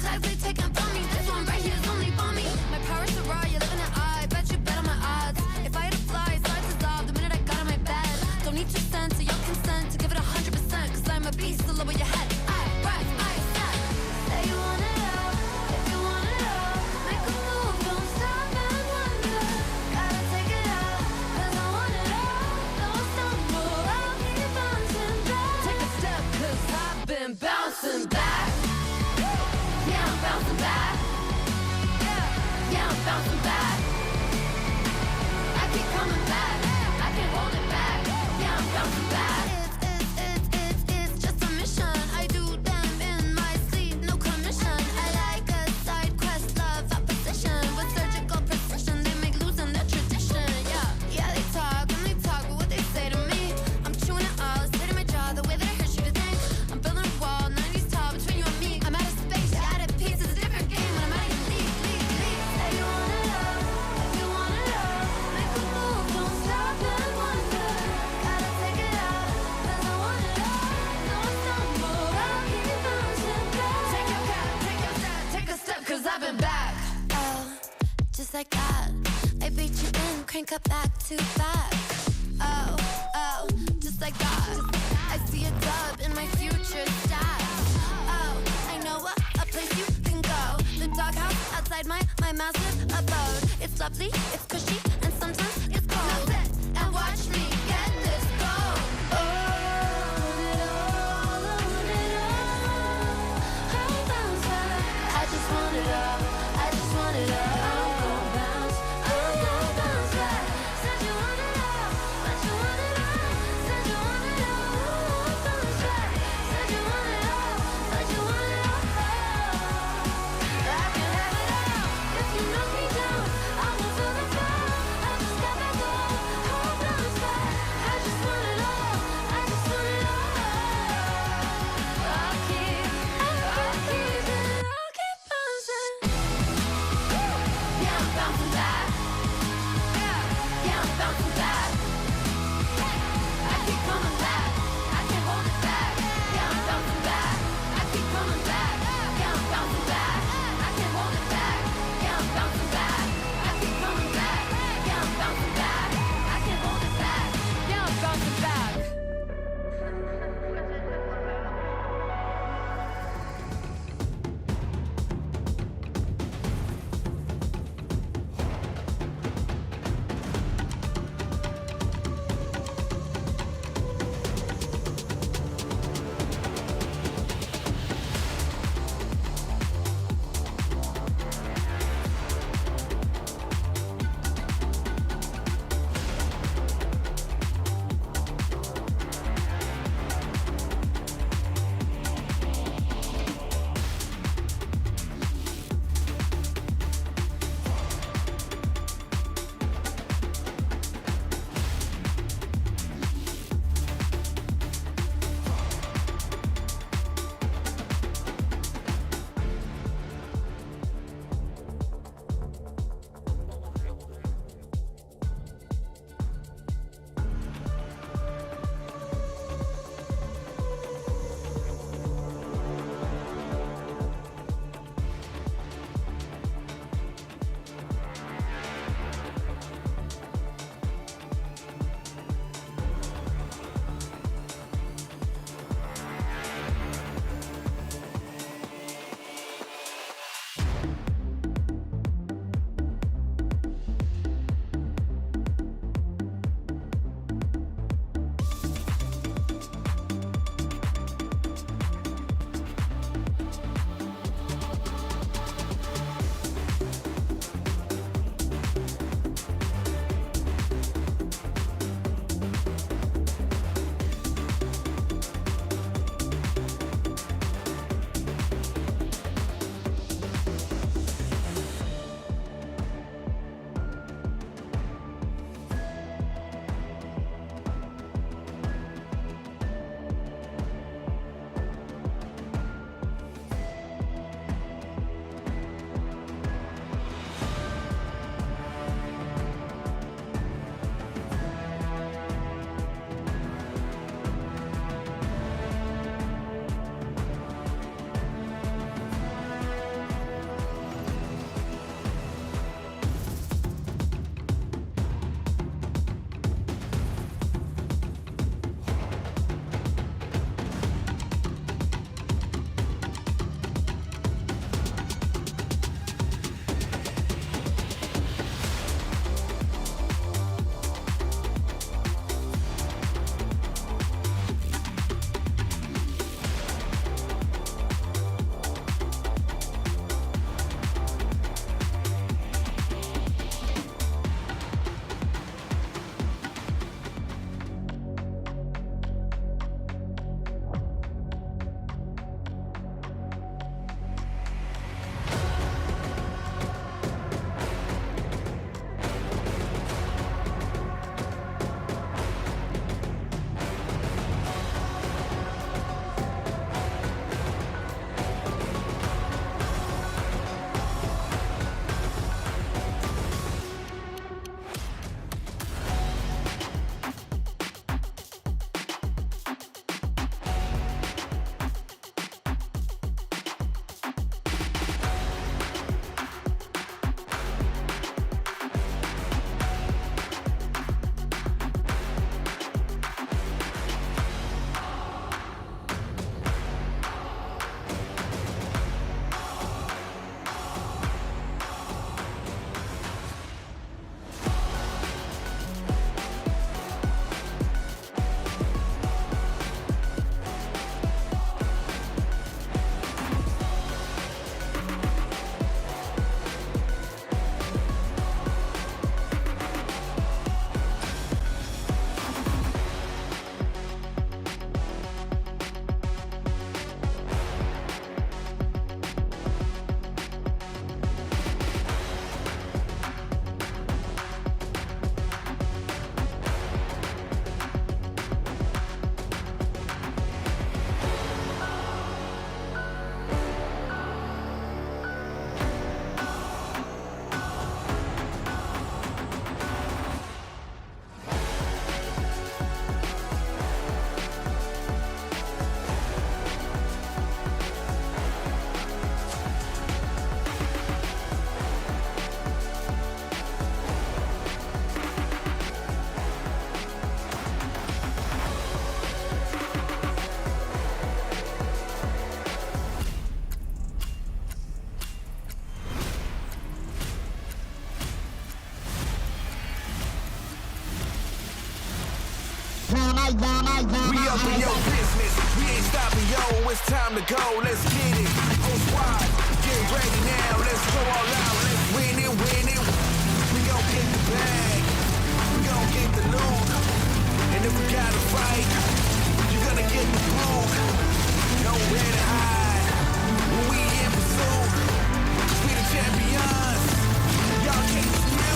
Exactly taken from me. This one right here is only for me. My power's so raw, you're living it. I bet you bet on my odds. If I had to fly, so I dissolve the minute I got on my bed. Don't need 2 cents or your consent to give it 100%. Cause I'm a beast, so lower your head. I rise, I set. Say you want it all, if you want it all. Make a move, don't stop and wonder. Gotta take it out, cause I want it all. Don't stumble, I'll keep bouncing back. Take a step, cause I've been bouncing back. Yeah, I'm bouncing back. Yeah, I'm bouncing back. I keep coming back. I can't hold it back. Yeah, I'm bouncing back. It's just a mission. I do them in my sleep, no commission. I like a side quest, love opposition. With surgical precision, they make losing their tradition. Yeah, they talk, but what they say to me, I'm chewing it all, sitting in my jaw, the way that I hurt you to think. I'm building a wall, 90s tall between you and me. I'm out of space, you're out of peace. It's a different game when I'm out of your league. Say you want it all, if you want it all. Make a move, don't stop and wonder. Gotta take it out, cause I want it all. Don't stumble, I'll keep bouncing back. Take your cap, take your step, take a step, cause I've been back. Oh, just like that, I beat you in, crank up back to back. Oh, just like that, I see a dub in my future stats. Oh, I know a place you can go. The doghouse outside my massive abode. It's lovely, it's cushy, and sometimes it's cold. Now sit and watch me get this gold. Oh, I want it all. I'll bounce back. I just want it all. I just want it all. I'm gon' bounce. I'm gon' bounce back. Said you want it all, but you want it all. Said you want it all. I'll bounce back. Said you want it all, but you want it all. I can have it all. If you knock me down, I will feel the fall. We up in your business, we ain't stopping, yo, it's time to go, let's get it. Whole squad, get ready now, let's go all out, let's win it, win it. We gon' get the bag, we gon' get the loot. And if we gotta fight, you gonna get the boot. Nowhere to hide, when we in pursuit. We the champions, y'all can't dispute.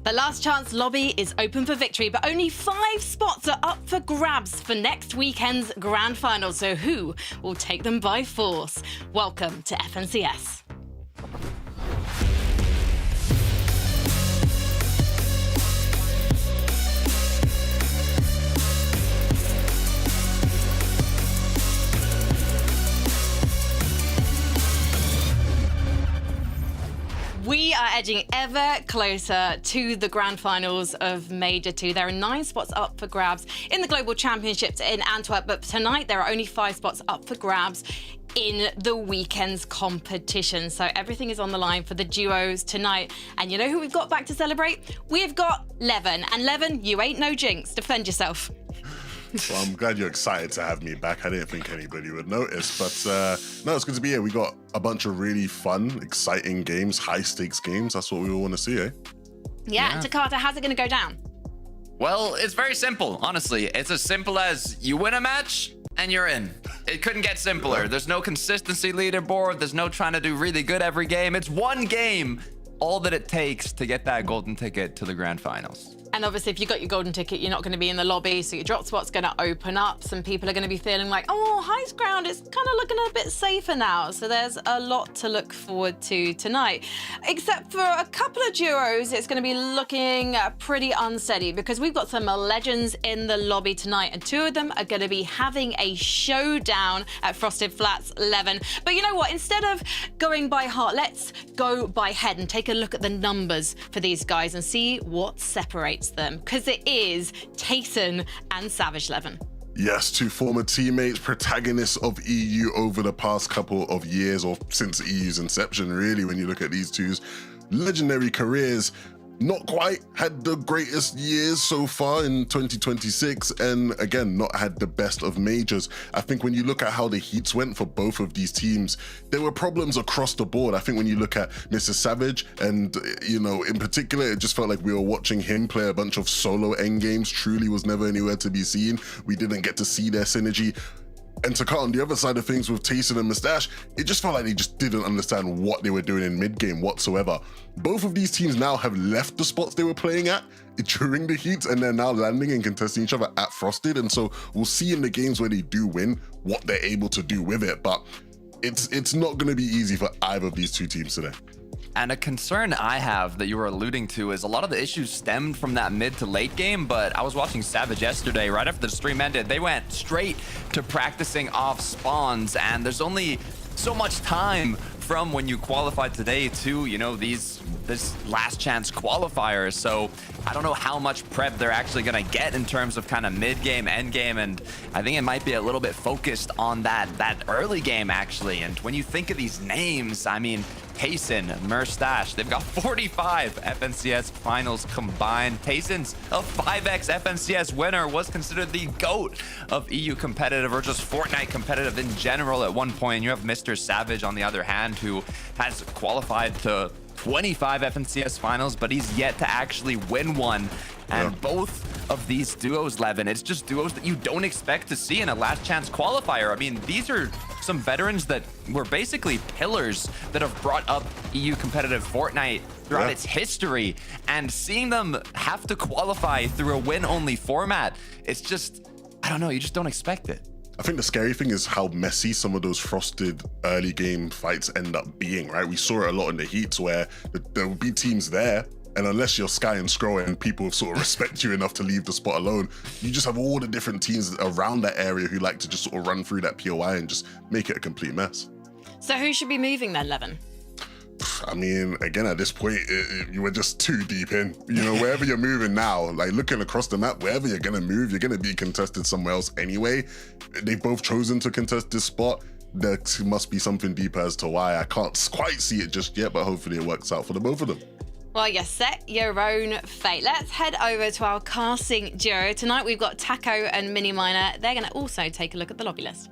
The Last Chance lobby is open for victory, but only 5 spots are up for grabs for next weekend's grand final. So who will take them by force? Welcome to FNCS. We are edging ever closer to the grand finals of Major 2. There are 9 spots up for grabs in the Global Championships in Antwerp, but tonight there are only 5 spots up for grabs in the weekend's competition. So everything is on the line for the duos tonight. And you know who we've got back to celebrate? We've got Levin. And Levin, you ain't no jinx. Defend yourself. Well, I'm glad you're excited to have me back. I didn't think anybody would notice, but no, it's good to be here. We got a bunch of really fun, exciting games, high-stakes games. That's what we all want to see, eh? Yeah. Takata, how's it going to go down? Well, it's very simple, honestly. It's as simple as you win a match and you're in. It couldn't get simpler. There's no consistency leaderboard. There's no trying to do really good every game. It's one game, all that it takes to get that golden ticket to the grand finals. And obviously, if you got your golden ticket, you're not going to be in the lobby, so your drop spot's going to open up. Some people are going to be feeling like, oh, highest ground is kind of looking a bit safer now. So there's a lot to look forward to tonight. Except for a couple of duos, it's going to be looking pretty unsteady because we've got some legends in the lobby tonight, and 2 of them are going to be having a showdown at Frosted Flats 11. But you know what? Instead of going by heart, let's go by head and take a look at the numbers for these guys and see what separates them, because it is Tayson and Savage Levin. Yes, 2 former teammates, protagonists of EU over the past couple of years, or since EU's inception, really, when you look at these two's legendary careers. Not quite had the greatest years so far in 2026, and again, not had the best of majors. I think when you look at how the heats went for both of these teams, there were problems across the board. I think when you look at Mr. Savage, and you know, in particular, it just felt like we were watching him play a bunch of solo endgames. Truly was never anywhere to be seen. We didn't get to see their synergy. And to cut on the other side of things with Tayson and Mustache, it just felt like they just didn't understand what they were doing in mid-game whatsoever. Both of these teams now have left the spots they were playing at during the heats, and they're now landing and contesting each other at Frosted. And so we'll see in the games where they do win what they're able to do with it. But it's not going to be easy for either of these 2 teams today. And a concern I have that you were alluding to is a lot of the issues stemmed from that mid to late game, but I was watching Savage yesterday, right after the stream ended, they went straight to practicing off spawns, and there's only so much time from when you qualified today to, you know, this last chance qualifiers. So I don't know how much prep they're actually going to get in terms of kind of mid game, end game, and I think it might be a little bit focused on that early game actually. And when you think of these names, I mean, Tayson, Mustache, they've got 45 FNCS finals combined. Tayson's a 5x FNCS winner, was considered the GOAT of EU competitive, or just Fortnite competitive in general at one point. And you have Mr. Savage on the other hand, who has qualified to 25 FNCS finals, but he's yet to actually win one. And both of these duos, Levin, it's just duos that you don't expect to see in a last chance qualifier. I mean, these are some veterans that were basically pillars that have brought up EU competitive Fortnite throughout its history. And seeing them have to qualify through a win-only format, it's just, I don't know, you just don't expect it. I think the scary thing is how messy some of those Frosted early game fights end up being, right? We saw it a lot in the heats where there will be teams there, and unless you're Sky and Scroll and people sort of respect you enough to leave the spot alone, you just have all the different teams around that area who like to just sort of run through that POI and just make it a complete mess. So who should be moving then, Levin? I mean, again, at this point, you were just too deep in. You know, wherever you're moving now, like looking across the map, wherever you're going to move, you're going to be contested somewhere else anyway. They've both chosen to contest this spot. There must be something deeper as to why. I can't quite see it just yet, but hopefully it works out for the both of them. Well, you set your own fate. Let's head over to our casting duo. Tonight we've got Taco and Mini Miner. They're going to also take a look at the lobby list.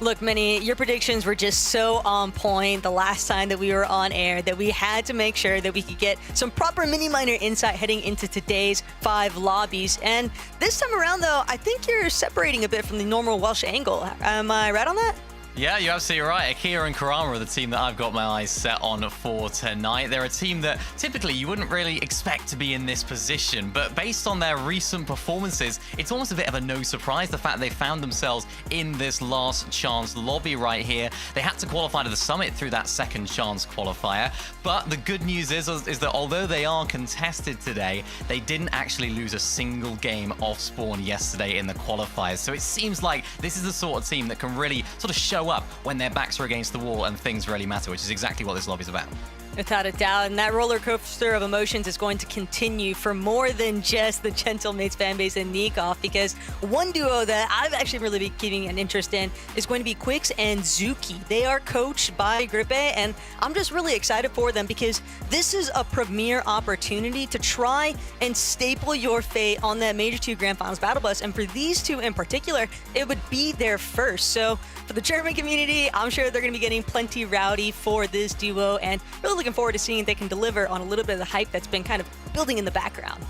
Look, Minnie, your predictions were just so on point the last time that we were on air that we had to make sure that we could get some proper Mini Miner insight heading into today's 5 lobbies. And this time around, though, I think you're separating a bit from the normal Welsh angle. Am I right on that? Yeah, you're absolutely right. Akira and Karama are the team that I've got my eyes set on for tonight. They're a team that typically you wouldn't really expect to be in this position, but based on their recent performances, it's almost a bit of a no surprise, the fact they found themselves in this last chance lobby right here. They had to qualify to the summit through that second chance qualifier, but the good news is that although they are contested today, they didn't actually lose a single game off spawn yesterday in the qualifiers. So it seems like this is the sort of team that can really sort of show up when their backs are against the wall and things really matter, which is exactly what this lobby's about. Without a doubt, and that roller coaster of emotions is going to continue for more than just the Gentlemates fanbase and Nikoff, because one duo that I've actually really been keeping an interest in is going to be Quix and Zuki. They are coached by Grippe, and I'm just really excited for them because this is a premier opportunity to try and staple your fate on that Major 2 Grand Finals Battle Bus, and for these two in particular, it would be their first. So for the German community, I'm sure they're going to be getting plenty rowdy for this duo, and really looking forward to seeing if they can deliver on a little bit of the hype that's been kind of building in the background.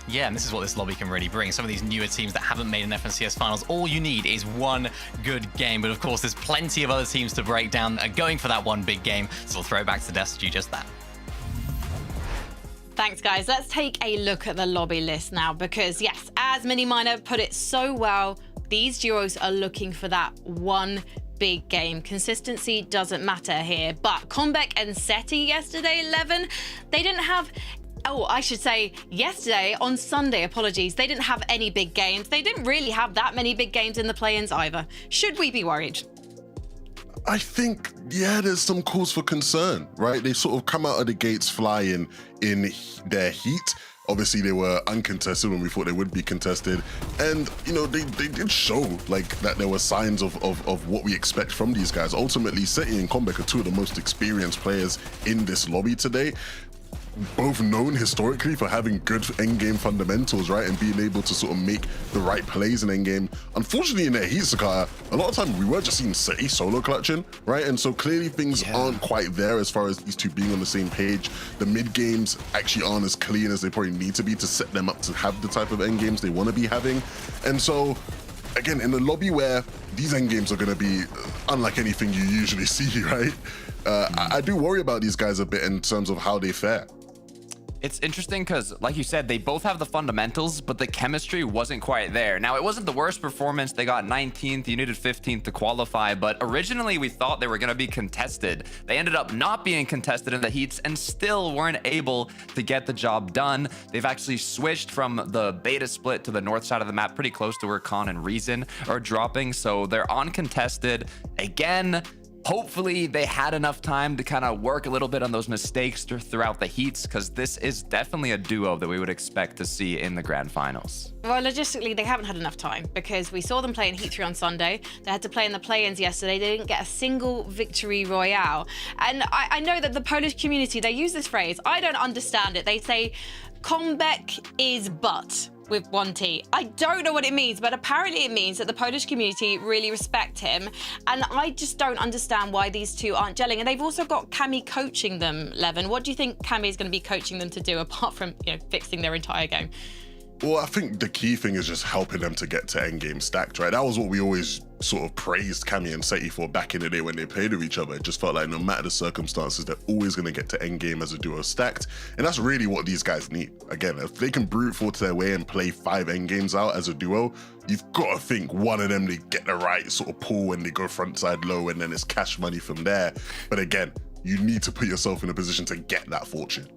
Yeah, and this is what this lobby can really bring. Some of these newer teams that haven't made an FNCS Finals, all you need is one good game. But of course, there's plenty of other teams to break down going for that one big game. So we'll throw it back to Des to do just that. Thanks, guys. Let's take a look at the lobby list now, because yes, as Mini Miner put it so well, these duos are looking for that one big game. Consistency doesn't matter here, but Comeback and Seti yesterday, 11, they didn't have... Oh, I should say yesterday on Sunday, apologies, they didn't have any big games. They didn't really have that many big games in the play-ins either. Should we be worried? I think, yeah, there's some cause for concern, right? They sort of come out of the gates flying in their heat. Obviously, they were uncontested when we thought they would be contested. And, you know, they did show, like, that there were signs of what we expect from these guys. Ultimately, Seti and Comeback are two of the most experienced players in this lobby today. Both known historically for having good endgame fundamentals, right? And being able to sort of make the right plays in endgame. Unfortunately, in their heat, Sakaya, a lot of time we were just seeing Seti solo clutching, right? And so clearly things aren't quite there as far as these two being on the same page. The mid games actually aren't as clean as they probably need to be to set them up to have the type of end games they want to be having. And so, again, in the lobby where these end games are going to be unlike anything you usually see, right? I do worry about these guys a bit in terms of how they fare. It's interesting because, like you said, they both have the fundamentals, but the chemistry wasn't quite there. Now, it wasn't the worst performance. They got 19th, you needed 15th to qualify, but originally we thought they were going to be contested. They ended up not being contested in the heats and still weren't able to get the job done. They've actually switched from the beta split to the north side of the map, pretty close to where Khan and Reason are dropping, so they're uncontested. Again, hopefully they had enough time to kind of work a little bit on those mistakes throughout the heats, because this is definitely a duo that we would expect to see in the grand finals. Well, logistically, they haven't had enough time because we saw them play in Heat 3 on Sunday. They had to play in the play-ins yesterday. They didn't get a single victory royale. And I know that the Polish community, they use this phrase. I don't understand it. They say, Comeback is but, with one T. I don't know what it means, but apparently it means that the Polish community really respect him. And I just don't understand why these two aren't gelling. And they've also got Cammy coaching them, Levin. What do you think Cammy is going to be coaching them to do apart from, you know, fixing their entire game? Well, I think the key thing is just helping them to get to endgame stacked, right? That was what we always sort of praised Cammy and Seti for back in the day when they played with each other. It just felt like no matter the circumstances, they're always going to get to endgame as a duo stacked. And that's really what these guys need. Again, if they can brute force their way and play 5 endgames out as a duo, you've got to think one of them, they get the right sort of pull when they go front side low, and then it's cash money from there. But again, you need to put yourself in a position to get that fortune.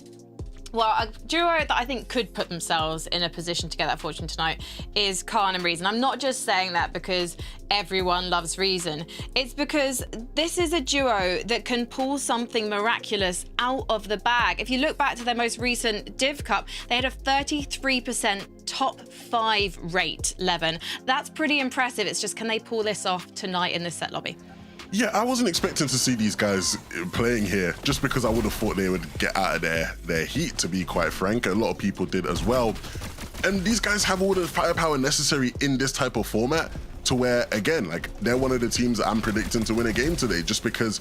Well, a duo that I think could put themselves in a position to get that fortune tonight is Khan and Reason. I'm not just saying that because everyone loves Reason. It's because this is a duo that can pull something miraculous out of the bag. If you look back to their most recent Div Cup, they had a 33% top 5 rate, Levin. That's pretty impressive. It's just, can they pull this off tonight in this set lobby? Yeah, I wasn't expecting to see these guys playing here just because I would have thought they would get out of their heat, to be quite frank. A lot of people did as well. And these guys have all the firepower necessary in this type of format to where, again, like, they're one of the teams that I'm predicting to win a game today just because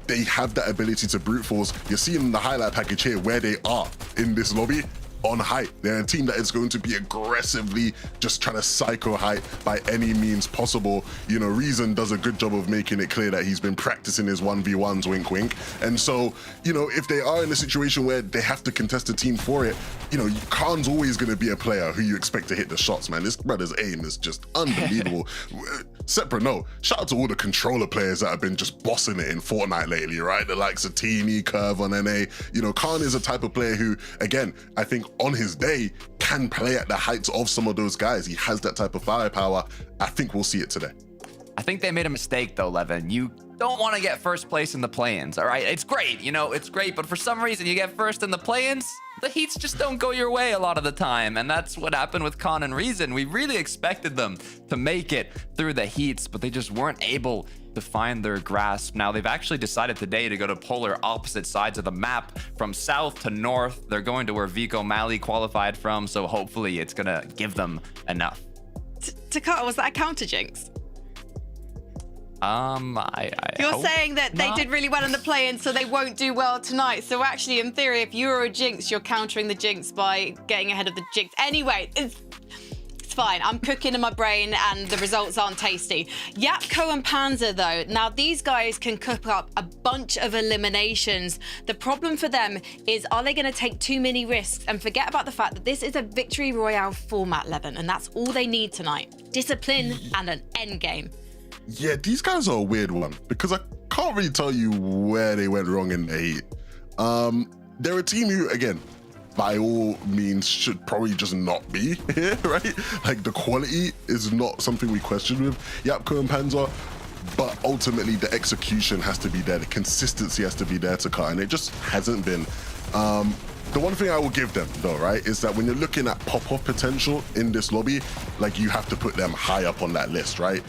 they have that ability to brute force. You're seeing the highlight package here where they are in this lobby. On height. They're a team that is going to be aggressively just trying to psycho height by any means possible. You know, Reason does a good job of making it clear that he's been practicing his 1v1s, wink wink. And so, you know, if they are in a situation where they have to contest a team for it, you know, Khan's always going to be a player who you expect to hit the shots, man. This brother's aim is just unbelievable. Separate note, shout out to all the controller players that have been just bossing it in Fortnite lately, right? The likes of Teeny, Curve on NA. You know, Khan is a type of player who, again, I think on his day can play at the heights of some of those guys. He has that type of firepower. I think we'll see it today. I think they made a mistake though, Levin. You don't want to get first place in the play-ins, all right? It's great, you know, it's great, but for some reason you get first in the play-ins, the heats just don't go your way a lot of the time, and that's what happened with Khan and Reason. We really expected them to make it through the heats, but they just weren't able to find their grasp. Now, they've actually decided today to go to polar opposite sides of the map, from south to north. They're going to where Vico Mali qualified from, so hopefully it's gonna give them enough. Takata, was that a counter jinx? You're saying that they did really well in the play-in, so they won't do well tonight. So actually, in theory, if you're a jinx, you're countering the jinx by getting ahead of the jinx. Anyway, it's fine. I'm cooking in my brain, and the results aren't tasty. Yapko and Panzer, though, now these guys can cook up a bunch of eliminations. The problem for them is, are they going to take too many risks and forget about the fact that this is a victory royale format, Levin, and that's all they need tonight. Discipline and an end game. Yeah, these guys are a weird one because I can't really tell you where they went wrong in the heat. They're a team who, again, by all means should probably just not be here, right? Like, the quality is not something we question with Yapko and Panzer, but ultimately the execution has to be there, the consistency has to be there to cut, and it just hasn't been. The one thing I will give them, though, right, is that when you're looking at pop-off potential in this lobby, like, you have to put them high up on that list, right?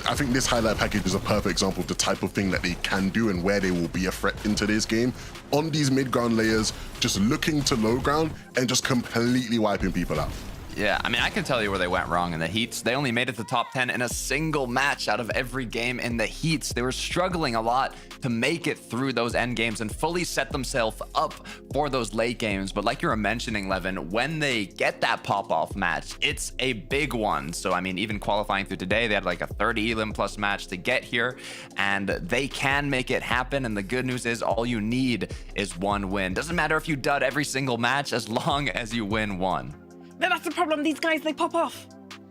I think this highlight package is a perfect example of the type of thing that they can do and where they will be a threat in today's game. On these mid-ground layers, just looking to low ground and just completely wiping people out. Yeah, I mean, I can tell you where they went wrong in the heats. They only made it to top 10 in a single match out of every game in the heats. They were struggling a lot to make it through those end games and fully set themselves up for those late games. But like you were mentioning, Levin, when they get that pop-off match, it's a big one. So, I mean, even qualifying through today, they had like a 30 elim plus match to get here, and they can make it happen. And the good news is all you need is one win. Doesn't matter if you dud every single match as long as you win one. That's the problem. These guys, they pop off.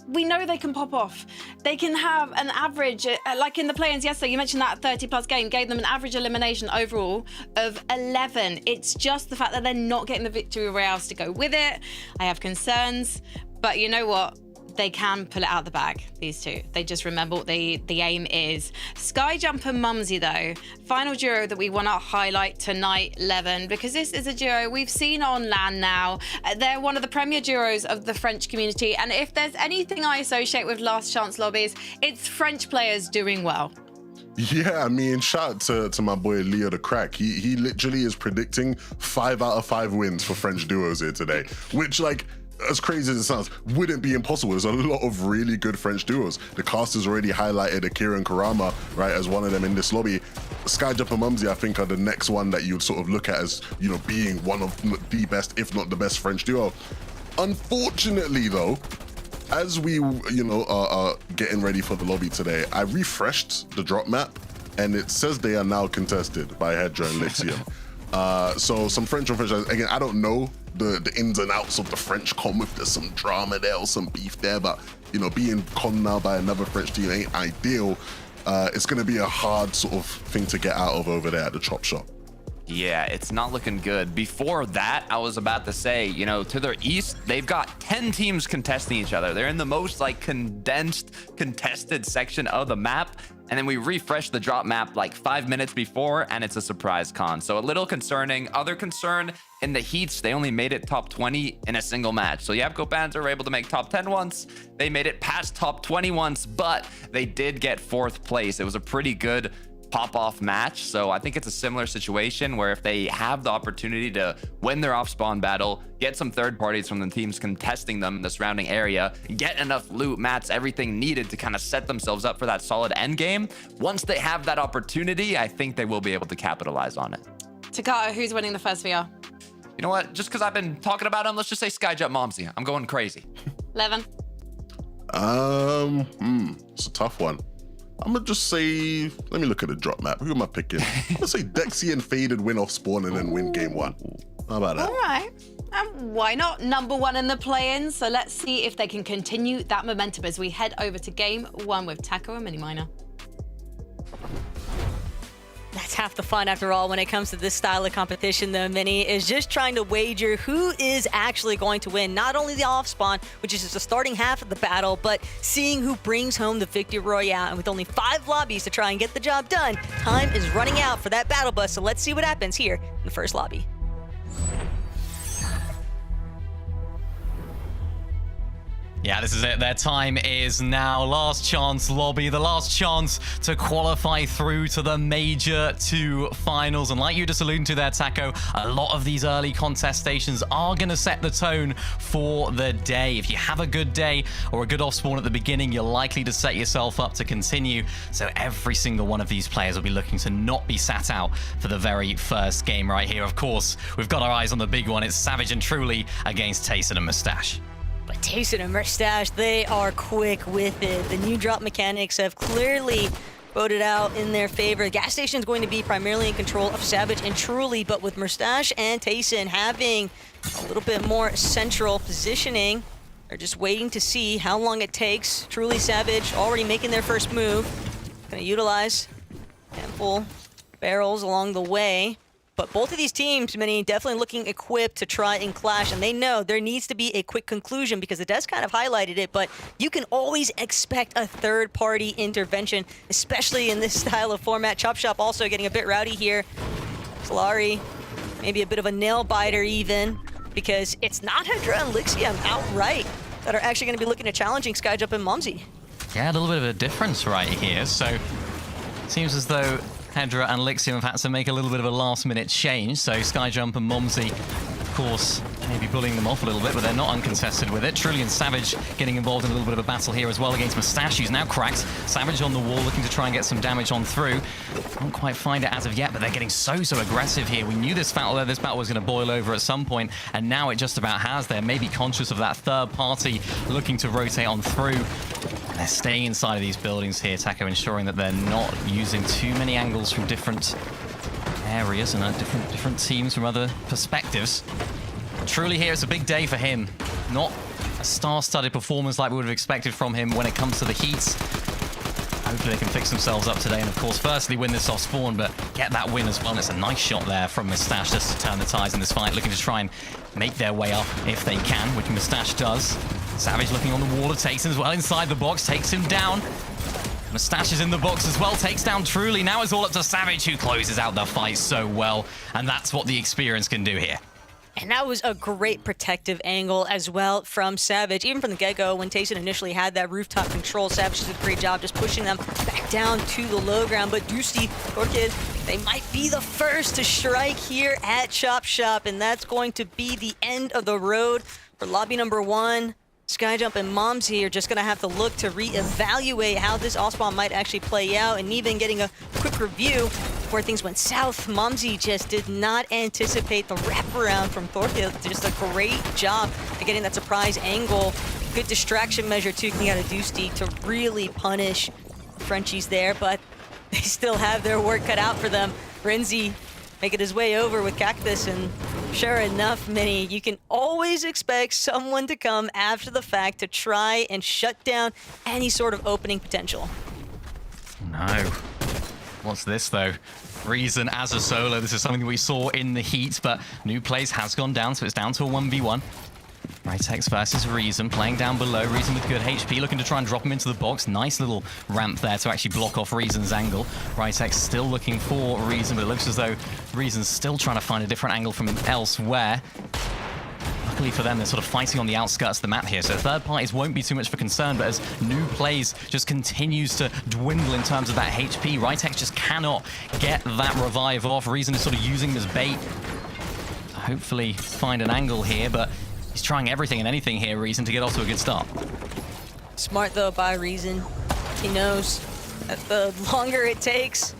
We know they can pop off. They can have an average, like in the play-ins yesterday, you mentioned that 30-plus game gave them an average elimination overall of 11. It's just the fact that they're not getting the victory royales to go with it. I have concerns, but you know what? They can pull it out the bag, these two. They just remember what the aim is. Skyjump and Mumsy, though, final duo that we want to highlight tonight, Levin, because this is a duo we've seen on LAN now. They're one of the premier duos of the French community, and if there's anything I associate with Last Chance lobbies, it's French players doing well. Yeah, I mean, shout out to my boy Leo the Crack. He literally is predicting 5 out of 5 wins for French duos here today, which, like, as crazy as it sounds, wouldn't be impossible. There's a lot of really good French duos. The cast has already highlighted Akira and Karama, right, as one of them in this lobby. Skyjump and Mumsy, I think, are the next one that you'd sort of look at as, you know, being one of the best, if not the best French duo. Unfortunately, though, as we, you know, are getting ready for the lobby today, I refreshed the drop map, and it says they are now contested by Hedra and Lixium. So some French on French, again, I don't know the ins and outs of the French comp, if there's some drama there or some beef there, but, you know, being conned now by another French team ain't ideal. It's going to be a hard sort of thing to get out of over there at the chop shop. Yeah, it's not looking good. Before that, I was about to say, you know, to their east, they've got 10 teams contesting each other. They're in the most like condensed, contested section of the map. And then we refreshed the drop map like 5 minutes before, and it's a surprise con. So a little concerning. Other concern, in the heats, they only made it top 20 in a single match. So Yapko Panzer were able to make top 10 once. They made it past top 20 once, but they did get 4th place. It was a pretty good pop-off match. So I think it's a similar situation where if they have the opportunity to win their off-spawn battle, get some third parties from the teams contesting them in the surrounding area, get enough loot, mats, everything needed to kind of set themselves up for that solid end game. Once they have that opportunity, I think they will be able to capitalize on it. Takata, who's winning the first VR? You know what? Just because I've been talking about him, let's just say Skyjump Momsy. I'm going crazy. Levin? It's a tough one. I'm gonna just say, let me look at the drop map. Who am I picking? I'm gonna say Dexy and Faded win off spawn and then win game 1. How about that? All right. Why not? Number 1 in the play-in. So let's see if they can continue that momentum as we head over to game 1 with Taco and Mini Miner. That's half the fun after all when it comes to this style of competition though, Mini, is just trying to wager who is actually going to win. Not only the off spawn, which is just the starting half of the battle, but seeing who brings home the victory royale. And with only 5 lobbies to try and get the job done, time is running out for that battle bus. So let's see what happens here in the first lobby. Yeah, this is it. Their time is now. Last chance lobby, the last chance to qualify through to the Major 2 finals. And like you just alluded to there, Taco, a lot of these early contest stations are going to set the tone for the day. If you have a good day or a good off spawn at the beginning, you're likely to set yourself up to continue. So every single one of these players will be looking to not be sat out for the very first game right here. Of course, we've got our eyes on the big one. It's Savage and Truly against Tayson and Mustache. But Tayson and Mustache, they are quick with it. The new drop mechanics have clearly voted out in their favor. Gas station is going to be primarily in control of Savage and Truly, but with Mustache and Tayson having a little bit more central positioning, they're just waiting to see how long it takes. Truly, Savage already making their first move. Gonna utilize handful barrels along the way. But both of these teams, Mini, definitely looking equipped to try and clash, and they know there needs to be a quick conclusion because it does kind of highlighted it, but you can always expect a third-party intervention, especially in this style of format. Chop Shop also getting a bit rowdy here. Solari, maybe a bit of a nail-biter even, because it's not Hydra and Lixium outright that are actually going to be looking at challenging Skyjump and Momsy. Yeah, a little bit of a difference right here. So it seems as though Hedra and Lixium have had to make a little bit of a last-minute change. So Skyjump and Momsy, of course, maybe bullying them off a little bit, but they're not uncontested with it. Truly and Savage getting involved in a little bit of a battle here as well against Mustache, who's now cracked. Savage on the wall, looking to try and get some damage on through. Can't quite find it as of yet, but they're getting so aggressive here. We knew this battle was going to boil over at some point, and now it just about has. They're maybe conscious of that third party looking to rotate on through. And they're staying inside of these buildings here, Taco, ensuring that they're not using too many angles from different areas and different teams from other perspectives. Truly here, it's a big day for him. Not a star-studded performance like we would have expected from him when it comes to the heats. Hopefully they can fix themselves up today and, of course, firstly win this off spawn, but get that win as well. And it's a nice shot there from Mustache just to turn the tides in this fight, looking to try and make their way up if they can, which Mustache does. Savage looking on the wall of Tayson as well inside the box, takes him down. Mustache is in the box as well, takes down Truly. Now it's all up to Savage, who closes out the fight so well. And that's what the experience can do here. And that was a great protective angle as well from Savage. Even from the get-go, when Tayson initially had that rooftop control, Savage did a great job just pushing them back down to the low ground. But Dusty, Orchid, they might be the first to strike here at Chop Shop, and that's going to be the end of the road for lobby number 1. Skyjump and Momsy are just going to have to look to reevaluate how this off-spawn might actually play out, and even getting a quick review where things went south. Momsy just did not anticipate the wraparound from Thorkill. Just a great job at getting that surprise angle. Good distraction measure too coming out of Dusty to really punish Frenchies there, but they still have their work cut out for them. Renzi making his way over with Cactus, and sure enough, Mini, you can always expect someone to come after the fact to try and shut down any sort of opening potential. No. What's this, though? Reason as a solo. This is something that we saw in the heat, but new plays has gone down, so it's down to a 1v1. Ritex versus Reason, playing down below. Reason with good HP, looking to try and drop him into the box. Nice little ramp there to actually block off Reason's angle. Ritex still looking for Reason, but it looks as though Reason's still trying to find a different angle from elsewhere. Luckily for them, they're sort of fighting on the outskirts of the map here, so third parties won't be too much of a concern, but as new plays just continues to dwindle in terms of that HP, Ritex just cannot get that revive off. Reason is sort of using this bait to hopefully find an angle here, but he's trying everything and anything here, Reason, to get off to a good start. Smart, though, by Reason. He knows that the longer it takes,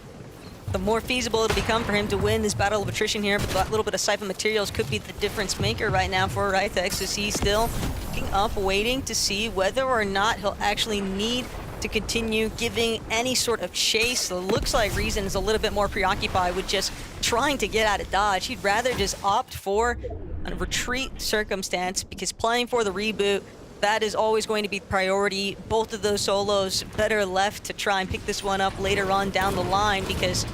the more feasible it'll become for him to win this battle of attrition here, but that little bit of Siphon materials could be the difference maker right now for Ritex, as he's still looking up, waiting to see whether or not he'll actually need to continue giving any sort of chase. So it looks like Reason is a little bit more preoccupied with just trying to get out of dodge. He'd rather just opt for a retreat circumstance, because playing for the reboot, that is always going to be priority. Both of those solos better left to try and pick this one up later on down the line, because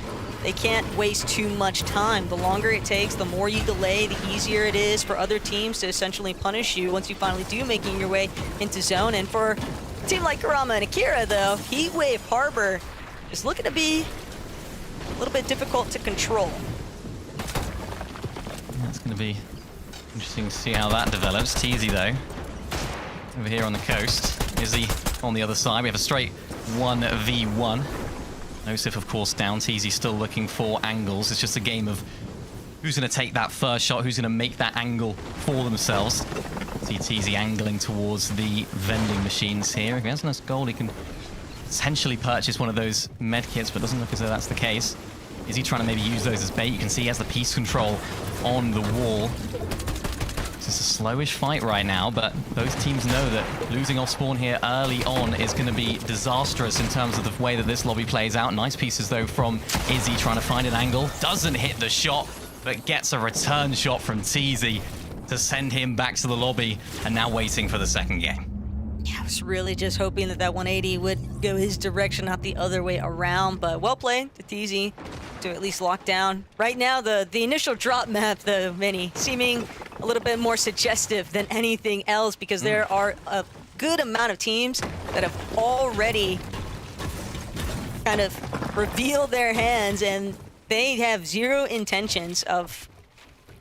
they can't waste too much time. The longer it takes, the more you delay, the easier it is for other teams to essentially punish you once you finally do making your way into zone. And for a team like Kurama and Akira, though, Heatwave Harbor is looking to be a little bit difficult to control. That's going to be interesting to see how that develops. Teasy, though, over here on the coast. Izzy on the other side. We have a straight 1v1. Nosif, of course, down. Teasy still looking for angles. It's just a game of who's going to take that first shot, who's going to make that angle for themselves. See Teasy angling towards the vending machines here. If he has enough gold, he can potentially purchase one of those med kits, but doesn't look as though that's the case. Is he trying to maybe use those as bait? You can see he has the piece control on the wall. It's a slowish fight right now, but both teams know that losing off spawn here early on is going to be disastrous in terms of the way that this lobby plays out. Nice pieces, though, from Izzy trying to find an angle. Doesn't hit the shot, but gets a return shot from Teasy to send him back to the lobby, and now waiting for the second game. Yeah, I was really just hoping that that 180 would go his direction, not the other way around, but well played to Teasy to at least lock down. Right now, the initial drop map, the mini, seeming a little bit more suggestive than anything else, because there are a good amount of teams that have already kind of revealed their hands, and they have zero intentions of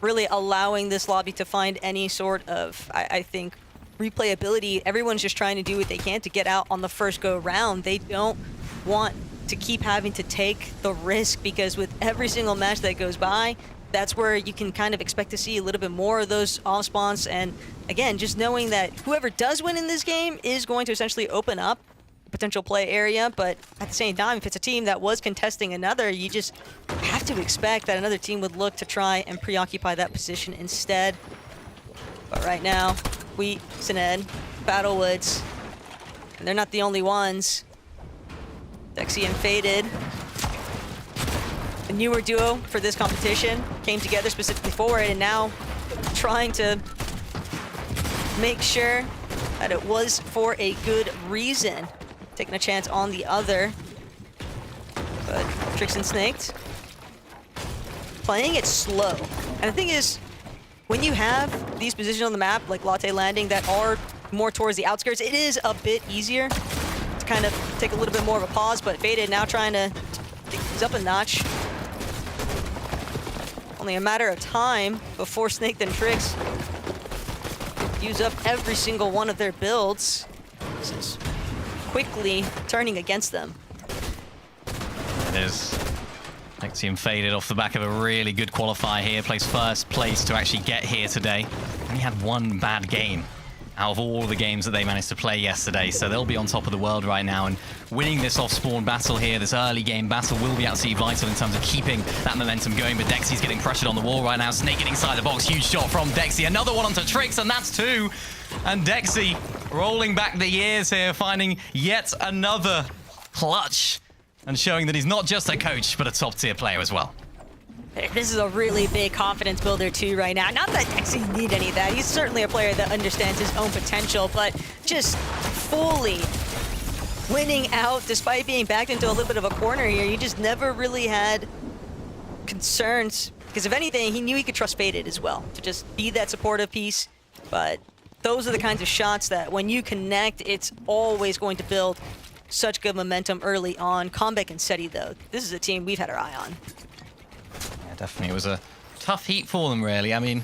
really allowing this lobby to find any sort of, I think, replayability. Everyone's just trying to do what they can to get out on the first go round. They don't want to keep having to take the risk, because with every single match that goes by, that's where you can kind of expect to see a little bit more of those off spawns. And again, just knowing that whoever does win in this game is going to essentially open up a potential play area, but at the same time, if it's a team that was contesting another, you just have to expect that another team would look to try and preoccupy that position instead. But right now, Wheat, Sined, Battlewoods, and they're not the only ones. Dexy and Faded, the newer duo for this competition, came together specifically for it, and now trying to make sure that it was for a good reason. Taking a chance on the other. But Tricks and Snaked, playing it slow. And the thing is, when you have these positions on the map, like Latte Landing, that are more towards the outskirts, it is a bit easier to kind of take a little bit more of a pause, but Faded now trying to take things up a notch. Only a matter of time before Snake and Tricks use up every single one of their builds. This is quickly turning against them. It is. Nexium Faded off the back of a really good qualifier here. Plays first place to actually get here today. Only had one bad game out of all the games that they managed to play yesterday. So they'll be on top of the world right now. And winning this off-spawn battle here, this early game battle, will be absolutely vital in terms of keeping that momentum going. But Dexy's getting pressured on the wall right now. Snake getting inside the box. Huge shot from Dexy. Another one onto Tricks, and that's two. And Dexy rolling back the years here, finding yet another clutch, and showing that he's not just a coach, but a top-tier player as well. This is a really big confidence builder too right now. Not that Dexy need any of that. He's certainly a player that understands his own potential, but just fully winning out despite being backed into a little bit of a corner here. He just never really had concerns, because if anything, he knew he could trust Faded as well to just be that supportive piece. But those are the kinds of shots that when you connect, it's always going to build such good momentum early on. Combeck and Seti, though, this is a team we've had our eye on. Yeah, definitely. It was a tough heat for them, really. I mean,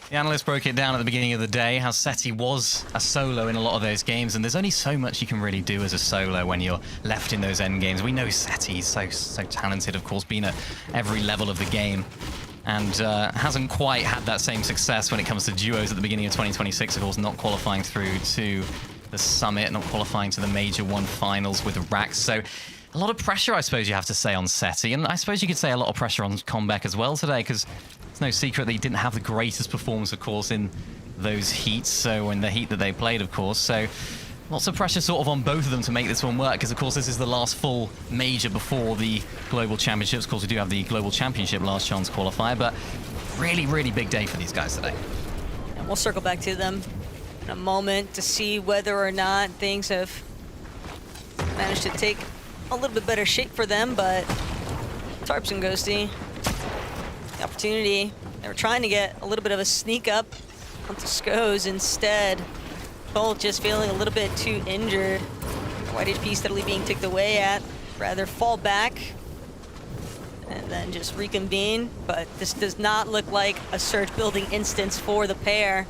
the analysts broke it down at the beginning of the day, how Seti was a solo in a lot of those games, and there's only so much you can really do as a solo when you're left in those end games. We know Seti's so talented, of course, been at every level of the game, and hasn't quite had that same success when it comes to duos at the beginning of 2026, of course, not qualifying through to the Summit, not qualifying to the Major 1 finals with Rax. So a lot of pressure, I suppose you have to say, on Seti, and I suppose you could say a lot of pressure on Combeck as well today, because it's no secret that he didn't have the greatest performance, of course, in those heats, so in the heat that they played, of course. So lots of pressure sort of on both of them to make this one work, because, of course, this is the last full major before the Global Championships. Of course, we do have the Global Championship last chance qualifier, but really, really big day for these guys today. And we'll circle back to them in a moment to see whether or not things have managed to take a little bit better shape for them, but Tarps and Ghosty, the opportunity, they were trying to get a little bit of a sneak up onto Skoes. Instead, both just feeling a little bit too injured. White HP steadily being ticked away at, rather fall back and then just reconvene, but this does not look like a surge building instance for the pair.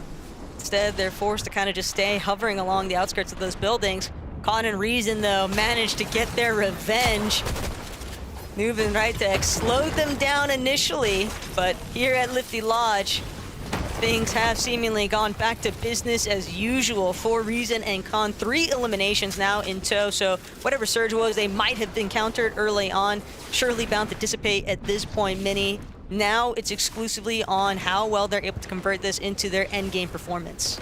Instead, they're forced to kind of just stay hovering along the outskirts of those buildings. Con and Reason, though, managed to get their revenge. Moving right to slowed them down initially, but here at Lifty Lodge, things have seemingly gone back to business as usual for Reason and Con. 3 eliminations now in tow, so whatever surge was they might have been countered early on, surely bound to dissipate at this point, Mini. Now it's exclusively on how well they're able to convert this into their endgame performance.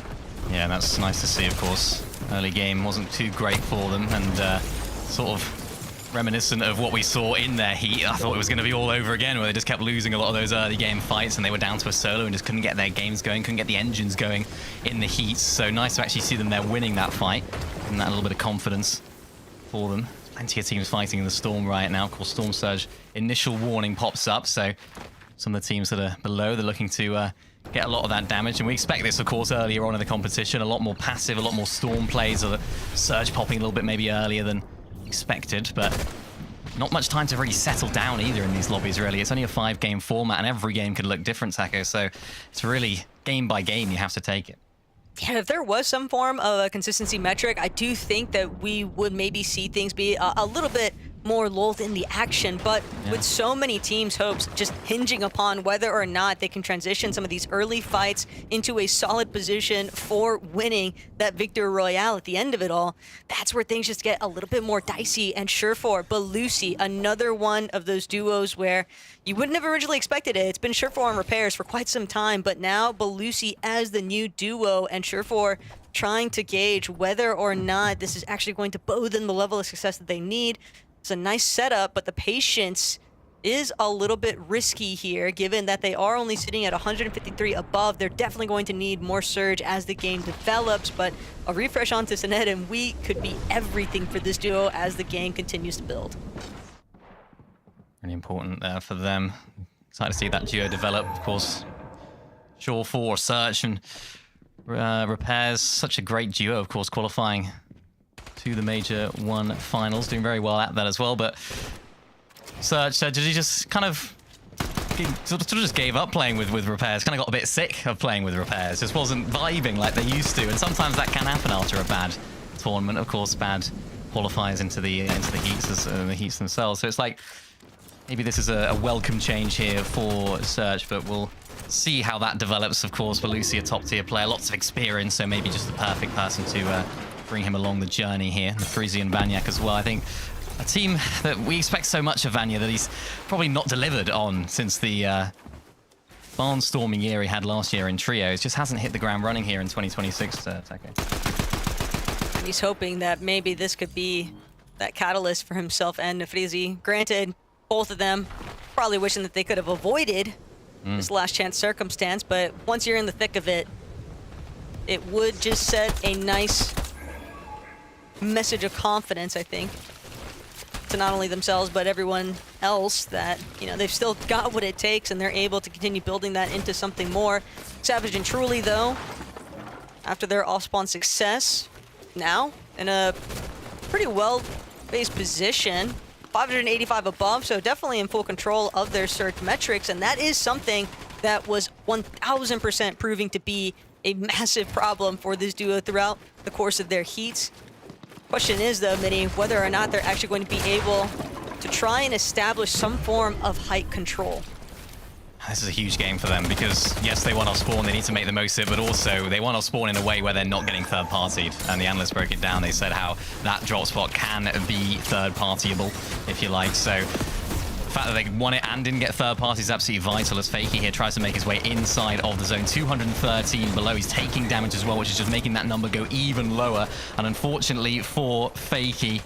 Yeah, that's nice to see, of course. Early game wasn't too great for them, and sort of reminiscent of what we saw in their heat. I thought it was going to be all over again, where they just kept losing a lot of those early game fights, and they were down to a solo and just couldn't get their games going, couldn't get the engines going in the heats. So nice to actually see them there winning that fight, and that little bit of confidence for them. Plenty of teams fighting in the Storm right now. Of course, Storm Surge initial warning pops up, so some of the teams that are below, they're looking to get a lot of that damage, and we expect this, of course, earlier on in the competition. A lot more passive, a lot more Storm plays, or the Surge popping a little bit maybe earlier than expected, but not much time to really settle down either in these lobbies, really. It's only a 5-game format, and every game can look different, Taco, so it's really game by game you have to take it. Yeah, if there was some form of a consistency metric, I do think that we would maybe see things be a little bit more lulled in the action, but with so many teams' hopes just hinging upon whether or not they can transition some of these early fights into a solid position for winning that Victor Royale at the end of it all, that's where things just get a little bit more dicey and Surefour. But Lucy, another one of those duos where you wouldn't have originally expected it. It's been Surefour and Repairs for quite some time, but now Belusi as the new duo, and Surefour trying to gauge whether or not this is actually going to bow them the level of success that they need. It's a nice setup, but the patience is a little bit risky here, given that they are only sitting at 153 above. They're definitely going to need more surge as the game develops, but a refresh onto Sinet and We could be everything for this duo as the game continues to build. Really important there for them. Excited to see that duo develop, of course. Surefour, Search, and Repairs. Such a great duo, of course, qualifying to the Major 1 finals, doing very well at that as well. But Surge, did he just kind of just gave up playing with Repairs? Kind of got a bit sick of playing with Repairs. Just wasn't vibing like they used to, and sometimes that can happen after a bad tournament. Of course, bad qualifiers into the heats, the heats themselves. So it's like maybe this is a welcome change here for Surge, but we'll see how that develops. Of course, Belusi, a top tier player, lots of experience, so maybe just the perfect person to bring him along the journey here. And Frisian Vanyak as well. I think a team that we expect so much of Vanya that he's probably not delivered on since the barnstorming year he had last year in trios. Just hasn't hit the ground running here in 2026, Taco. And he's hoping that maybe this could be that catalyst for himself and Nefrizi. Granted, both of them probably wishing that they could have avoided this last chance circumstance, but once you're in the thick of it, it would just set a nice message of confidence, I think, to not only themselves but everyone else, that, you know, they've still got what it takes and they're able to continue building that into something more. Savage and Truly, though, after their off-spawn success, now in a pretty well-based position, 585 above, so definitely in full control of their Surge metrics, and that is something that was 1000% proving to be a massive problem for this duo throughout the course of their heats. Question is, though, Minnie, whether or not they're actually going to be able to try and establish some form of height control. This is a huge game for them because, yes, they want off spawn, they need to make the most of it, but also they want off spawn in a way where they're not getting third-partied. And the analysts broke it down. They said how that drop spot can be third-partiable, if you like. So the fact that they won it and didn't get third party is absolutely vital as Fakey here tries to make his way inside of the zone. 213 below. He's taking damage as well, which is just making that number go even lower. And unfortunately for Fakey,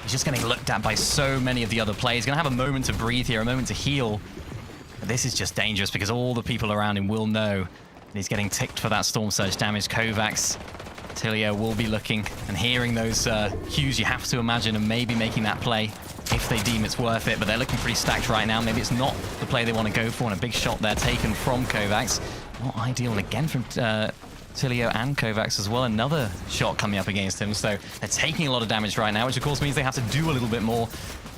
he's just getting looked at by so many of the other players. He's going to have a moment to breathe here, a moment to heal. But this is just dangerous because all the people around him will know that he's getting ticked for that Storm Surge damage. Kovacs, Tilio will be looking and hearing those cues, you have to imagine, and maybe making that play if they deem it's worth it. But they're looking pretty stacked right now. Maybe it's not the play they want to go for, and a big shot there taken from Kovacs. Not ideal, and again from Tilio and Kovacs as well. Another shot coming up against him. So they're taking a lot of damage right now, which of course means they have to do a little bit more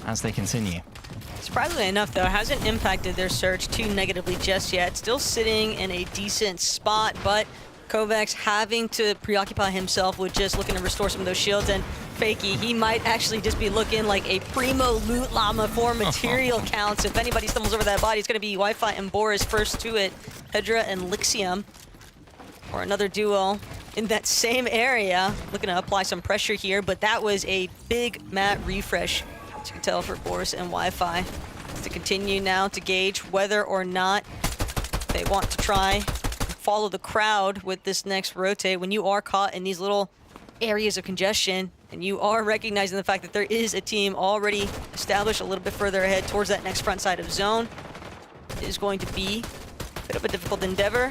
as they continue. Surprisingly enough, though, it hasn't impacted their Surge too negatively just yet. Still sitting in a decent spot, but Kovacs having to preoccupy himself with just looking to restore some of those shields. And Fakey, he might actually just be looking like a primo loot llama for material counts. If anybody stumbles over that body, it's going to be Wi-Fi and Boris first to it. Hedra and Lixium, or another duo in that same area, looking to apply some pressure here. But that was a big mat refresh, as you can tell, for Boris and Wi-Fi, to continue now to gauge whether or not they want to try follow the crowd with this next rotate. When you are caught in these little areas of congestion and you are recognizing the fact that there is a team already established a little bit further ahead towards that next front side of zone, it is going to be a bit of a difficult endeavor.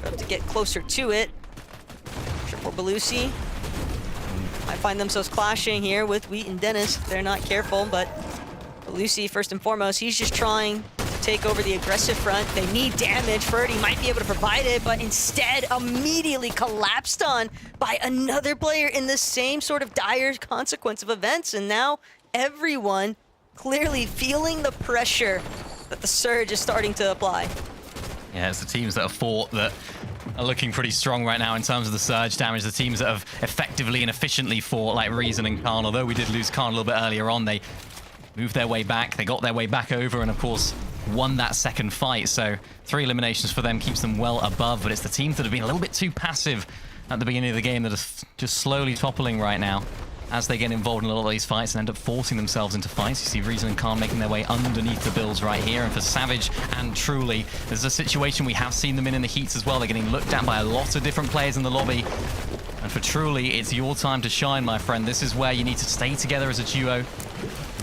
We have to get closer to it. For Belusi, might find themselves clashing here with Wheat and Dennis. They're not careful, but Belusi, first and foremost, he's just trying to take over the aggressive front. They need damage. Ferdy might be able to provide it, but instead immediately collapsed on by another player in the same sort of dire consequence of events. And now everyone clearly feeling the pressure that the Surge is starting to apply. Yeah, it's the teams that have fought that are looking pretty strong right now in terms of the Surge damage. The teams that have effectively and efficiently fought, like Reason and Khan, although we did lose Khan a little bit earlier on, they moved their way back, they got their way back over, and of course won that second fight. So 3 eliminations for them keeps them well above, but it's the teams that have been a little bit too passive at the beginning of the game that are just slowly toppling right now as they get involved in a lot of these fights and end up forcing themselves into fights. You see Reason and Khan making their way underneath the builds right here. And for Savage and Truly, there's a situation we have seen them in the heats as well. They're getting looked at by a lot of different players in the lobby. And for Truly, it's your time to shine, my friend. This is where you need to stay together as a duo,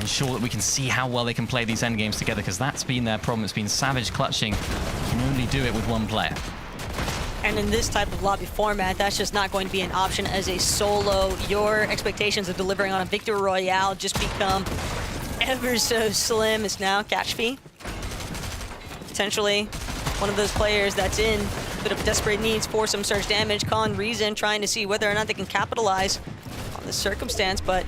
ensure that we can see how well they can play these end games together, because that's been their problem. It's been Savage clutching. You can only do it with one player. And in this type of lobby format, that's just not going to be an option as a solo. Your expectations of delivering on a Victory Royale just become ever so slim. It's now Catch Fee, potentially one of those players that's in a bit of desperate needs for some Surge damage. Khan, Reason trying to see whether or not they can capitalize on this circumstance. But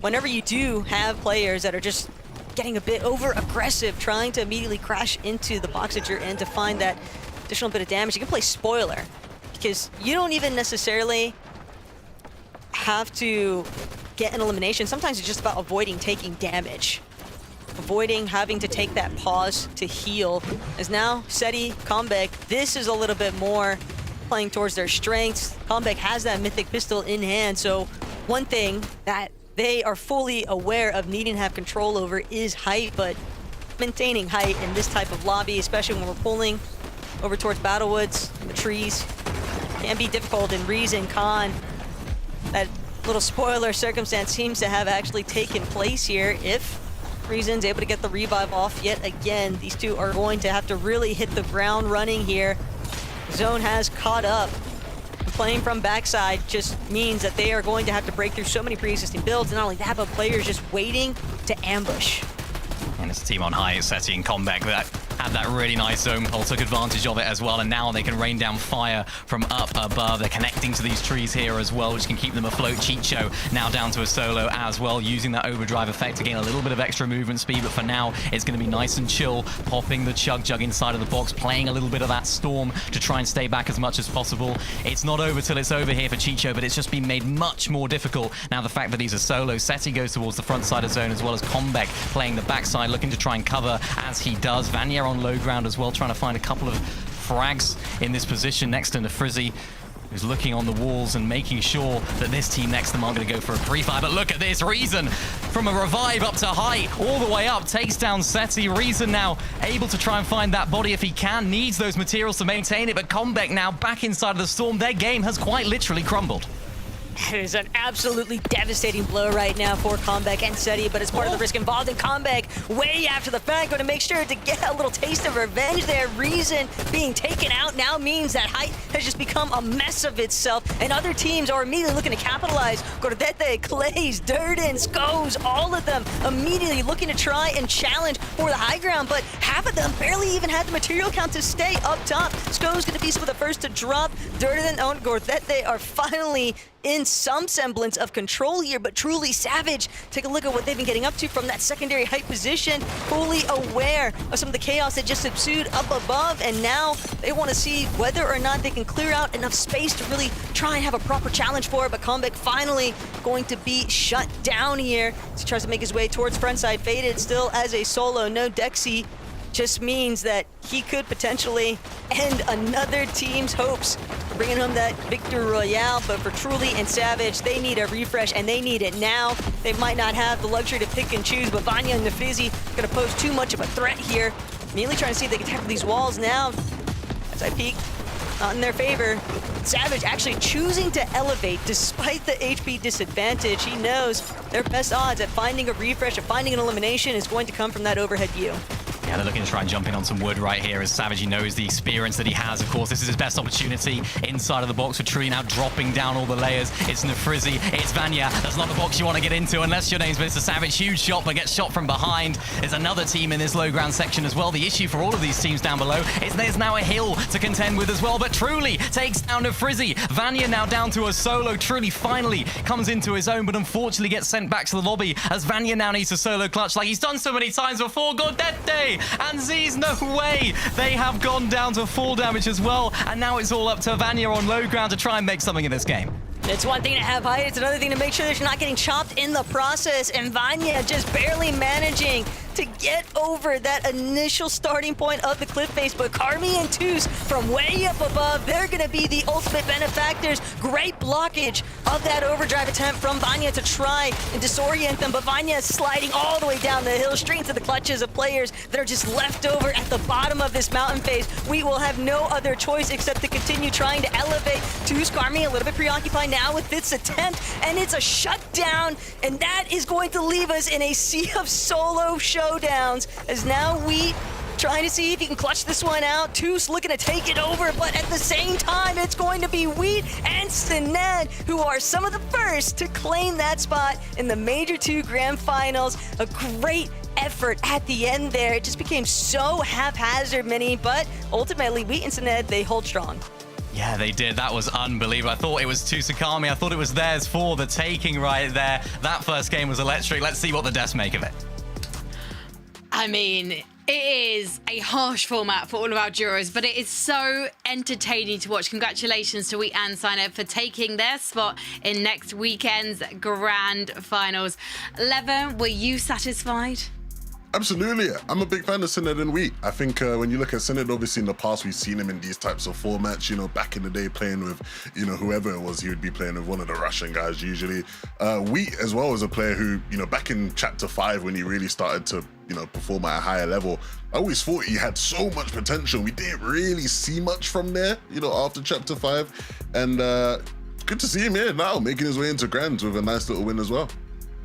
whenever you do have players that are just getting a bit over aggressive, trying to immediately crash into the box that you're in to find that additional bit of damage, you can play spoiler, because you don't even necessarily have to get an elimination. Sometimes it's just about avoiding taking damage, avoiding having to take that pause to heal. As now Seti, Combek, this is a little bit more playing towards their strengths. Combek has that mythic pistol in hand, so one thing that they are fully aware of needing to have control over is height, but maintaining height in this type of lobby, especially when we're pulling over towards Battlewoods and the trees, can be difficult. And Reason, Khan, that little spoiler circumstance seems to have actually taken place here. If Reason's able to get the revive off yet again, these two are going to have to really hit the ground running here. Zone has caught up. playing from backside just means that they are going to have to break through so many pre-existing builds, and not only that, but players just waiting to ambush. And it's a team on high, Seti and Comeback, that had that really nice zone pull, took advantage of it as well, and now they can rain down fire from up above. They're connecting to these trees here as well, which can keep them afloat. Chicho now down to a solo as well, using that overdrive effect to gain a little bit of extra movement speed, but for now, it's going to be nice and chill, popping the Chug Jug inside of the box, playing a little bit of that storm to try and stay back as much as possible. It's not over till it's over here for Chicho, but it's just been made much more difficult. Now the fact that he's a solo, Seti goes towards the front side of zone as well as Comeback playing the backside, looking to try and cover as he does. Vanya on low ground as well, trying to find a couple of frags in this position next to Frizzy, who's looking on the walls and making sure that this team next to them aren't going to go for a pre-fire. But look at this, Reason from a revive up to height, all the way up, takes down Seti. Reason now able to try and find that body if he can, needs those materials to maintain it, but Comeback now back inside of the storm. Their game has quite literally crumbled. It is an absolutely devastating blow right now for Comeback and Seti, but it's part of the risk involved in Comeback. Way after the fact, going to make sure to get a little taste of revenge there. Reason being taken out now means that height has just become a mess of itself, and other teams are immediately looking to capitalize. Gordete, Clays, Durden, Skos, all of them immediately looking to try and challenge for the high ground, but half of them barely even had the material count to stay up top. Skos going to be some of the first to drop. Durden and Gordete are finally in some semblance of control here, but truly Savage, take a look at what they've been getting up to from that secondary height position, fully aware of some of the chaos that just ensued up above, and now they want to see whether or not they can clear out enough space to really try and have a proper challenge for it, but Comeback finally going to be shut down here as he tries to make his way towards frontside. Faded still as a solo, no Dexy, just means that he could potentially end another team's hopes for bringing home that victory royale. But for Truly and Savage, they need a refresh, and they need it now. They might not have the luxury to pick and choose, but Vanya and Nafizzi going to pose too much of a threat here. Immediately trying to see if they can tackle these walls now. As I peek, not in their favor. Savage actually choosing to elevate despite the HP disadvantage. He knows their best odds at finding a refresh, at finding an elimination is going to come from that overhead view. Yeah, they're looking to try and jump in on some wood right here as Savage, he knows the experience that he has. Of course, this is his best opportunity inside of the box for Tree now dropping down all the layers. It's Nafrizzi, it's Vanya. That's not the box you want to get into unless your name's Mr. Savage. Huge shot, but gets shot from behind. There's another team in this low ground section as well. The issue for all of these teams down below is there's now a hill to contend with as well, but Truly takes down Nafrizzi. Vanya now down to a solo. Truly finally comes into his own, but unfortunately gets sent back to the lobby as Vanya now needs a solo clutch like he's done so many times before. Gordete and Z's, no way. They have gone down to full damage as well, and now it's all up to Vanya on low ground to try and make something in this game. It's one thing to have height, it's another thing to make sure that you're not getting chopped in the process, and Vanya just barely managing to get over that initial starting point of the cliff face, but Carmi and Toos from way up above, they're gonna be the ultimate benefactors. Great blockage of that overdrive attempt from Vanya to try and disorient them, but Vanya is sliding all the way down the hill, straight into the clutches of players that are just left over at the bottom of this mountain face. We will have no other choice except to continue trying to elevate. Toos, Carmi a little bit preoccupied now with this attempt, and it's a shutdown, and that is going to leave us in a sea of solo showdowns, as now we trying to see if he can clutch this one out. Toos looking to take it over, but at the same time, it's going to be Wheat and Sined, who are some of the first to claim that spot in the Major 2 Grand Finals. A great effort at the end there. It just became so haphazard, Mini, but ultimately, Wheat and Sined, they hold strong. Yeah, they did. That was unbelievable. I thought it was Tusukami. I thought it was theirs for the taking right there. That first game was electric. Let's see what the devs make of it. I mean, it is a harsh format for all of our jurors, but it is so entertaining to watch. Congratulations to Wheat and Sined for taking their spot in next weekend's Grand Finals. Levin, were you satisfied? Absolutely. I'm a big fan of Sined and Wheat. I think when you look at Sined, obviously in the past, we've seen him in these types of formats, you know, back in the day playing with, you know, whoever it was, he would be playing with one of the Russian guys usually. Wheat as well as a player who, you know, back in Chapter 5 when he really started to, you know, perform at a higher level, I always thought he had so much potential. We didn't really see much from there, you know, after Chapter 5. And good to see him here now, making his way into Grands with a nice little win as well.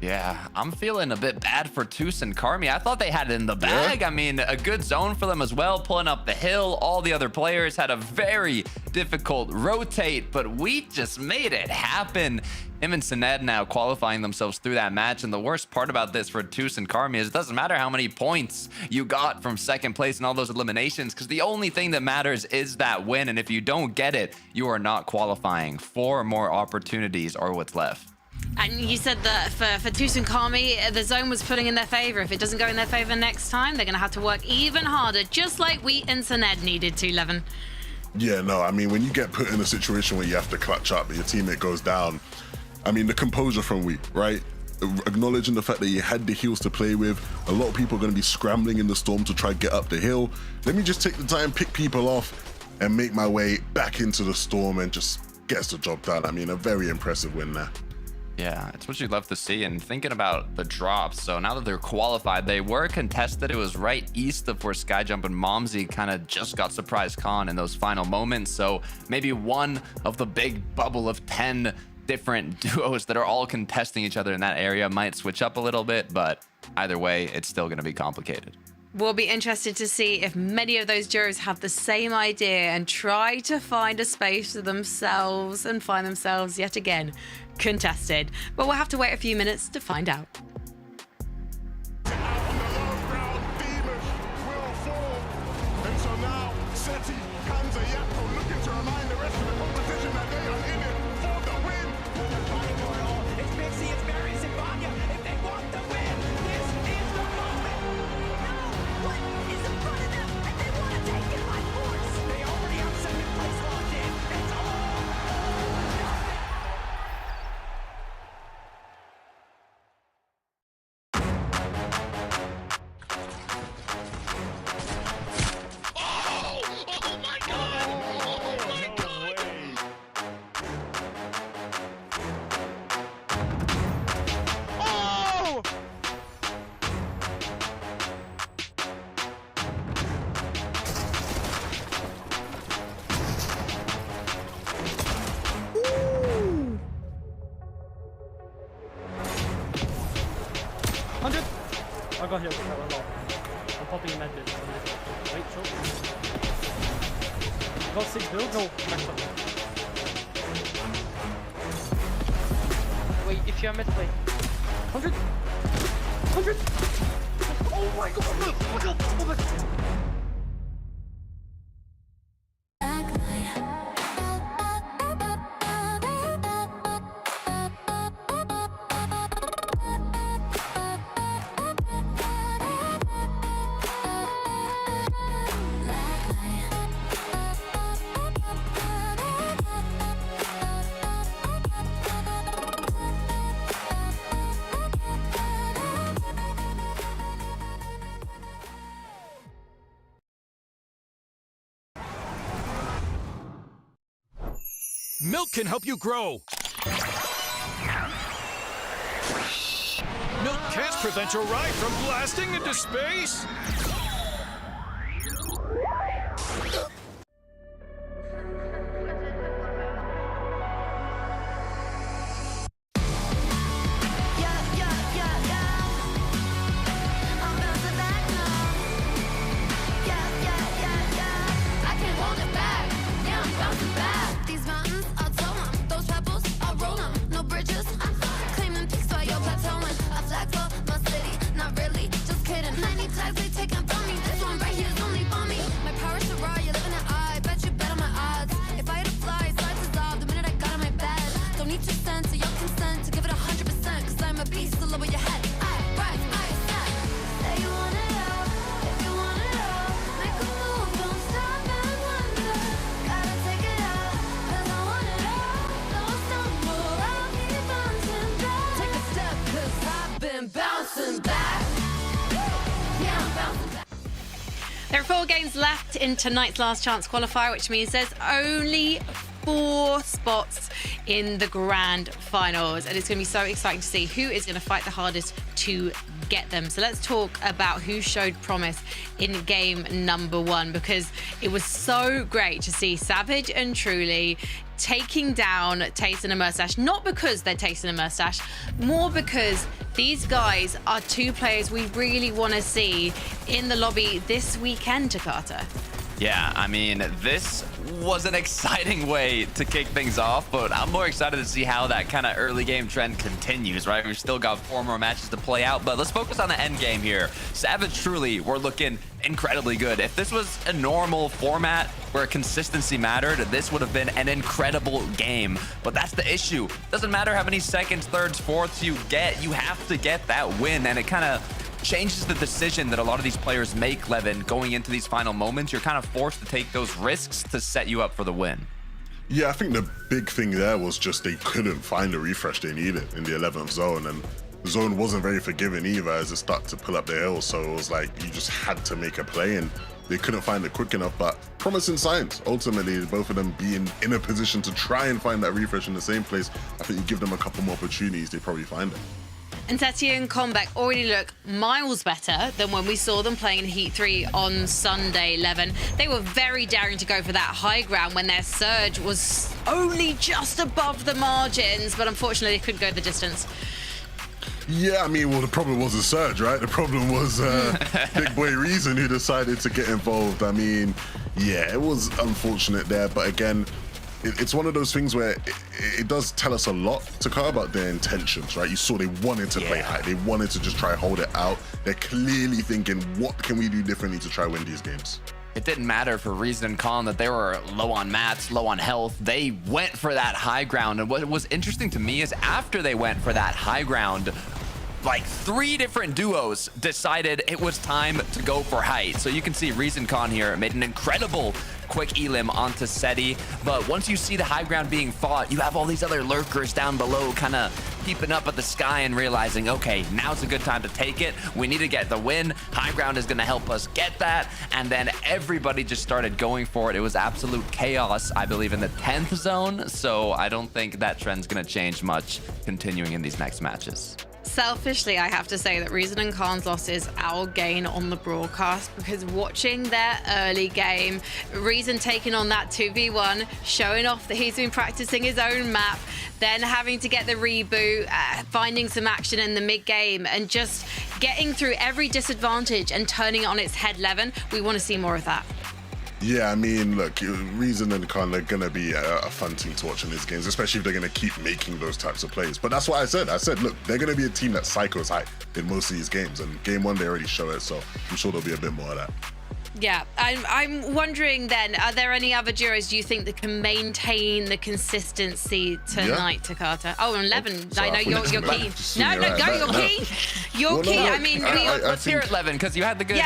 Yeah, I'm feeling a bit bad for Toos and Carmi. I thought they had it in the bag. Yeah. I mean, a good zone for them as well, pulling up the hill. All the other players had a very difficult rotate, but we just made it happen. Him and Sined now qualifying themselves through that match. And the worst part about this for Toos and Carmi is it doesn't matter how many points you got from second place in all those eliminations, because the only thing that matters is that win. And if you don't get it, you are not qualifying. 4 more opportunities are what's left. And you said that for Toos and Kami, the zone was putting in their favor. If it doesn't go in their favor next time, they're going to have to work even harder, just like Wheat and Sined needed to, Levin. Yeah, no, I mean, when you get put in a situation where you have to clutch up and your teammate goes down, I mean, the composure from Wheat, right? Acknowledging the fact that you had the heals to play with. A lot of people are going to be scrambling in the storm to try to get up the hill. Let me just take the time, pick people off, and make my way back into the storm and just gets the job done. I mean, a very impressive win there. Yeah, it's what you'd love to see. And thinking about the drops, so now that they're qualified, they were contested. It was right east of where Skyjump and Momsy kind of just got surprise con in those final moments. So maybe one of the big bubble of 10 different duos that are all contesting each other in that area might switch up a little bit, but either way, it's still going to be complicated. We'll be interested to see if many of those duos have the same idea and try to find a space for themselves and find themselves yet again contested. But we'll have to wait a few minutes to find out. I got here with a lot. I'm popping med bit. Wait, short. Got 6 builds? No, max up. Wait, if you're mid, wait. 100! 100! Oh my god! Oh my god! Oh my god! Milk can help you grow. Milk can't prevent your ride from blasting into space. There are 4 games left in tonight's last chance qualifier, which means there's only 4 spots in the grand finals, and it's going to be so exciting to see who is going to fight the hardest to get them. So let's talk about who showed promise in game number 1, because it was so great to see Savage and Truly taking down Tayson and Mustache, not because they're Tayson and Mustache, more because these guys are 2 players we really want to see in the lobby this weekend, Takata. Yeah, I mean, this was an exciting way to kick things off, but I'm more excited to see how that kind of early game trend continues, right? We've still got 4 more matches to play out, but let's focus on the end game here. Savage Truly were looking incredibly good. If this was a normal format where consistency mattered, this would have been an incredible game. But that's the issue. Doesn't matter how many seconds, thirds, fourths you get, you have to get that win, and it kind of changes the decision that a lot of these players make, Levin, going into these final moments. You're kind of forced to take those risks to set you up for the win. Yeah, I think the big thing there was just they couldn't find the refresh they needed in the 11th zone, and the zone wasn't very forgiving either as it started to pull up the hill. So it was like you just had to make a play, and they couldn't find it quick enough. But promising signs, ultimately, both of them being in a position to try and find that refresh in the same place. I think you give them a couple more opportunities, they probably find it. And Tetia and Combeck already look miles better than when we saw them playing in Heat 3 on Sunday, Levin. They were very daring to go for that high ground when their surge was only just above the margins, but unfortunately they couldn't go the distance. Yeah, I mean, well, the problem was the surge, right? The problem was Big Boy Reason who decided to get involved. I mean, yeah, it was unfortunate there, but again, it's one of those things where it does tell us a lot to care about their intentions, right? You saw they wanted to play high. They wanted to just try hold it out. They're clearly thinking, what can we do differently to try win these games? It didn't matter for Reason and Con that they were low on mats, low on health. They went for that high ground. And what was interesting to me is after they went for that high ground, like 3 different duos decided it was time to go for height. So you can see Reason Con here made an incredible quick elim onto Seti, but once you see the high ground being fought, you have all these other lurkers down below kind of peeping up at the sky and realizing, okay, now's a good time to take it. We need to get the win. High ground is going to help us get that. And then everybody just started going for it. It was absolute chaos, I believe, in the 10th zone. So I don't think that trend's going to change much continuing in these next matches. Selfishly, I have to say that Reason and Khan's loss is our gain on the broadcast, because watching their early game, Reason taking on that 2v1, showing off that he's been practicing his own map, then having to get the reboot, finding some action in the mid game, and just getting through every disadvantage and turning it on its head, Levin. We want to see more of that. Yeah, I mean, look, Reason and Khan are going to be a fun team to watch in these games, especially if they're going to keep making those types of plays. But that's what I said. I said, look, they're going to be a team that cycles high in most of these games. And game 1, they already show it, so I'm sure there'll be a bit more of that. Yeah, I'm wondering then, are there any other duos you think that can maintain the consistency tonight, Takata? Oh, and Levin, I know you're keen. No, you're keen. You're keen. I mean, let's hear it, Levin, because you had the good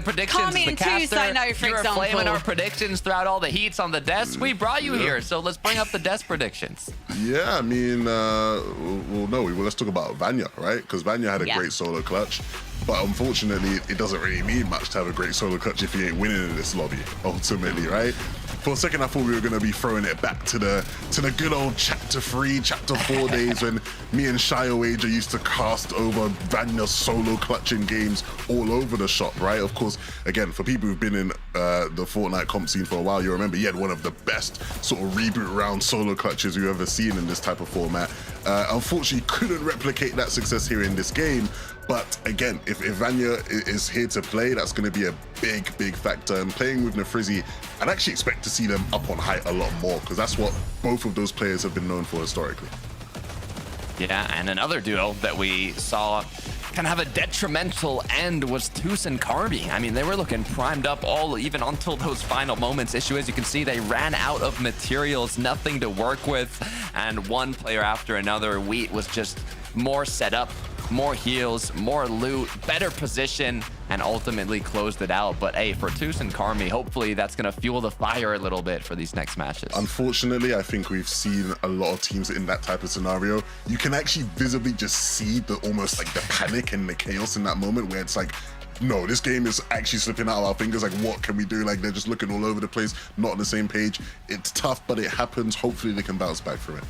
predictions. Carmi as the and caster. Toos, I know, for you were example. flaming our predictions throughout all the heats on the desk. We brought you here, so let's bring up the desk predictions. Yeah, I mean, let's talk about Vanya, right? Because Vanya had a great solo clutch. But unfortunately, it doesn't really need much to have a great solo clutch if you ain't winning in this lobby, ultimately, right? For a second, I thought we were going to be throwing it back to the good old Chapter 3, Chapter 4 days when me and Shio Wager used to cast over Vanya's solo clutching games all over the shop, right? Of course, again, for people who've been in the Fortnite comp scene for a while, you remember he had one of the best sort of reboot round solo clutches we've ever seen in this type of format. Unfortunately, couldn't replicate that success here in this game. But again, if Vanya is here to play, that's going to be a big factor. And playing with Nefrizzi, I'd actually expect to see them up on height a lot more, because that's what both of those players have been known for historically. Yeah, and another duo that we saw kind of have a detrimental end was Toos and Carmi. I mean, they were looking primed up even until those final moments. Issue is, you can see they ran out of materials, nothing to work with, and one player after another, Wheat was just more set up, more heals, more loot, better position, and ultimately closed it out. But hey, for Toos and Carmi, hopefully that's going to fuel the fire a little bit for these next matches. Unfortunately, I think we've seen a lot of teams in that type of scenario. You can actually visibly just see almost like the panic and the chaos in that moment, where it's like no, this game is actually slipping out of our fingers. Like, what can we do? Like, they're just looking all over the place, not on the same page. It's tough, but it happens. Hopefully they can bounce back from it.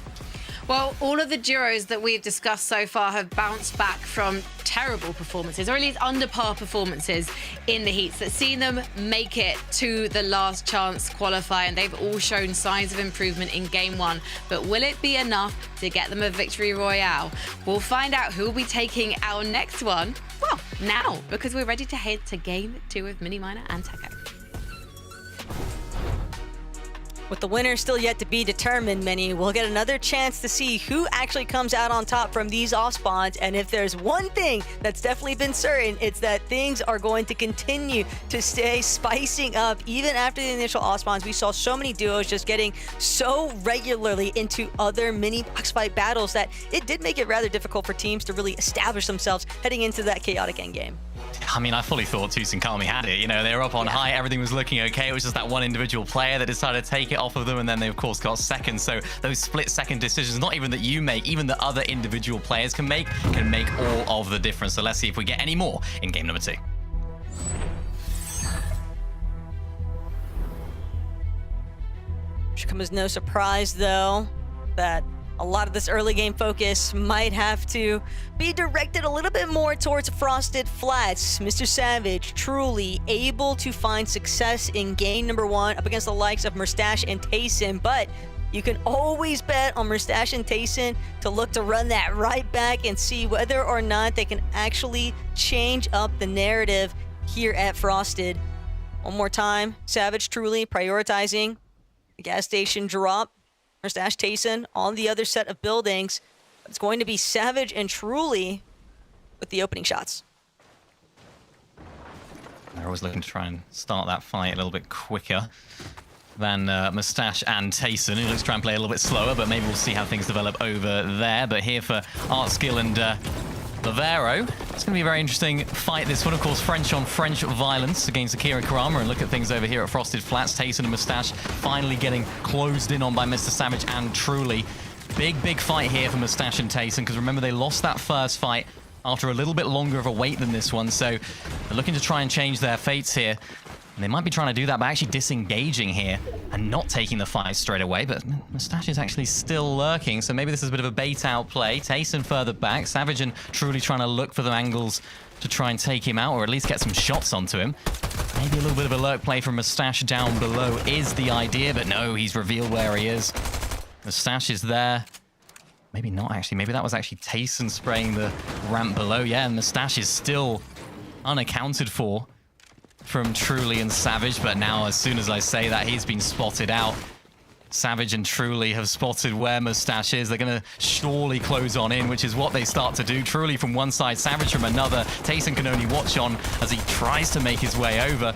Well, all of the duos that we've discussed so far have bounced back from terrible performances, or at least under par performances in the heats that's seen them make it to the last chance qualifier, and they've all shown signs of improvement in game one. But will it be enough to get them a victory royale? We'll find out who will be taking our next one, well, now, because we're ready to head to game two of Mini Miner and Techo. With the winner still yet to be determined, Mini, we'll get another chance to see who actually comes out on top from these off spawns. And if there's one thing that's definitely been certain, it's that things are going to continue to stay spicing up. Even after the initial off spawns, we saw so many duos just getting so regularly into other mini box fight battles that it did make it rather difficult for teams to really establish themselves heading into that chaotic endgame. I mean, I fully thought Tusankami had it. You know, they were up on high, everything was looking okay. It was just that one individual player that decided to take it off of them, and then they, of course, got second. So those split-second decisions, not even that you make, even the other individual players can make all of the difference. So let's see if we get any more in game number 2. Should come as no surprise, though, that a lot of this early game focus might have to be directed a little bit more towards Frosted Flats. Mr. Savage truly able to find success in game number 1 up against the likes of Mustache and Tayson, but you can always bet on Mustache and Tayson to look to run that right back and see whether or not they can actually change up the narrative here at Frosted. One more time, Savage truly prioritizing the gas station drop. Mustache Tayson on the other set of buildings. It's going to be Savage and Truly with the opening shots. They're always looking to try and start that fight a little bit quicker than Mustache and Tayson, who looks to try and play a little bit slower, but maybe we'll see how things develop over there. But here for Artskill and Lavero, it's going to be a very interesting fight, this one. Of course, French on French violence against Akira and Karama. And look at things over here at Frosted Flats. Tayson and Mustache finally getting closed in on by Mr. Savage and Truly. Big fight here for Mustache and Tayson, because remember, they lost that first fight after a little bit longer of a wait than this one. So they're looking to try and change their fates here. And they might be trying to do that by actually disengaging here and not taking the fight straight away. But Mustache is actually still lurking, so maybe this is a bit of a bait-out play. Tayson further back. Savage and Truly trying to look for the angles to try and take him out, or at least get some shots onto him. Maybe a little bit of a lurk play from Mustache down below is the idea, but no, he's revealed where he is. Mustache is there. Maybe not, actually. Maybe that was actually Tayson spraying the ramp below. Yeah, and Mustache is still unaccounted for from Truly and Savage, but now as soon as I say that, he's been spotted out. Savage and Truly have spotted where Mustache is. They're going to surely close on in, which is what they start to do. Truly from one side, Savage from another. Tayson can only watch on as he tries to make his way over.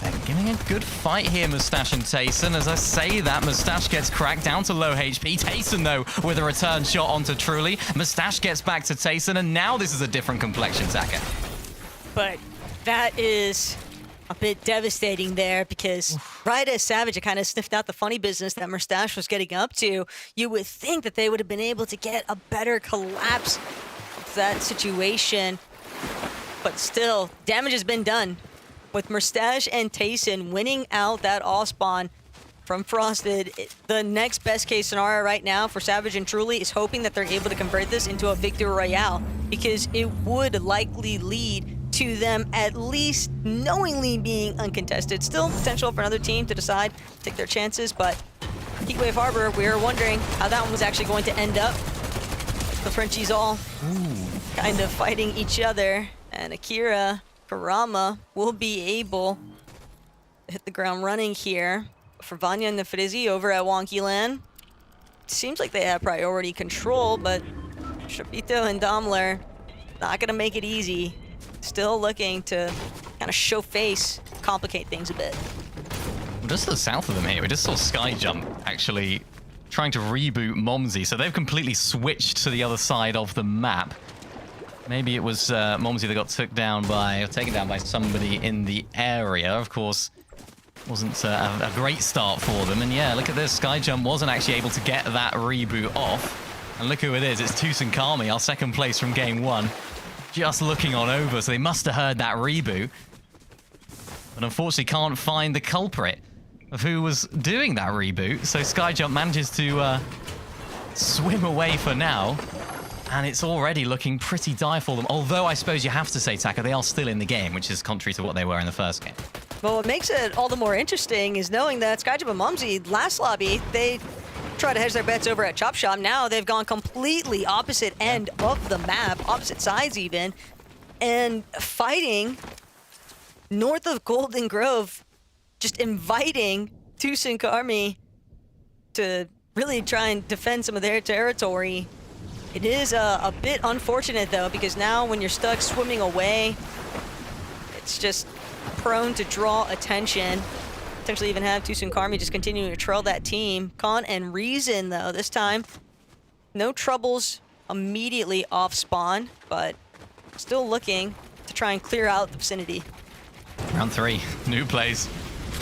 They're giving a good fight here, Mustache and Tayson. As I say that, Mustache gets cracked down to low HP. Tayson, though, with a return shot onto Truly. Mustache gets back to Tayson, and now this is a different complexion, Zaka. But that is a bit devastating there, because right as Savage had kind of sniffed out the funny business that Mustache was getting up to, you would think that they would have been able to get a better collapse of that situation. But still, damage has been done. With Mustache and Tayson winning out that all-spawn from Frosted, the next best case scenario right now for Savage and Truly is hoping that they're able to convert this into a victory royale, because it would likely lead to them at least knowingly being uncontested. Still potential for another team to decide, take their chances, but Heatwave Harbor, we were wondering how that one was actually going to end up. The Frenchies all kind of fighting each other, and Akira Karama will be able to hit the ground running here. For Vanya and the Frizzy over at Wonky Land, seems like they have priority control, but Shapito and Daimler not gonna make it easy. Still looking to kind of show face, complicate things a bit. Just to the south of them here, we just saw Skyjump actually trying to reboot Momsy, so they've completely switched to the other side of the map. Maybe it was Momsy that got taken down by somebody in the area. Of course, wasn't a great start for them. And yeah, look at this. Skyjump wasn't actually able to get that reboot off. And look who it is. It's Tusankami, our second place from game 1. just looking on over, so they must have heard that reboot. But unfortunately can't find the culprit of who was doing that reboot. So Skyjump manages to swim away for now. And it's already looking pretty dire for them. Although I suppose you have to say, Taka, they are still in the game, which is contrary to what they were in the first game. Well, what makes it all the more interesting is knowing that Skyjump and Mumsy, last lobby, they tried to hedge their bets over at Chop Shop. Now they've gone completely opposite end of the map, opposite sides even, and fighting north of Golden Grove, just inviting Tusink Army to really try and defend some of their territory. It is a bit unfortunate, though, because now when you're stuck swimming away, it's just prone to draw attention. Potentially even have Tusink Army just continuing to trail that team. Khan and Reason, though, this time, no troubles immediately off spawn, but still looking to try and clear out the vicinity. Round 3, new plays.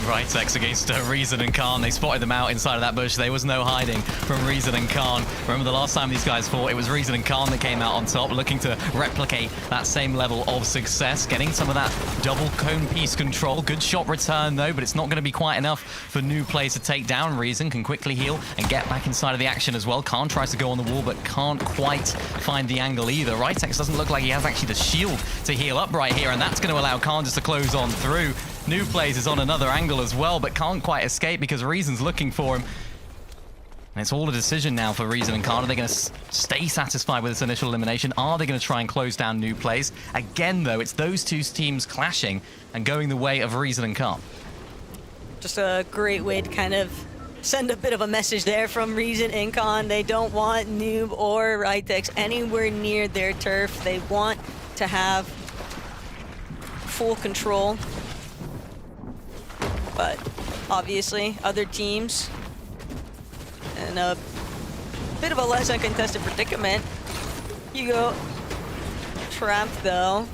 Ritex against Reason and Khan. They spotted them out inside of that bush. There was no hiding from Reason and Khan. Remember the last time these guys fought, it was Reason and Khan that came out on top, looking to replicate that same level of success, getting some of that double cone piece control. Good shot return though, but it's not going to be quite enough for new plays to take down. Reason can quickly heal and get back inside of the action as well. Khan tries to go on the wall, but can't quite find the angle either. Ritex doesn't look like he has actually the shield to heal up right here, and that's going to allow Khan just to close on through. New Plays is on another angle as well, but can't quite escape because Reason's looking for him. And it's all a decision now for Reason and Khan. Are they going to stay satisfied with this initial elimination? Are they going to try and close down New Plays? Again, though, it's those two teams clashing and going the way of Reason and Khan. Just a great way to kind of send a bit of a message there from Reason and Khan. They don't want Noob or Ritex anywhere near their turf. They want to have full control. But obviously, other teams in a bit of a less uncontested predicament. Hugo trapped though,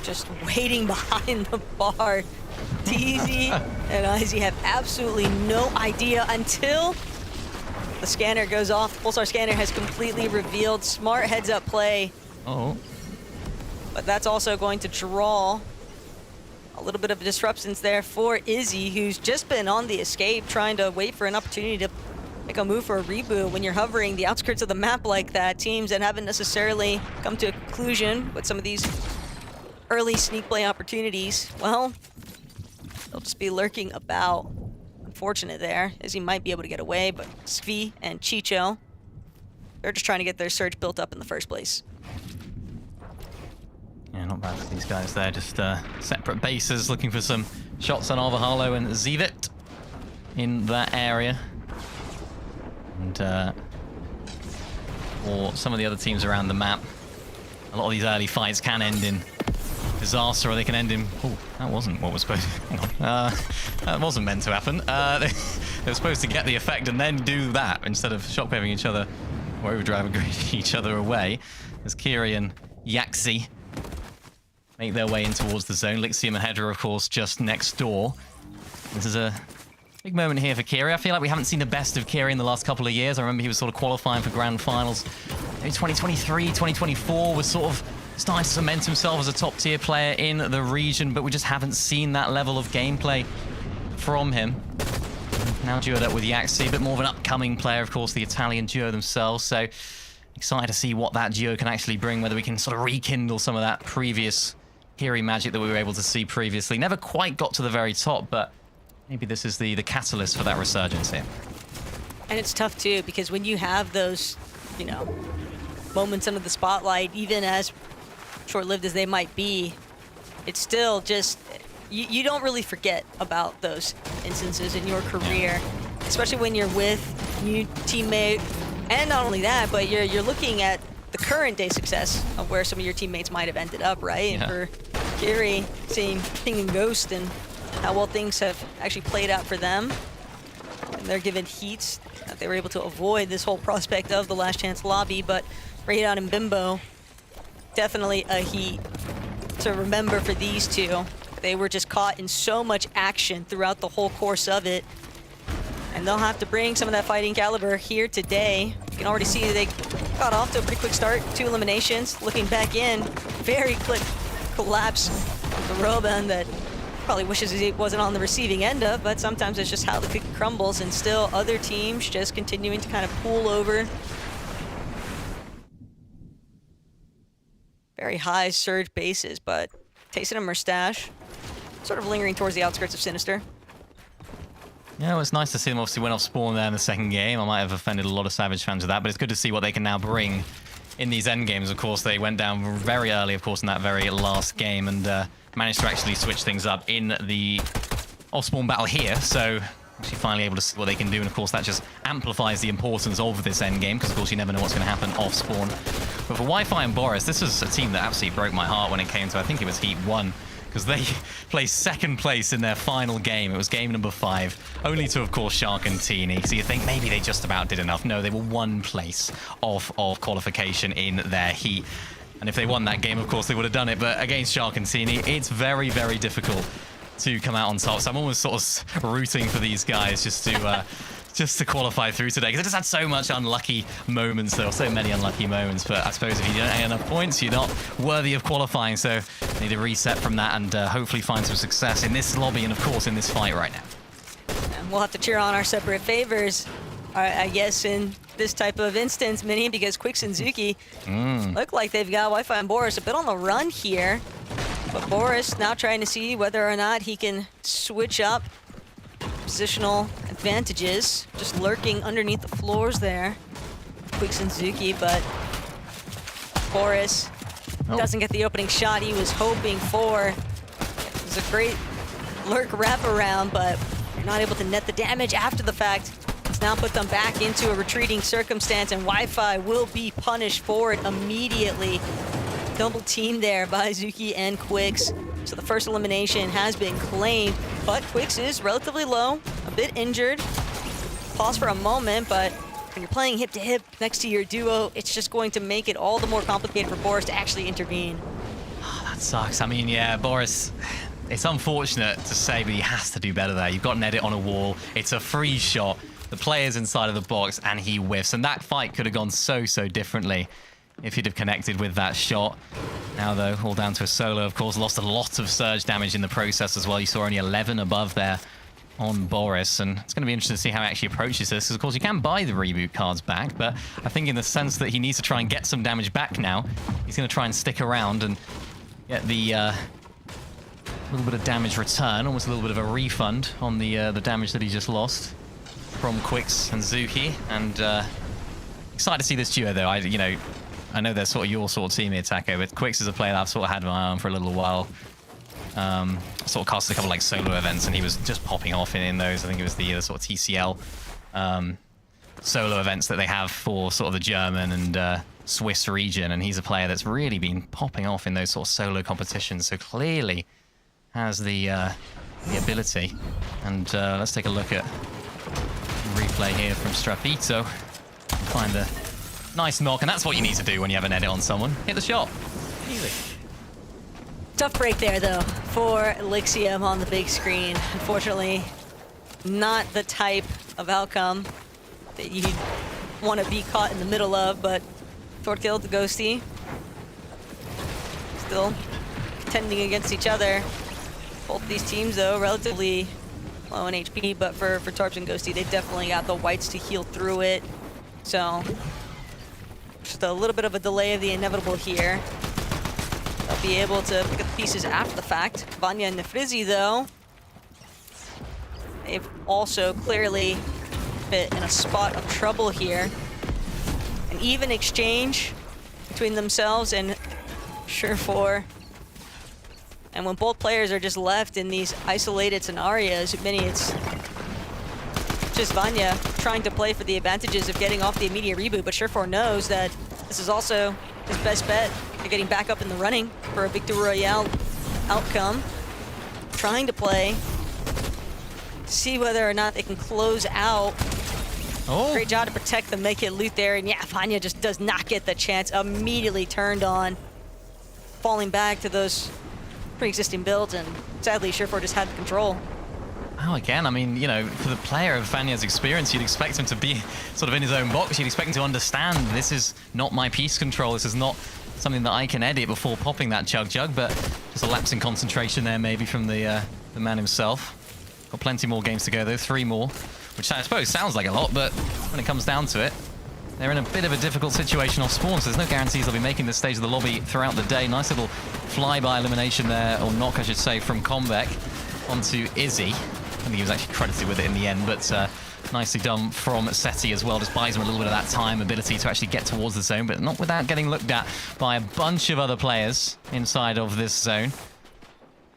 just waiting behind the bar. TZ and IZ have absolutely no idea until the scanner goes off. Pulsar scanner has completely revealed smart heads-up play. Oh. But that's also going to draw a little bit of disruptions there for Izzy, who's just been on the escape, trying to wait for an opportunity to make a move for a reboot. When you're hovering the outskirts of the map like that, teams that haven't necessarily come to a conclusion with some of these early sneak play opportunities, well, they'll just be lurking about. Unfortunate there, as he might be able to get away, but Svi and Chicho, they're just trying to get their surge built up in the first place. Yeah, not bad for these guys there. Just separate bases, looking for some shots on Arvahalo and Zivit in that area. And for some of the other teams around the map, a lot of these early fights can end in disaster, or they can end in... Oh, that wasn't what was supposed to... Hang on. That wasn't meant to happen. They were supposed to get the effect and then do that, instead of shockwaving each other or overdriving each other away. As Kiri and Yaxi make their way in towards the zone. Lixium and Hedra, of course, just next door. This is a big moment here for Kiri. I feel like we haven't seen the best of Kiri in the last couple of years. I remember he was sort of qualifying for grand finals. Maybe 2023, 2024 was sort of starting to cement himself as a top-tier player in the region, but we just haven't seen that level of gameplay from him. Now duoed up with Yaxi, a bit more of an upcoming player, of course, the Italian duo themselves. So excited to see what that duo can actually bring, whether we can sort of rekindle some of that previous Kiri magic that we were able to see previously. Never quite got to the very top, but maybe this is the catalyst for that resurgence here. And it's tough too, because when you have those, you know, moments under the spotlight, even as short-lived as they might be, it's still just, you don't really forget about those instances in your career, especially when you're with a new teammate. And not only that, but you're looking at the current day success of where some of your teammates might have ended up, right? Yeah. And for Kiri, seeing Ping and Ghost and how well things have actually played out for them, and they're given heats that they were able to avoid this whole prospect of the last chance lobby. But Raydon and Bimbo, definitely a heat to remember for these two. They were just caught in so much action throughout the whole course of it, and they'll have to bring some of that fighting caliber here today. You can already see they got off to a pretty quick start. 2 eliminations. Looking back in, very quick collapse of the Roban that probably wishes he wasn't on the receiving end of, but sometimes it's just how the cookie crumbles, and still other teams just continuing to kind of pull over. Very high surge bases, but Tayson and Mustache sort of lingering towards the outskirts of Sinister. Yeah, well, it's nice to see them obviously went off spawn there in the second game. I might have offended a lot of Savage fans with that, but it's good to see what they can now bring in these end games. Of course, they went down very early, of course, in that very last game, and managed to actually switch things up in the off-spawn battle here. So actually finally able to see what they can do, and of course that just amplifies the importance of this end game, because of course you never know what's going to happen off-spawn. But for Wi-Fi and Boris, this was a team that absolutely broke my heart when it came to, I think it was Heat 1. Because they placed second place in their final game. It was game number 5, only to, of course, Shark and Teeny. So you think maybe they just about did enough. No, they were 1 place off of qualification in their heat. And if they won that game, of course, they would have done it. But against Shark and Teeny, it's very, very difficult to come out on top. So I'm almost sort of rooting for these guys just to qualify through today, because I just had so much unlucky moments. There were so many unlucky moments, but I suppose if you don't get enough points, you're not worthy of qualifying. So need to reset from that and hopefully find some success in this lobby and, of course, in this fight right now. And we'll have to cheer on our separate favors, I guess, in this type of instance, Mini, because Quicks and Zuki look like they've got Wi-Fi and Boris a bit on the run here. But Boris now trying to see whether or not he can switch up positional advantages, just lurking underneath the floors there. Quicks and Zuki, but Boris doesn't get the opening shot he was hoping for. It was a great lurk wraparound, but you're not able to net the damage after the fact. It's now put them back into a retreating circumstance, and Wi-Fi will be punished for it immediately. Double team there by Zuki and Quicks. So the first elimination has been claimed, but Quicks is relatively low, a bit injured. Pause for a moment, but when you're playing hip-to-hip next to your duo, it's just going to make it all the more complicated for Boris to actually intervene. Oh, that sucks. I mean, yeah, Boris, it's unfortunate to say, but he has to do better there. You've got an edit on a wall. It's a free shot. The player's inside of the box, and he whiffs. And that fight could have gone so differently if he'd have connected with that shot. Now, though, all down to a solo, of course. Lost a lot of surge damage in the process as well. You saw only 11 above there on Boris, and it's going to be interesting to see how he actually approaches this, because, of course, you can buy the reboot cards back, but I think in the sense that he needs to try and get some damage back now, he's going to try and stick around and get the little bit of damage return, almost a little bit of a refund on the damage that he just lost from Quicks and Zuki. And excited to see this duo, though. I know they're sort of your sort of teammate, Taco, but Quicks is a player that I've sort of had my eye on for a little while. Sort of casted a couple like solo events, and he was just popping off in those. I think it was the sort of TCL solo events that they have for sort of the German and Swiss region, and he's a player that's really been popping off in those sort of solo competitions. So clearly has the ability. And let's take a look at replay here from Strapito. Find the nice knock, and that's what you need to do when you have an edit on someone. Hit the shot. Easy. Tough break there, though, for Elixium on the big screen. Unfortunately, not the type of outcome that you'd want to be caught in the middle of, but short kill to Ghosty. Still contending against each other. Both these teams, though, relatively low in HP, but for Tarps and Ghosty, they definitely got the whites to heal through it. So, just a little bit of a delay of the inevitable here. They'll be able to pick up the pieces after the fact. Vanya and Nefrizzi, though, they've also clearly fit in a spot of trouble here. An even exchange between themselves and Surefour. And when both players are just left in these isolated scenarios, it's just Vanya trying to play for the advantages of getting off the immediate reboot, but Surefour knows that this is also his best bet. They're getting back up in the running for a Victory Royale outcome. Trying to play, see whether or not they can close out. Oh. Great job to protect the make-it loot there, and yeah, Vanya just does not get the chance. Immediately turned on, falling back to those pre-existing builds, and sadly Surefour just had the control. Well, again, I mean, you know, for the player of Vanya's experience, you'd expect him to be sort of in his own box. You'd expect him to understand this is not my piece control. This is not something that I can edit before popping that chug, but just a lapse in concentration there maybe from the man himself. Got plenty more games to go though, 3 more, which I suppose sounds like a lot, but when it comes down to it, they're in a bit of a difficult situation off spawn, so there's no guarantees they'll be making this stage of the lobby throughout the day. Nice little flyby elimination there, or knock I should say, from Combeck onto Izzy. I think he was actually credited with it in the end, but nicely done from Seti as well. Just buys him a little bit of that time, ability to actually get towards the zone, but not without getting looked at by a bunch of other players inside of this zone.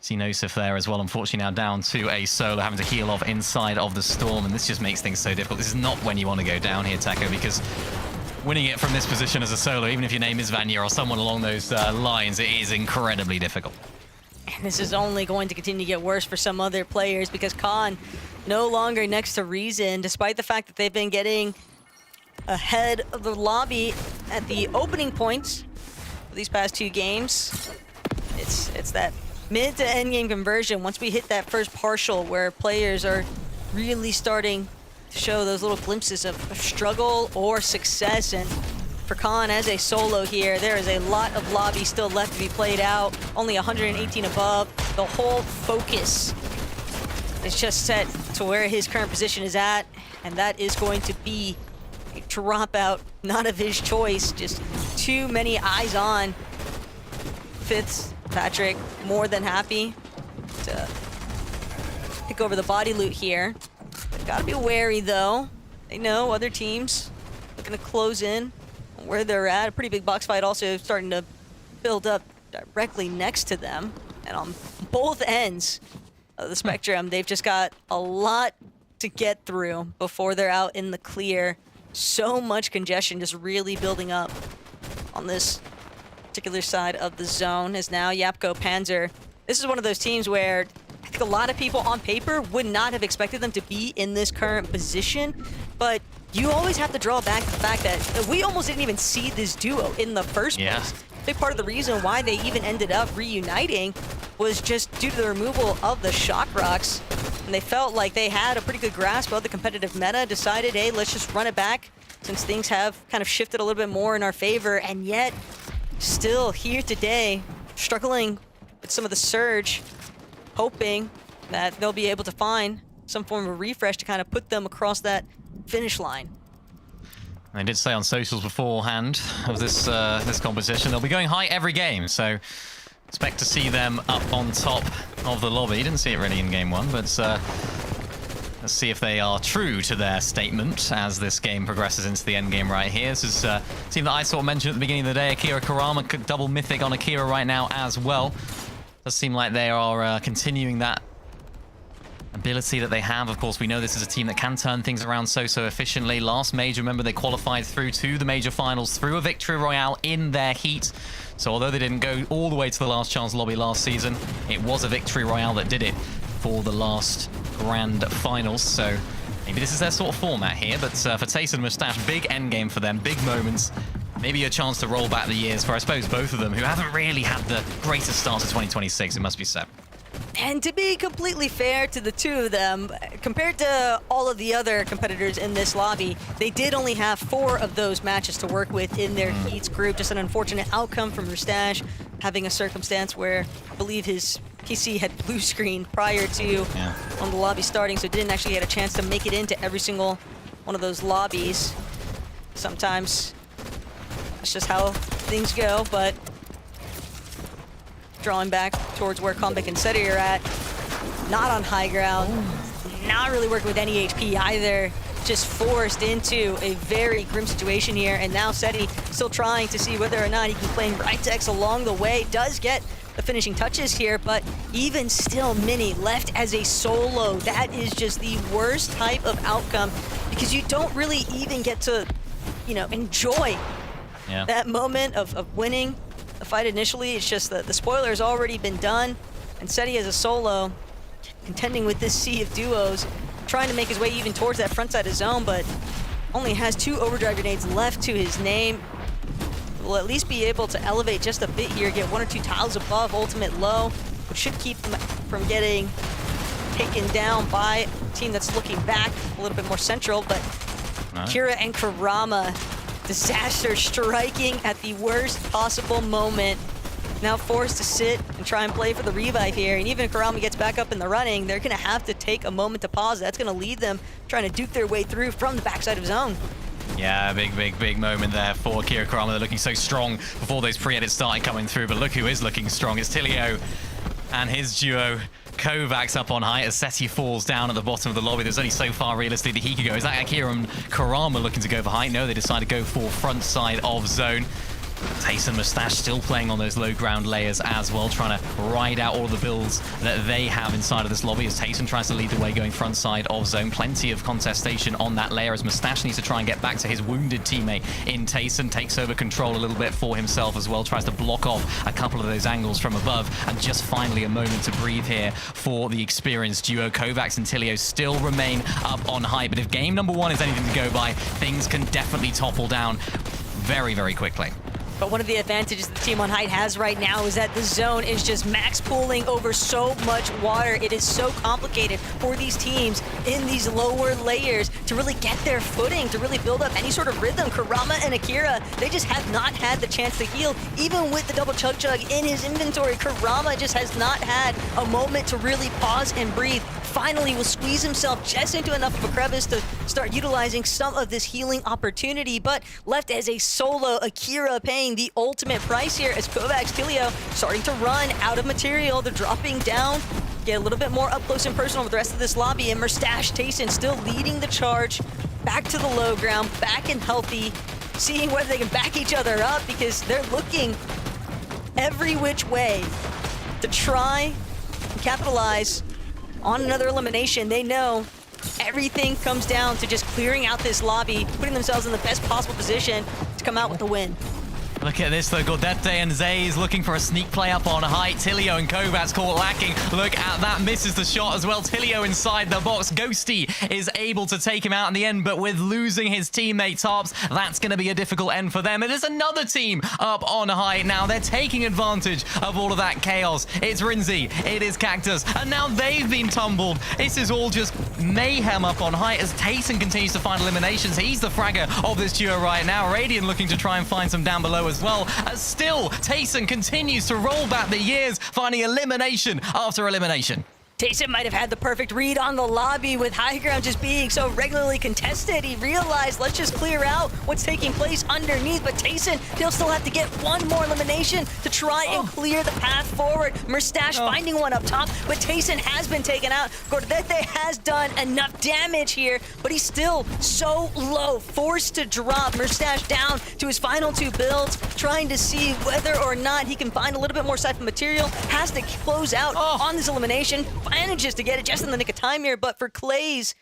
See Nosif there as well, unfortunately now down to a solo, having to heal off inside of the storm, and this just makes things so difficult. This is not when you want to go down here, Taco, because winning it from this position as a solo, even if your name is Vanya or someone along those lines, it is incredibly difficult. And this is only going to continue to get worse for some other players because Khan no longer next to Reason, despite the fact that they've been getting ahead of the lobby at the opening points for these past 2 games. It's that mid to end game conversion. Once we hit that first partial where players are really starting to show those little glimpses of struggle or success, and for Khan as a solo here, there is a lot of lobby still left to be played out. Only 118 above. The whole focus is just set to where his current position is at, and that is going to be a dropout, not of his choice. Just too many eyes on. Fitzpatrick more than happy to pick over the body loot here. They've got to be wary though. They know other teams looking to close in where they're at. A pretty big box fight also starting to build up directly next to them. And on both ends of the spectrum, they've just got a lot to get through before they're out in the clear. So much congestion just really building up on this particular side of the zone, as now Yapko Panzer. This is one of those teams where I think a lot of people on paper would not have expected them to be in this current position, but you always have to draw back the fact that we almost didn't even see this duo in the first place. Big part of the reason why they even ended up reuniting was just due to the removal of the shock rocks. And they felt like they had a pretty good grasp of the competitive meta, decided, hey, let's just run it back since things have kind of shifted a little bit more in our favor, and yet still here today, struggling with some of the surge, hoping that they'll be able to find some form of a refresh to kind of put them across that finish line. I did say on socials beforehand of this this competition, they'll be going high every game, so expect to see them up on top of the lobby. Didn't see it really in game 1, but let's see if they are true to their statement as this game progresses into the end game right here. This is a team that I saw mentioned at the beginning of the day, Akira Karama, double mythic on Akira right now as well. Does seem like they are continuing that ability that they have. Of course, we know this is a team that can turn things around so efficiently. Last major, remember, they qualified through to the major finals through a victory royale in their heat. So although they didn't go all the way to the last chance lobby last season, it was a victory royale that did it for the last grand finals. So maybe this is their sort of format here, but for Taste and Mustache, big endgame for them, big moments. Maybe a chance to roll back the years for, I suppose, both of them, who haven't really had the greatest start to 2026, it must be said. And to be completely fair to the two of them, compared to all of the other competitors in this lobby, they did only have 4 of those matches to work with in their heats group. Just an unfortunate outcome from Mustache, having a circumstance where I believe his PC had blue screen prior to on the lobby starting, so didn't actually get a chance to make it into every single one of those lobbies. Sometimes that's just how things go, but drawing back towards where Combeck and Seti are at. Not on high ground. Not really working with any HP either. Just forced into a very grim situation here. And now Seti still trying to see whether or not he can claim Ritex along the way. Does get the finishing touches here, but even still, Mini left as a solo. That is just the worst type of outcome because you don't really even get to, you know, enjoy that moment of winning the fight initially. It's just that the spoiler has already been done, and Seti as a solo, contending with this sea of duos, trying to make his way even towards that front side of zone, but only has 2 overdrive grenades left to his name. Will at least be able to elevate just a bit here, get 1 or 2 tiles above ultimate low, which should keep them from getting taken down by a team that's looking back a little bit more central, but Kira and Karama, disaster striking at the worst possible moment. Now forced to sit and try and play for the revive here, and even if Karama gets back up in the running, they're gonna have to take a moment to pause. That's gonna lead them trying to duke their way through from the backside of zone. Yeah, big moment there for Kira Karama. They're looking so strong before those pre-edits started coming through, but look who is looking strong. It's Tilio and his duo. Kovacs up on height as Seti falls down at the bottom of the lobby. There's only so far realistically that he could go. Is that Akira and Karama looking to go for height? No, they decide to go for front side of zone. Tace and Mustache still playing on those low ground layers as well, trying to ride out all of the builds that they have inside of this lobby as Tayson tries to lead the way going front side of zone. Plenty of contestation on that layer as Mustache needs to try and get back to his wounded teammate in Tayson. Takes over control a little bit for himself as well, tries to block off a couple of those angles from above, and just finally a moment to breathe here for the experienced duo. Kovacs and Tilio still remain up on height, but if game number one is anything to go by, things can definitely topple down very quickly. But one of the advantages the team on height has right now is that the zone is just max pooling over so much water. It is so complicated for these teams in these lower layers to really get their footing, to really build up any sort of rhythm. Karama and Akira, they just have not had the chance to heal. Even with the double chug chug in his inventory, Karama just has not had a moment to really pause and breathe. Finally will squeeze himself just into enough of a crevice to start utilizing some of this healing opportunity, but left as a solo, Akira paying the ultimate price here as Kovacs Tilio starting to run out of material. They're dropping down, get a little bit more up close and personal with the rest of this lobby, and Mustache Tayson still leading the charge back to the low ground, back and healthy, seeing whether they can back each other up because they're looking every which way to try and capitalize on another elimination. They know everything comes down to just clearing out this lobby, putting themselves in the best possible position to come out with the win. Look at this though, Gordete and Zays looking for a sneak play up on height. Tilio and Kovacs caught lacking. Look at that, misses the shot as well. Tilio inside the box. Ghosty is able to take him out in the end, but with losing his teammate Tarps, that's going to be a difficult end for them. And there's another team up on height now. They're taking advantage of all of that chaos. It's Rinzi, it is Cactus, and now they've been tumbled. This is all just mayhem up on height as Tayson continues to find eliminations. He's the fragger of this duo right now. Radiant looking to try and find some down below as well, as still Tayson continues to roll back the years, finding elimination after elimination. Tayson might have had the perfect read on the lobby with high ground just being so regularly contested. He realized, let's just clear out what's taking place underneath. But Tayson, he'll still have to get one more elimination to try and clear the path forward. Mustache finding one up top, but Tayson has been taken out. Gordete has done enough damage here, but he's still so low, forced to drop. Mustache down to his final two builds, trying to see whether or not he can find a little bit more siphon material. Has to close out on this elimination. Manages to get it just in the nick of time here, but for Clays,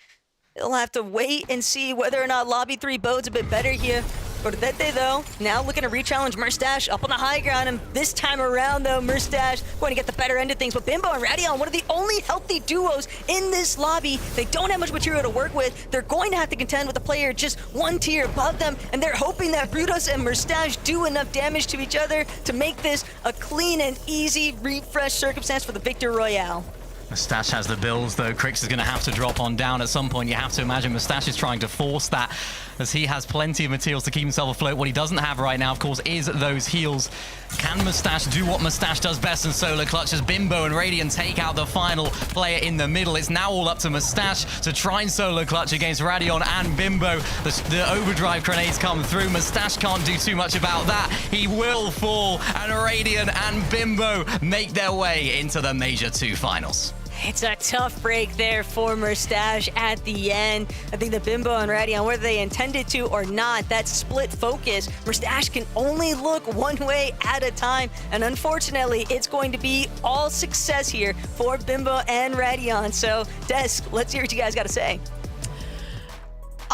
he'll have to wait and see whether or not Lobby 3 bodes a bit better here. Gordete, though, now looking to re-challenge Mustache up on the high ground, and this time around, though, Mustache going to get the better end of things. But Bimbo and Radion, one of the only healthy duos in this lobby. They don't have much material to work with. They're going to have to contend with a player just one tier above them, and they're hoping that Brutus and Mustache do enough damage to each other to make this a clean and easy refresh circumstance for the Victor Royale. Mustache has the builds, though. Crix is going to have to drop on down at some point. You have to imagine Mustache is trying to force that, as he has plenty of materials to keep himself afloat. What he doesn't have right now, of course, is those heals. Can Mustache do what Mustache does best in solo clutch as Bimbo and Radiant take out the final player in the middle? It's now all up to Mustache to try and solo clutch against Radion and Bimbo. The overdrive grenades come through. Mustache can't do too much about that. He will fall, and Radiant and Bimbo make their way into the Major 2 finals. It's a tough break there for Mustache at the end. I think the Bimbo and Radion, whether they intended to or not, that split focus, Mustache can only look one way at a time. And unfortunately, it's going to be all success here for Bimbo and Radion. So, Desk, let's hear what you guys got to say.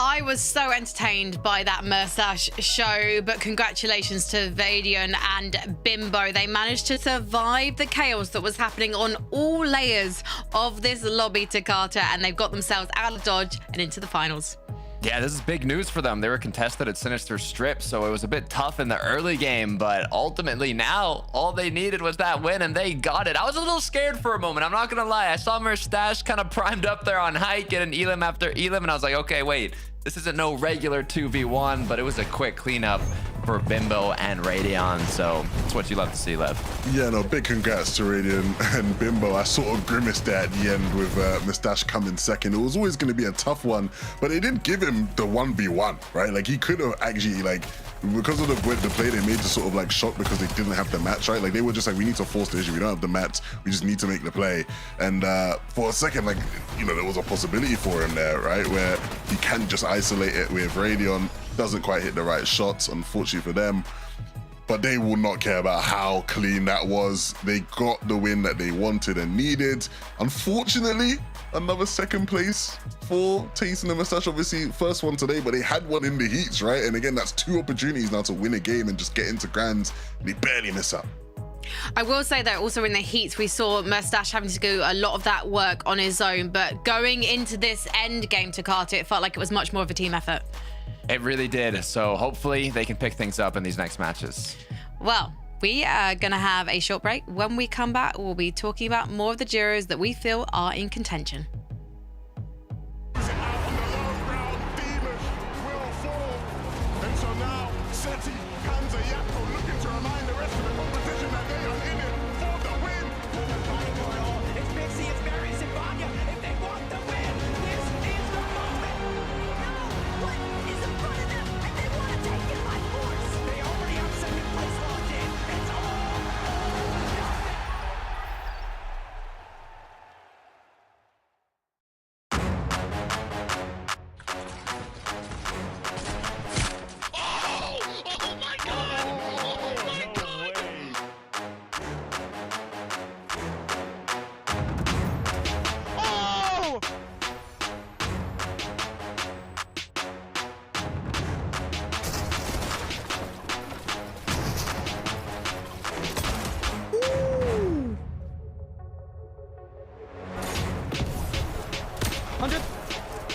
I was so entertained by that Mustache show, but congratulations to Vadian and Bimbo. They managed to survive the chaos that was happening on all layers of this lobby, Takata, and they've got themselves out of dodge and into the finals. Yeah, this is big news for them. They were contested at Sinister Strip, so it was a bit tough in the early game, but ultimately now all they needed was that win and they got it. I was a little scared for a moment, I'm not gonna lie. I saw Mustache kind of primed up there on height, getting elim after elim, and I was like, okay, wait, this isn't no regular 2v1, but it was a quick cleanup for Bimbo and Radeon, so it's what you love to see, Lev. Yeah, no, big congrats to Radeon and Bimbo. I sort of grimaced there at the end with Mustache coming second. It was always going to be a tough one, but they didn't give him the 1v1, right? Like, he could have actually, like, because of the play they made to sort of like shock because they didn't have the match, right? Like, they were just like, we need to force the issue. We don't have the match. We just need to make the play. And for a second, like, you know, there was a possibility for him there, right? Where he can just isolate it with Radeon. Doesn't quite hit the right shots, unfortunately for them. But they will not care about how clean that was. They got the win that they wanted and needed. Unfortunately, another second place for Taste and the Mustache. Obviously, first one today, but they had one in the heats, right? And again, that's 2 opportunities now to win a game and just get into grands. They barely miss out. I will say that also in the heats, we saw Mustache having to do a lot of that work on his own, but going into this end game to Carter, it felt like it was much more of a team effort. It really did. So hopefully they can pick things up in these next matches. Well, we are going to have a short break. When we come back, we'll be talking about more of the duos that we feel are in contention.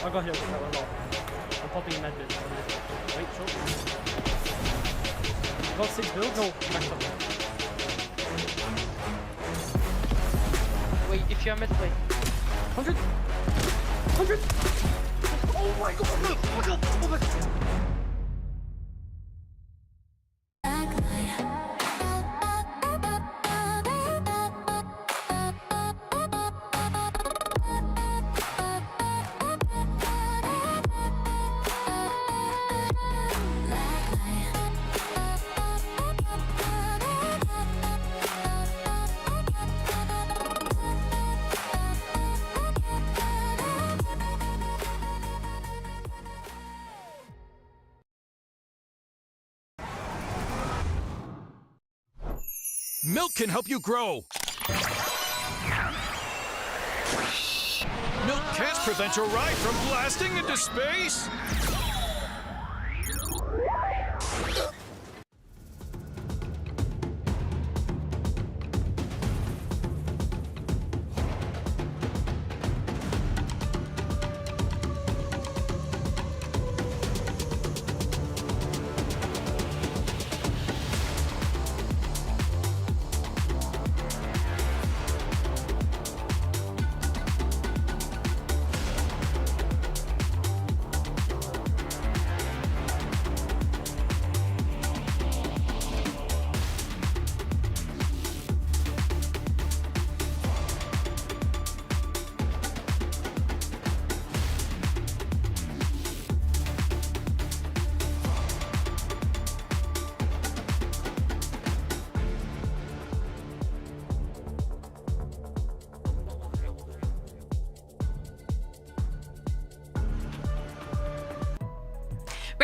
I got here. I'm popping in that bit. Wait, short. Got 6 builds? No, max up. Wait, if you're mid, wait. 100! 100! Oh my god! Oh my god! Oh my god! Milk can help you grow. Milk can't prevent your ride from blasting into space.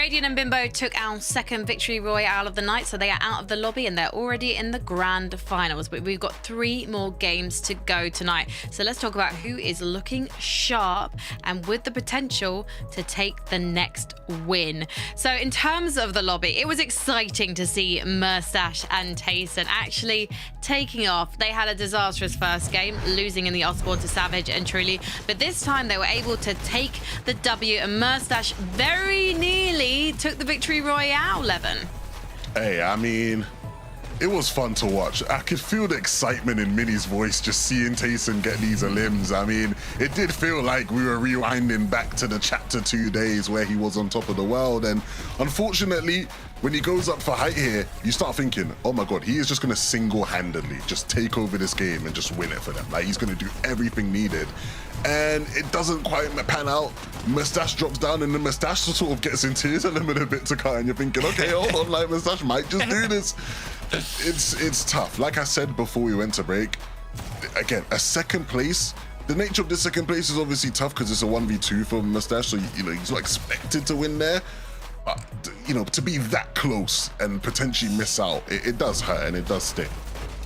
Radiant and Bimbo took our second victory royale of the night, so they are out of the lobby and they're already in the grand finals. But we've got 3 more games to go tonight. So let's talk about who is looking sharp and with the potential to take the next win. So in terms of the lobby, it was exciting to see Murstache and Tayson actually taking off. They had a disastrous first game, losing in the Osborne to Savage and Truly, but this time they were able to take the W, and Murstache very nearly took the victory royale, Levin. Hey, I mean, it was fun to watch. I could feel the excitement in Minnie's voice just seeing Tayson get these limbs. I mean, it did feel like we were rewinding back to the Chapter 2 days where he was on top of the world. And unfortunately, when he goes up for height here, you start thinking, oh my God, he is just going to single-handedly just take over this game and just win it for them. Like, he's going to do everything needed. And it doesn't quite pan out. Moustache drops down and the Moustache sort of gets into his element a bit to cut, and you're thinking, okay, hold on, like Moustache might just do this. It's tough. Like I said before we went to break, again, a second place. The nature of the second place is obviously tough because it's a 1v2 for Moustache, so you know he's not expected to win there. But you know, to be that close and potentially miss out, it does hurt and it does sting.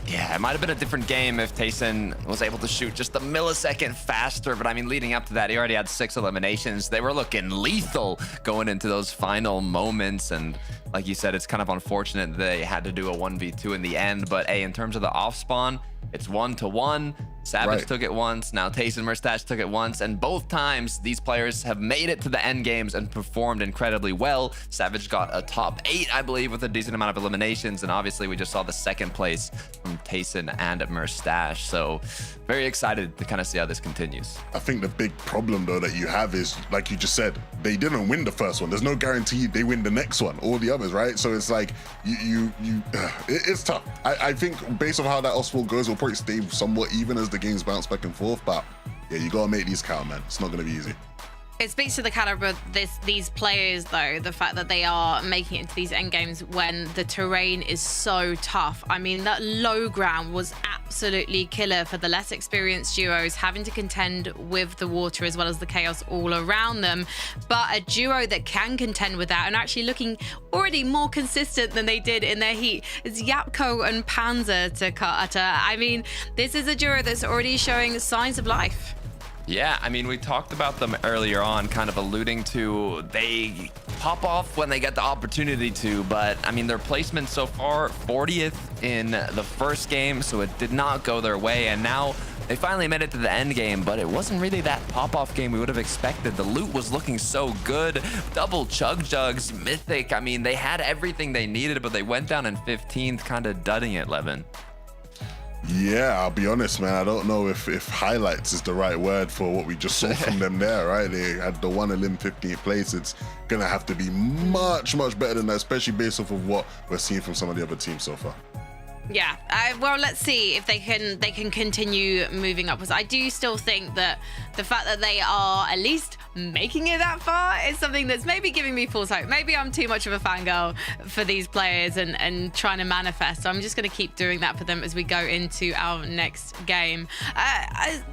Yeah, it might have been a different game if Tayson was able to shoot just a millisecond faster, but I mean, leading up to that, he already had 6 eliminations. They were looking lethal going into those final moments, and like you said, it's kind of unfortunate they had to do a 1v2 in the end, but hey, in terms of the off spawn, it's 1-1. Savage took it once, now Tayson Murstache took it once, and both times these players have made it to the end games and performed incredibly well. Savage got a top 8, I believe, with a decent amount of eliminations, and obviously we just saw the second place from Tayson and Murstache, so very excited to kind of see how this continues. I think the big problem though that you have is, like you just said, they didn't win the first one. There's no guarantee they win the next one or the others, right? So it's like it's tough. I think based on how that Oswald goes, we'll probably stay somewhat even as the games bounce back and forth, but yeah, you gotta make these count, man. It's not gonna be easy. It speaks to the caliber of these players, though, the fact that they are making it into these end games when the terrain is so tough. I mean, that low ground was absolutely killer for the less experienced duos, having to contend with the water as well as the chaos all around them. But a duo that can contend with that and actually looking already more consistent than they did in their heat is Yapko and Panzer to Carter. I mean, this is a duo that's already showing signs of life. Yeah, I mean, we talked about them earlier on, kind of alluding to they pop off when they get the opportunity to, but I mean, their placement so far, 40th in the first game, so it did not go their way, and now they finally made it to the end game, but it wasn't really that pop-off game we would have expected. The loot was looking so good. Double chug jugs, mythic. I mean, they had everything they needed, but they went down in 15th, kind of dudding it, Levin. Yeah, I'll be honest, man. I don't know if highlights is the right word for what we just saw from them there, right? They had the one elim 15th place. It's gonna have to be much, much better than that, especially based off of what we're seeing from some of the other teams so far. Yeah, well, let's see if they can continue moving upwards. I do still think that the fact that they are at least making it that far is something that's maybe giving me false hope. Maybe I'm too much of a fangirl for these players and trying to manifest. So I'm just going to keep doing that for them as we go into our next game.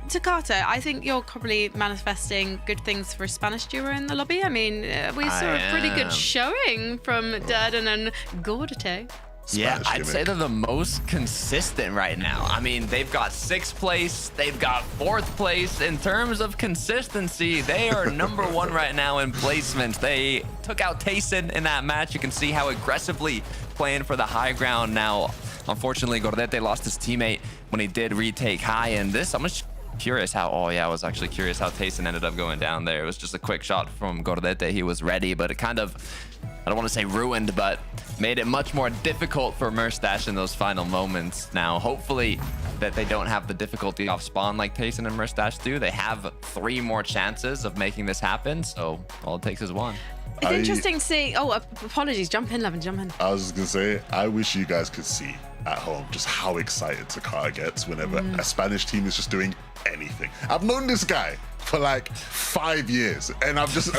Takata, I think you're probably manifesting good things for a Spanish duo in the lobby. I mean, we saw a pretty good showing from Durden and Gordate. Yeah, I'd say they're the most consistent right now. I mean, they've got 6th place, they've got 4th place. In terms of consistency, they are number 1 right now in placements. They took out Tayson in that match. You can see how aggressively playing for the high ground now. Unfortunately, Gordete lost his teammate when he did retake high, and this, I'm just curious how, I was actually curious how Tayson ended up going down there. It was just a quick shot from Gordete. He was ready, but it kind of, I don't want to say ruined, but made it much more difficult for Murstache in those final moments. Now, hopefully that they don't have the difficulty off spawn like Tayson and Murstache do. They have 3 more chances of making this happen, so all it takes is 1. It's interesting to see. Oh, apologies. Jump in, Levin. Jump in. I was just going to say, I wish you guys could see at home just how excited Takata gets whenever a Spanish team is just doing anything. I've known this guy for like 5 years, and I've just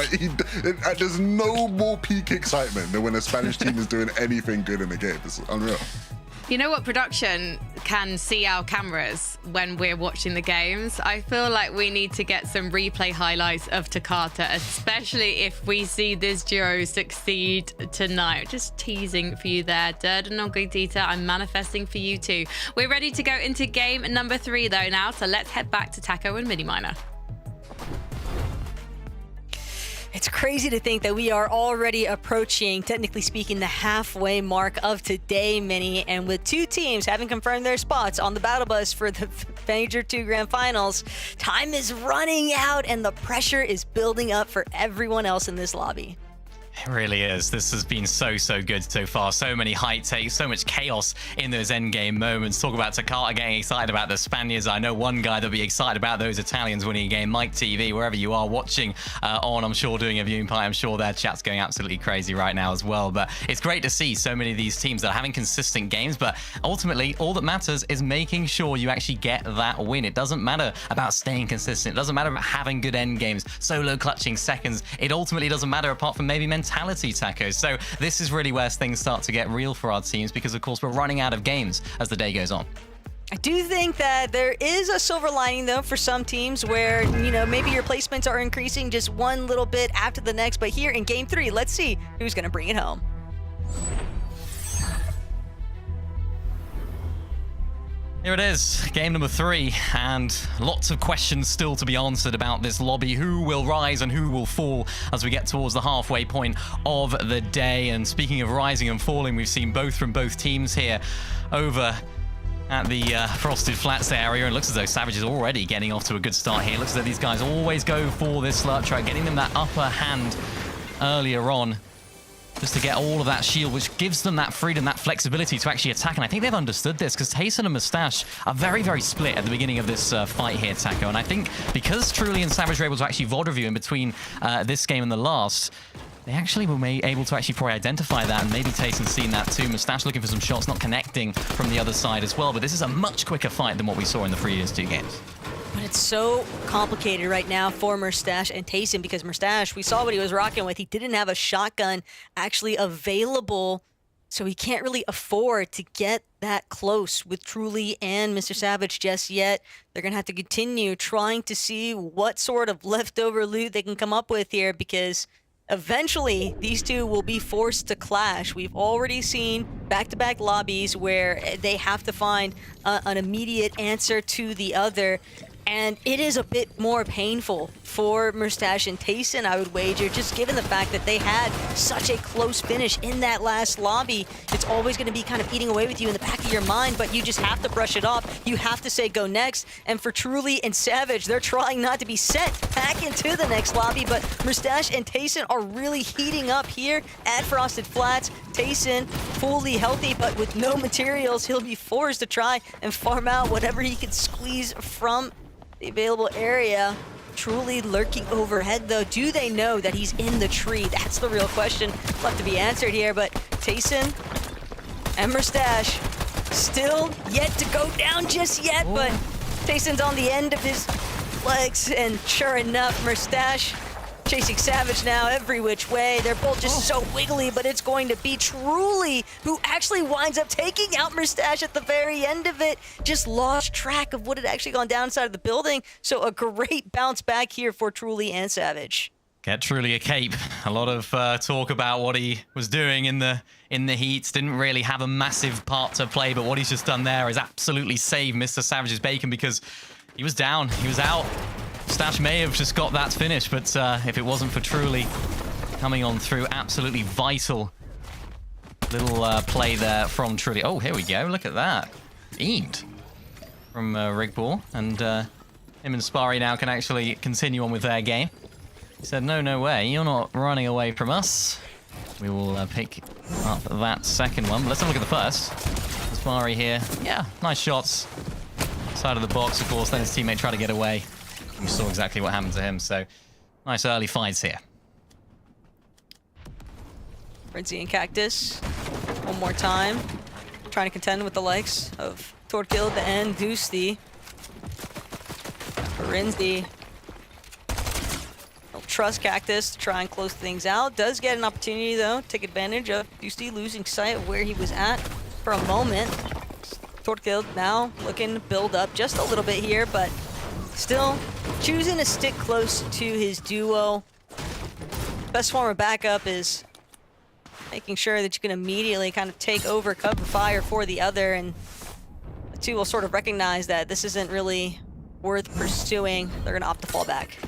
there's no more peak excitement than when a Spanish team is doing anything good in the game. It's unreal. You know what? Production can see our cameras when we're watching the games. I feel like we need to get some replay highlights of Takata, especially if we see this duo succeed tonight. Just teasing for you there. Durden and Dita, I'm manifesting for you too. We're ready to go into game number 3 though now, so let's head back to Taco and Miniminer. It's crazy to think that we are already approaching, technically speaking, the halfway mark of today, Mini. And with 2 teams having confirmed their spots on the battle bus for the Major 2 Grand Finals, time is running out and the pressure is building up for everyone else in this lobby. It really is. This has been so good so far. So many high takes, so much chaos in those endgame moments. Talk about Takata getting excited about the Spaniards. I know one guy that'll be excited about those Italians winning a game. Mike TV, wherever you are watching on, I'm sure doing a viewing party. I'm sure their chat's going absolutely crazy right now as well. But it's great to see so many of these teams that are having consistent games. But ultimately, all that matters is making sure you actually get that win. It doesn't matter about staying consistent. It doesn't matter about having good end games, solo clutching seconds. It ultimately doesn't matter apart from maybe mentality, Taco. So this is really where things start to get real for our teams because, of course, we're running out of games as the day goes on. I do think that there is a silver lining, though, for some teams where, you know, maybe your placements are increasing just one little bit after the next. But here in Game 3, let's see who's going to bring it home. Here it is, game number 3, and lots of questions still to be answered about this lobby. Who will rise and who will fall as we get towards the halfway point of the day? And speaking of rising and falling, we've seen both from both teams here over at the Frosted Flats area. And it looks as though Savage is already getting off to a good start here. It looks as though these guys always go for this slurp track, getting them that upper hand earlier on, just to get all of that shield, which gives them that freedom, that flexibility to actually attack. And I think they've understood this because Tayson and Mustache are very split at the beginning of this fight here, Taco. And I think because Truly and Savage were able to actually VOD review in between this game and the last, they actually were able to actually probably identify that, and maybe Tayson's seen that too. Mustache looking for some shots, not connecting from the other side as well. But this is a much quicker fight than what we saw in the previous 2 games. But it's so complicated right now for Mustache and Tayson because Mustache, we saw what he was rocking with. He didn't have a shotgun actually available, so he can't really afford to get that close with Truly and Mr. Savage just yet. They're going to have to continue trying to see what sort of leftover loot they can come up with here because eventually these two will be forced to clash. We've already seen back-to-back lobbies where they have to find an immediate answer to the other. And it is a bit more painful for Mustache and Tayson, I would wager, just given the fact that they had such a close finish in that last lobby. It's always going to be kind of eating away with you in the back of your mind, but you just have to brush it off. You have to say go next. And for Truly and Savage, they're trying not to be sent back into the next lobby, but Mustache and Tayson are really heating up here at Frosted Flats. Tayson fully healthy, but with no materials, he'll be forced to try and farm out whatever he can squeeze from the available area. Truly lurking overhead, though. Do they know that he's in the tree? That's the real question left to be answered here. But Tayson and Mustache still yet to go down just yet. But Tayson's on the end of his legs, and sure enough, Mustache chasing Savage now every which way. They're both just so wiggly, but it's going to be Truly who actually winds up taking out Mustache at the very end of it. Just lost track of what had actually gone down inside of the building. So a great bounce back here for Truly and Savage. Get Truly a cape. A lot of talk about what he was doing in the heats. Didn't really have a massive part to play, but what he's just done there is absolutely save Mr. Savage's bacon because he was down, he was out. Stash may have just got that finish, but if it wasn't for Truly coming on through, absolutely vital little play there from Truly. Oh, here we go. Look at that. Beamed from Rigball. And him and Spari now can actually continue on with their game. He said, no way. You're not running away from us. We will pick up that second one. But let's have a look at the first. Spari here. Yeah, nice shots. Side of the box, of course. Then his teammate tried to get away. We saw exactly what happened to him, so nice early fights here. Frenzy and Cactus, one more time. Trying to contend with the likes of Torkild and Doosty. Renzi will trust Cactus to try and close things out. Does get an opportunity, though, take advantage of Doosty losing sight of where he was at for a moment. Tortkill now looking to build up just a little bit here, but still choosing to stick close to his duo. Best form of backup is making sure that you can immediately kind of take over cover fire for the other, and the two will sort of recognize that this isn't really worth pursuing. They're going to opt to fall back.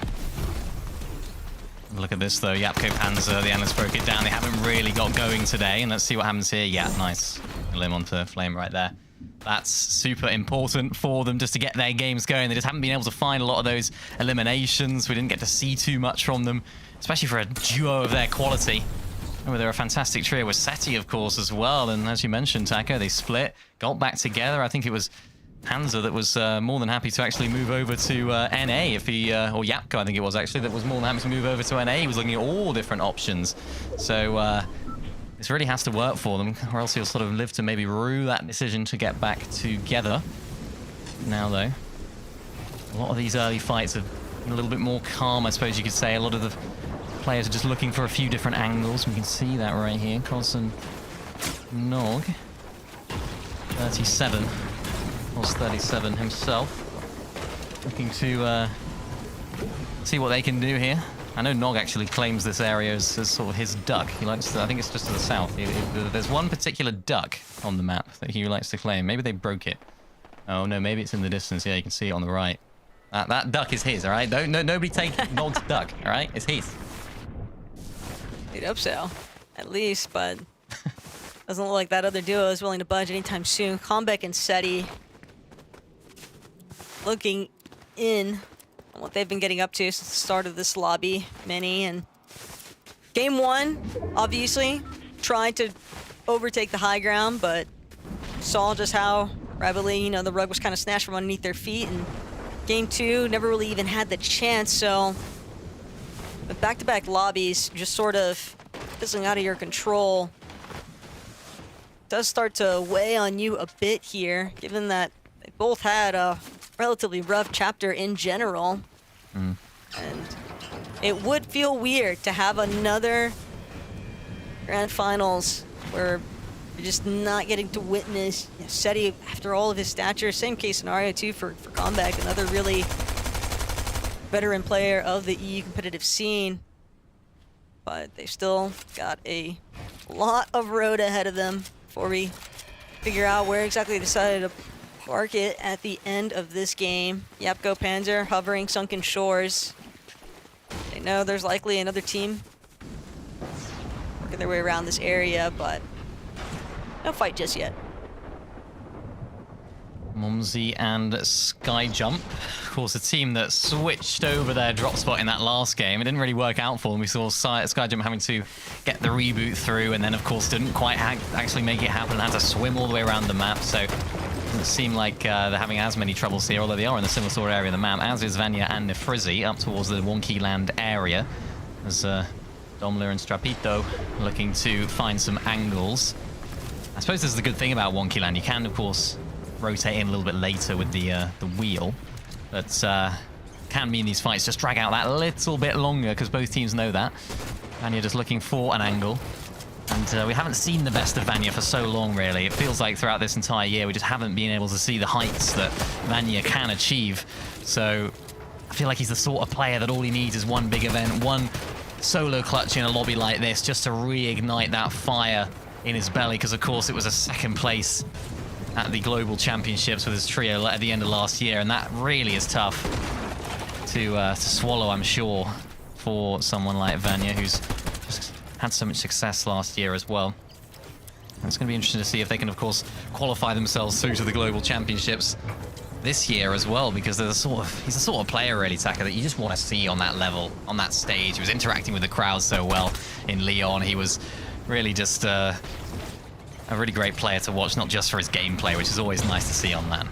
Look at this though, Yapko Panzer, the analysts broke it down. They haven't really got going today, and let's see what happens here. Yeah, nice. Limb onto Flame right there. That's super important for them just to get their games going. They just haven't been able to find a lot of those eliminations. We didn't get to see too much from them, especially for a duo of their quality. Oh, they're a fantastic trio with Seti, of course, as well. And as you mentioned, Taco, they split, got back together. I think it was Panzer that was more than happy to actually move over to NA if he, or Yapko, I think it was actually, that was more than happy to move over to NA. He was looking at all different options. So this really has to work for them, or else he'll sort of live to maybe rue that decision to get back together. Now, though, a lot of these early fights are a little bit more calm, I suppose you could say. A lot of the players are just looking for a few different angles. We can see that right here. Colson Nog, 37. Was 37 himself. Looking to see what they can do here. I know Nog actually claims this area as sort of his duck. He likes to, I think it's just to the south. There's one particular duck on the map that he likes to claim. Maybe they broke it. Oh no, maybe it's in the distance. Yeah, you can see it on the right. That duck is his, all right? Nobody take Nog's duck, all right? It's his. You'd hope so, at least, but doesn't look like that other duo is willing to budge anytime soon. Kombeck and Seti looking in on what they've been getting up to since the start of this lobby mini. And game one, obviously, tried to overtake the high ground, but saw just how rapidly, you know, the rug was kind of snatched from underneath their feet. And game two, never really even had the chance. So the back-to-back lobbies just sort of fizzling out of your control does start to weigh on you a bit here, given that they both had a relatively rough chapter in general. And it would feel weird to have another grand finals where you're just not getting to witness Seti after all of his stature. Same case scenario too for Kombeck, another really veteran player of the EU competitive scene. But they've still got a lot of road ahead of them before we figure out where exactly they decided to park it at the end of this game. Yapko Panzer hovering Sunken Shores. They know there's likely another team working their way around this area, but no fight just yet. Mumsy and Skyjump, of course, a team that switched over their drop spot in that last game. It didn't really work out for them. We saw Skyjump having to get the reboot through, and then, of course, didn't quite actually make it happen and had to swim all the way around the map. So it doesn't seem like they're having as many troubles here, although they are in a similar sort of area of the map, as is Vanya and Nefrizzi up towards the Wonky Land area, as Domler and Strapito looking to find some angles. I suppose this is the good thing about Wonky Land. You can, of course, rotate in a little bit later with the wheel, but can mean these fights just drag out that little bit longer because both teams know that. Vanya just looking for an angle, and we haven't seen the best of Vanya for so long, really. It feels like throughout this entire year we just haven't been able to see the heights that Vanya can achieve. So I feel like he's the sort of player that all he needs is one big event, one solo clutch in a lobby like this just to reignite that fire in his belly, because of course it was a second place at the Global Championships with his trio at the end of last year, and that really is tough to swallow, I'm sure, for someone like Vanya, who's just had so much success last year as well. And it's going to be interesting to see if they can, of course, qualify themselves through to the Global Championships this year as well, because he's the sort of player, really, Taka, that you just want to see on that level, on that stage. He was interacting with the crowd so well in Lyon. He was really just a really great player to watch, not just for his gameplay, which is always nice to see on that.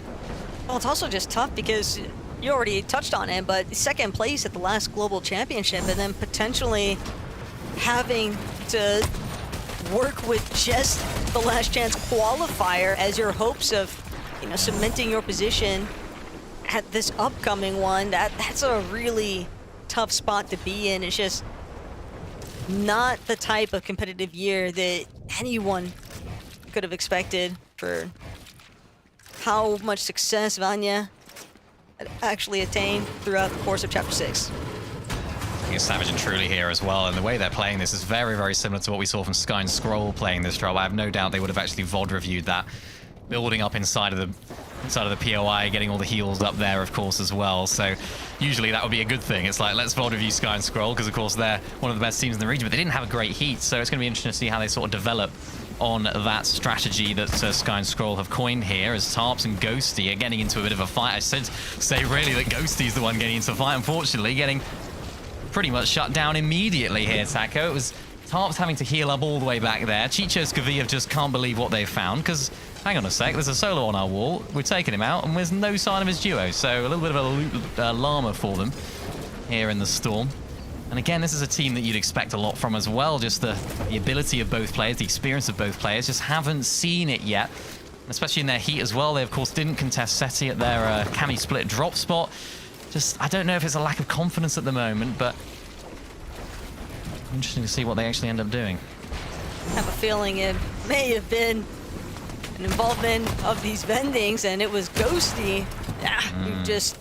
Well, it's also just tough because you already touched on it, but second place at the last Global Championship and then potentially having to work with just the last chance qualifier as your hopes of, you know, cementing your position at this upcoming one. That's a really tough spot to be in. It's just not the type of competitive year that anyone could have expected for how much success Vanya had actually attained throughout the course of Chapter 6. It's Savage and Truly here as well, and the way they're playing this is very, very similar to what we saw from Sky and Scroll playing this drop. I have no doubt they would have actually VOD reviewed that, building up inside of the POI, getting all the heals up there, of course, as well. So usually that would be a good thing. It's like, let's VOD review Sky and Scroll, because of course they're one of the best teams in the region, but they didn't have a great heat, so it's going to be interesting to see how they sort of develop on that strategy that Sky and Scroll have coined here, as Tarps and Ghosty are getting into a bit of a fight. I should say really that Ghosty's the one getting into the fight, unfortunately, getting pretty much shut down immediately here, Taco. It was Tarps having to heal up all the way back there. Chicho Skaviev just can't believe what they've found, because, hang on a sec, there's a solo on our wall. We're taking him out, and there's no sign of his duo. So a little bit of a llama for them here in the Storm. And again, this is a team that you'd expect a lot from as well. Just the ability of both players, the experience of both players. Just haven't seen it yet, especially in their heat as well. They, of course, didn't contest SETI at their Cami split drop spot. Just, I don't know if it's a lack of confidence at the moment, but interesting to see what they actually end up doing. I have a feeling it may have been an involvement of these vendings, and it was Ghosty who just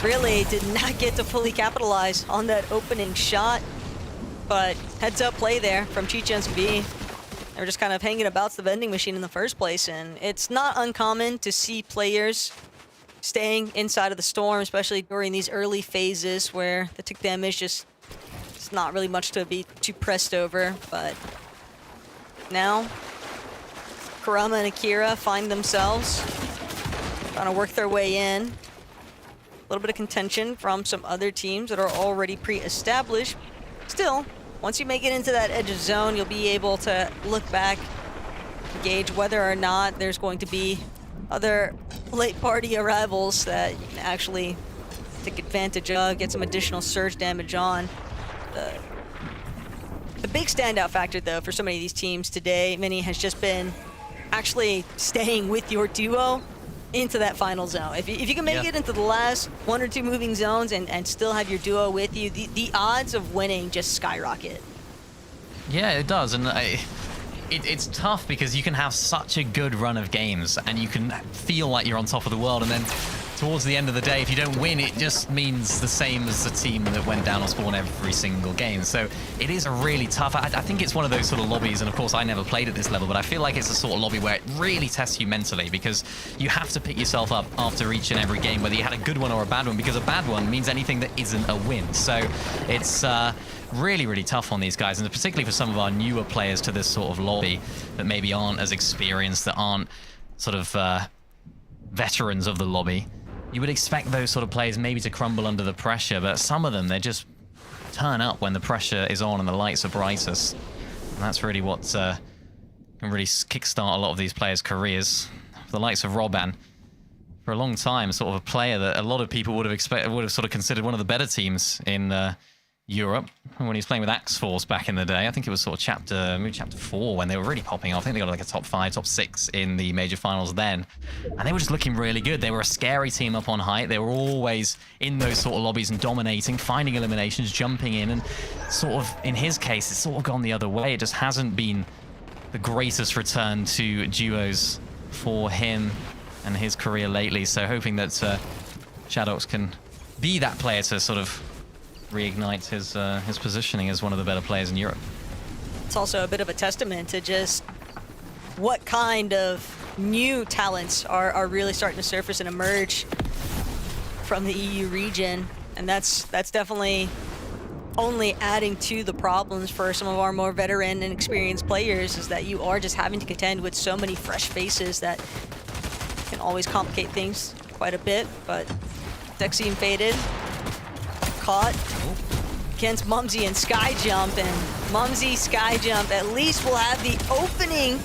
really did not get to fully capitalize on that opening shot. But heads up play there from Chicha and B. They were just kind of hanging about the vending machine in the first place, and it's not uncommon to see players staying inside of the Storm, especially during these early phases where the tick damage just, it's not really much to be too pressed over. But now Kurama and Akira find themselves trying to work their way in. A little bit of contention from some other teams that are already pre-established. Still, once you make it into that edge of zone, you'll be able to look back, gauge whether or not there's going to be other late party arrivals that you can actually take advantage of, get some additional surge damage on. The big standout factor, though, for so many of these teams today, Mini, has just been actually staying with your duo into that final zone. If you can make it into the last 1 or 2 moving zones and still have your duo with you, the odds of winning just skyrocket. Yeah, it does, and it's tough because you can have such a good run of games and you can feel like you're on top of the world, and then towards the end of the day, if you don't win, it just means the same as the team that went down on spawn every single game. So it is a really tough, I think it's one of those sort of lobbies, and of course I never played at this level, but I feel like it's a sort of lobby where it really tests you mentally, because you have to pick yourself up after each and every game, whether you had a good one or a bad one, because a bad one means anything that isn't a win. So it's really, really tough on these guys, and particularly for some of our newer players to this sort of lobby that maybe aren't as experienced, that aren't sort of veterans of the lobby. You would expect those sort of players maybe to crumble under the pressure, but some of them, they just turn up when the pressure is on and the lights are brightest. And that's really what can really kickstart a lot of these players' careers. The likes of Robban, for a long time, sort of a player that a lot of people would have sort of considered one of the better teams in Europe. When he was playing with Axe-Force back in the day, I think it was sort of chapter 4 when they were really popping off. I think they got like a top 5, top 6 in the major finals then. And they were just looking really good. They were a scary team up on height. They were always in those sort of lobbies and dominating, finding eliminations, jumping in, and sort of, in his case, it's sort of gone the other way. It just hasn't been the greatest return to duos for him and his career lately. So hoping that Shadox can be that player to sort of reignite his positioning as one of the better players in Europe. It's also a bit of a testament to just what kind of new talents are really starting to surface and emerge from the EU region, and that's definitely only adding to the problems for some of our more veteran and experienced players, is that you are just having to contend with so many fresh faces that can always complicate things quite a bit. But Dexy and Faded caught against Mumsy and Skyjump, and Mumsy, Skyjump at least will have the opening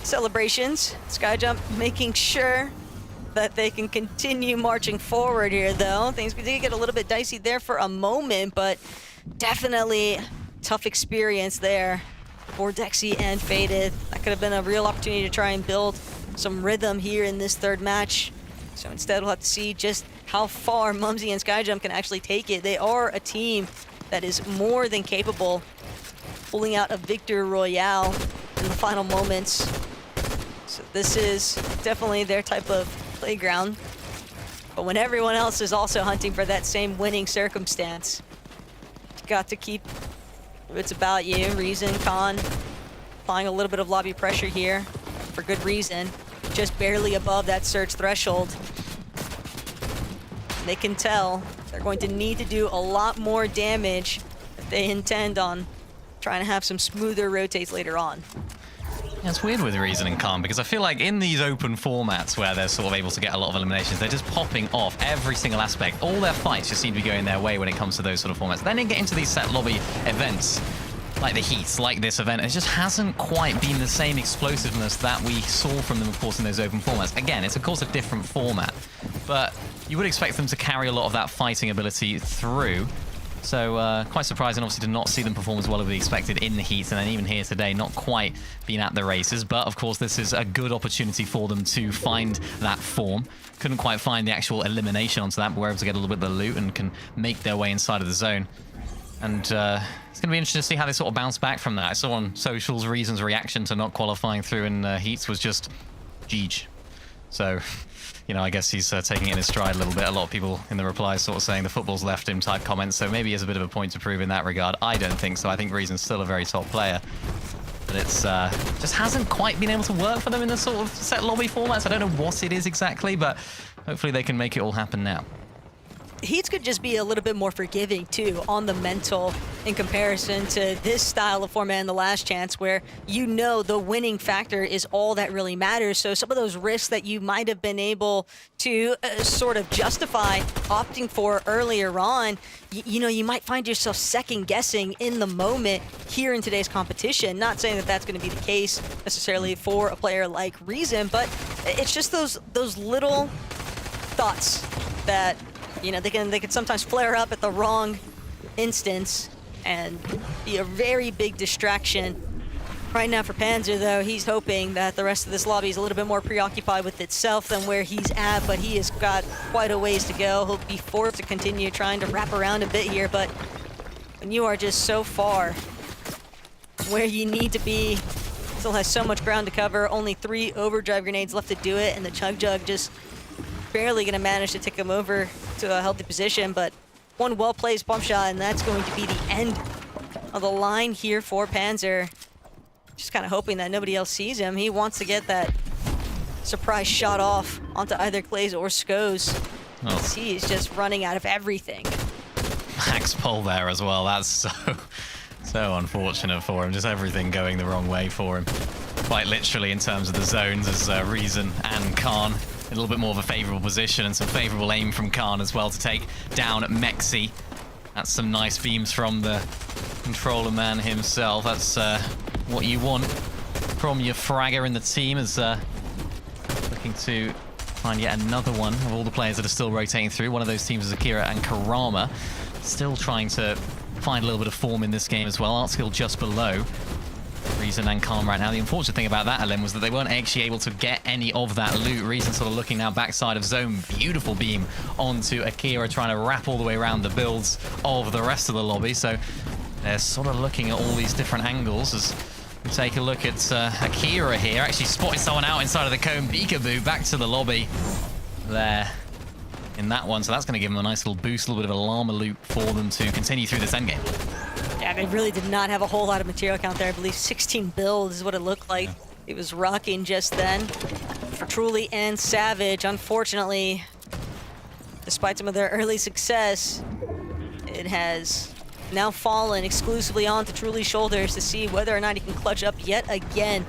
celebrations. Skyjump making sure that they can continue marching forward here, though. Things did get a little bit dicey there for a moment, but definitely tough experience there for Dexy and Faded. That could have been a real opportunity to try and build some rhythm here in this third match. So instead, we'll have to see just how far Mumsy and Skyjump can actually take it. They are a team that is more than capable pulling out a victory royale in the final moments. So this is definitely their type of playground. But when everyone else is also hunting for that same winning circumstance, you got to keep wits about you. Reason, Khan, applying a little bit of lobby pressure here for good reason. Just barely above that surge threshold. They can tell they're going to need to do a lot more damage if they intend on trying to have some smoother rotates later on. Yeah, it's weird with Reason and Calm because I feel like in these open formats where they're sort of able to get a lot of eliminations, they're just popping off every single aspect. All their fights just seem to be going their way when it comes to those sort of formats. Then they get into these set lobby events, like the Heats, like this event, it just hasn't quite been the same explosiveness that we saw from them, of course, in those open formats. Again, it's of course a different format, but you would expect them to carry a lot of that fighting ability through. So quite surprising, obviously, to not see them perform as well as we expected in the Heat, and then even here today, not quite been at the races. But of course, this is a good opportunity for them to find that form. Couldn't quite find the actual elimination onto that, but we're able to get a little bit of the loot and can make their way inside of the zone. And it's going to be interesting to see how they sort of bounce back from that. I saw on socials, Reason's reaction to not qualifying through in Heats was just Jeej. So, you know, I guess he's taking it in his stride a little bit. A lot of people in the replies sort of saying the football's left him type comments, so maybe he has a bit of a point to prove in that regard. I don't think so. I think Reason's still a very top player. But it's just hasn't quite been able to work for them in the sort of set lobby formats. I don't know what it is exactly, but hopefully they can make it all happen now. Heats could just be a little bit more forgiving, too, on the mental in comparison to this style of format in the Last Chance, where you know the winning factor is all that really matters. So some of those risks that you might have been able to sort of justify opting for earlier on, you know, you might find yourself second-guessing in the moment here in today's competition. Not saying that that's going to be the case necessarily for a player like Reason, but it's just those little thoughts that, you know, they can sometimes flare up at the wrong instance and be a very big distraction. Right now for Panzer, though, he's hoping that the rest of this lobby is a little bit more preoccupied with itself than where he's at, but he has got quite a ways to go. He'll be forced to continue trying to wrap around a bit here, but when you are just so far where you need to be, still has so much ground to cover, only 3 overdrive grenades left to do it, and the Chug Jug just barely going to manage to take him over to a healthy position, but one well-placed bump shot, and that's going to be the end of the line here for Panzer. Just kind of hoping that nobody else sees him. He wants to get that surprise shot off onto either Glaze or Skoes. Oh. He is just running out of everything. Max pull there as well. That's so unfortunate for him. Just everything going the wrong way for him. Quite literally in terms of the zones as Reason and Khan. A little bit more of a favorable position and some favorable aim from Khan as well to take down Mexi. That's some nice beams from the controller man himself. That's what you want from your fragger in the team, as looking to find yet another one of all the players that are still rotating through. One of those teams is Akira and Karama. Still trying to find a little bit of form in this game as well. Artskill just below Reason and Calm right now. The unfortunate thing about that, Ellen, was that they weren't actually able to get any of that loot. Reason sort of looking now backside of zone. Beautiful beam onto Akira, trying to wrap all the way around the builds of the rest of the lobby. So they're sort of looking at all these different angles as we take a look at Akira here. Actually spotted someone out inside of the cone. Beakaboo back to the lobby there in that one. So that's going to give them a nice little boost, a little bit of a llama loot for them to continue through this endgame. Yeah, they really did not have a whole lot of material count there. I believe 16 builds is what it looked like. Yeah. It was rocking just then for Truly and Savage. Unfortunately, despite some of their early success, it has now fallen exclusively onto Truly's shoulders to see whether or not he can clutch up yet again.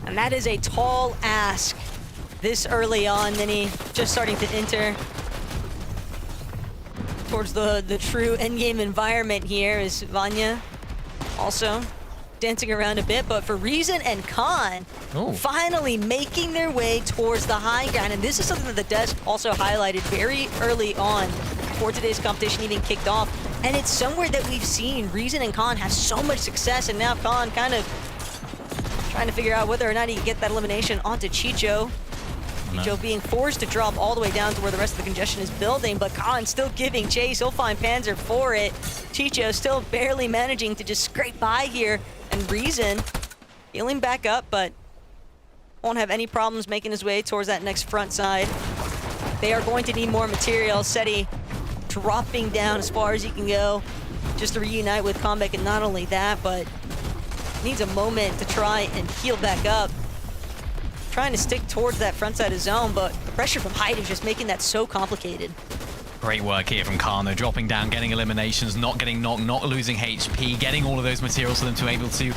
And that is a tall ask this early on. Then he just starting to enter towards the true endgame environment here is Vanya also dancing around a bit, but for Reason and Khan finally making their way towards the high ground. And this is something that the desk also highlighted very early on before today's competition even kicked off. And it's somewhere that we've seen Reason and Khan have so much success, and now Khan kind of trying to figure out whether or not he can get that elimination onto Chicho. Chicho being forced to drop all the way down to where the rest of the congestion is building, but Khan still giving chase. He'll find Panzer for it. Chicho still barely managing to just scrape by here, and Reason healing back up, but won't have any problems making his way towards that next front side. They are going to need more material. Seti dropping down as far as he can go just to reunite with Comeback, and not only that, but needs a moment to try and heal back up. Trying to stick towards that front side of zone, but the pressure from height is just making that so complicated. Great work here from Kano, dropping down, getting eliminations, not getting knocked, not losing HP, getting all of those materials for them to be able to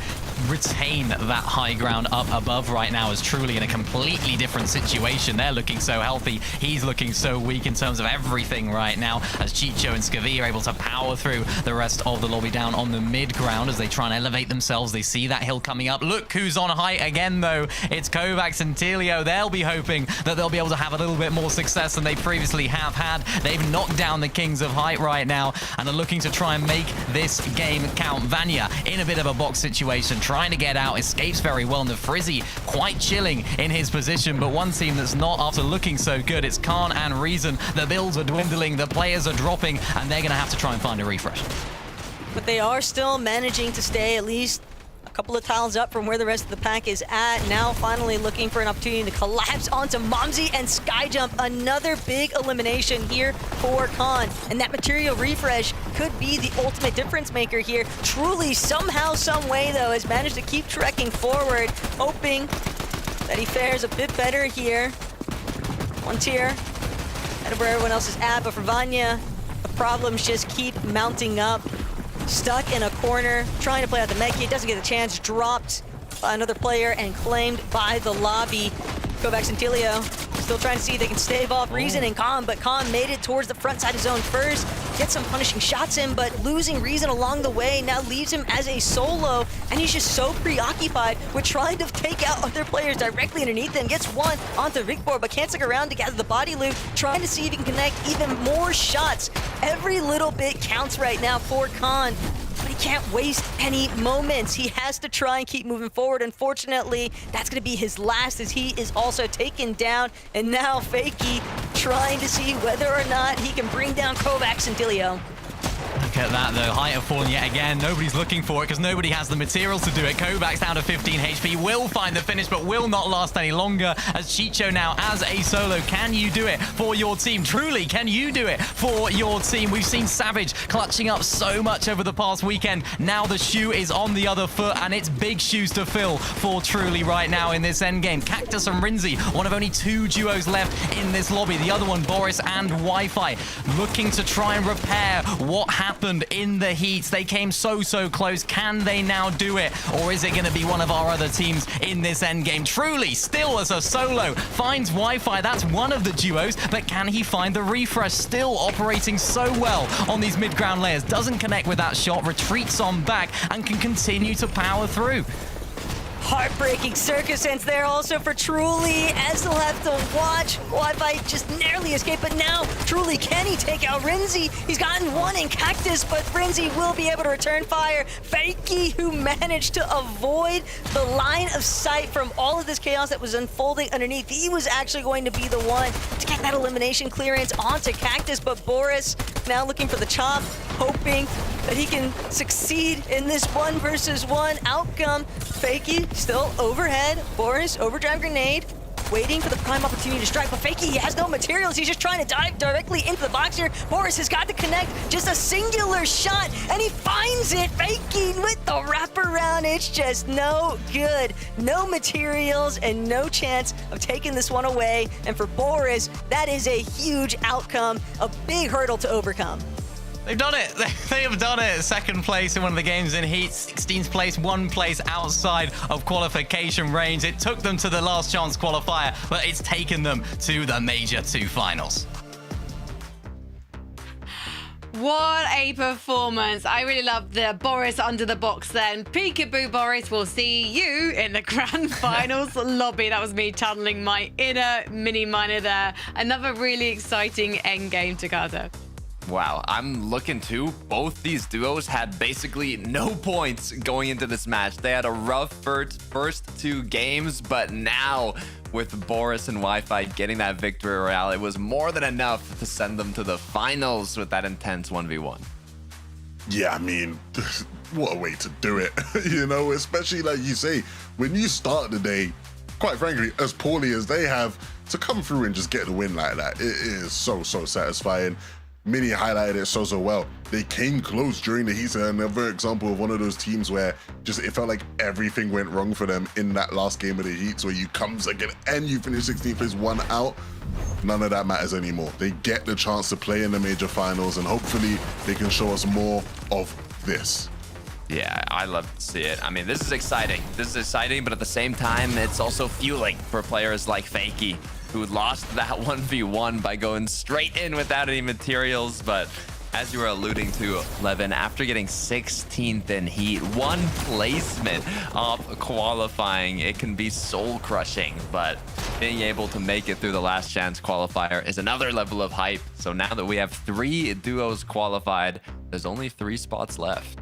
retain that high ground up above right now is truly in a completely different situation. They're looking so healthy. He's looking so weak in terms of everything right now as Chicho and Skavi are able to power through the rest of the lobby down on the mid ground as they try and elevate themselves. They see that hill coming up. Look who's on height again, though. It's Kovacs and Telio. They'll be hoping that they'll be able to have a little bit more success than they previously have had. They've knocked down the Kings of Height right now and are looking to try and make this game count. Vanya in a bit of a box situation, trying to get out, escapes very well, and the Frizzy quite chilling in his position, but one team that's not after looking so good, it's Khan and Reason. The builds are dwindling, the players are dropping, and they're going to have to try and find a refresh. But they are still managing to stay at least a couple of tiles up from where the rest of the pack is at. Now finally looking for an opportunity to collapse onto Momsy and Skyjump. Another big elimination here for Khan. And that material refresh could be the ultimate difference maker here. Truly, somehow, some way, though, has managed to keep trekking forward, hoping that he fares a bit better here. One tier out of where everyone else is at, but for Vanya, the problems just keep mounting up. Stuck in a corner, trying to play out the med kit, doesn't get the chance, dropped by another player and claimed by the lobby. Kovacs and Telio still trying to see if they can stave off Reason and Khan, but Khan made it towards the front side of zone first, gets some punishing shots in, but losing Reason along the way now leaves him as a solo, and he's just so preoccupied with trying to take out other players directly underneath him. Gets one onto Victor, but can't stick around to gather the body loot, trying to see if he can connect even more shots. Every little bit counts right now for Khan, but he can't waste any moments. He has to try and keep moving forward. Unfortunately, that's going to be his last as he is also taken down. And now Fakey trying to see whether or not he can bring down Kovacs and Dilio. Look at that, though. Height have fallen yet again. Nobody's looking for it because nobody has the materials to do it. Kovacs down to 15 HP. Will find the finish, but will not last any longer as Chicho now as a solo. Can you do it for your team? Truly, can you do it for your team? We've seen Savage clutching up so much over the past weekend. Now the shoe is on the other foot, and it's big shoes to fill for Truly right now in this endgame. Cactus and Rinzi, one of only 2 duos left in this lobby. The other one, Boris and Wi-Fi, looking to try and repair what happened in the heats. They came so close. Can they now do it? Or is it going to be one of our other teams in this endgame? Truly, still as a solo, finds Wi-Fi. That's one of the duos, but can he find the refresh? Still operating so well on these mid-ground layers. Doesn't connect with that shot, retreats on back, and can continue to power through. Heartbreaking circumstance there also for Truly, as they'll have to watch Wi-Fi just narrowly escape, but now Truly, can he take out Rinzi? He's gotten one in Cactus, but Rinzi will be able to return fire. Fakey, who managed to avoid the line of sight from all of this chaos that was unfolding underneath. He was actually going to be the one to get that elimination clearance onto Cactus, but Boris now looking for the chop, hoping that he can succeed in this 1 versus 1 outcome. Fakey still overhead. Boris, overdrive grenade, waiting for the prime opportunity to strike, but Fakey, he has no materials. He's just trying to dive directly into the box here. Boris has got to connect just a singular shot, and he finds it. Fakey with the wraparound. It's just no good. No materials and no chance of taking this one away. And for Boris, that is a huge outcome, a big hurdle to overcome. They've done it. They have done it. 2nd place in one of the games in Heat. 16th place, 1 place outside of qualification range. It took them to the last chance qualifier, but it's taken them to the Major 2 finals. What a performance. I really love the Boris under the box then. Peekaboo Boris, we'll see you in the grand finals lobby. That was me channeling my inner mini miner there. Another really exciting endgame to gather. Wow, I'm looking too. Both these duos had basically no points going into this match. They had a rough first 2 games, but now with Boris and Wi-Fi getting that victory royale, it was more than enough to send them to the finals with that intense 1v1. Yeah, I mean, what a way to do it, you know, especially like you say, when you start the day quite frankly, as poorly as they have, to come through and just get the win like that, it is so satisfying. Mini highlighted it so well. They came close during the heat, and another example of one of those teams where just it felt like everything went wrong for them in that last game of the heats, where you come second and you finish 16th place, 1 out. None of that matters anymore. They get the chance to play in the major finals, and hopefully they can show us more of this. Yeah, I love to see it. I mean, this is exciting. This is exciting, but at the same time, it's also fueling for players like Fakey, who lost that 1v1 by going straight in without any materials. But as you were alluding to, Levin, after getting 16th in heat, 1 placement off qualifying, it can be soul-crushing. But being able to make it through the last chance qualifier is another level of hype. So now that we have 3 duos qualified, there's only 3 spots left.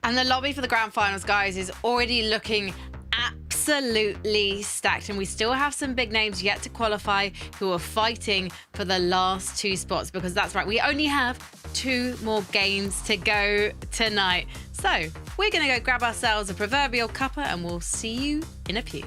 And the lobby for the grand finals, guys, is already looking absolutely stacked, and we still have some big names yet to qualify who are fighting for the last 2 spots, because that's right, we only have 2 more games to go tonight. So we're gonna go grab ourselves a proverbial cuppa, and we'll see you in a few.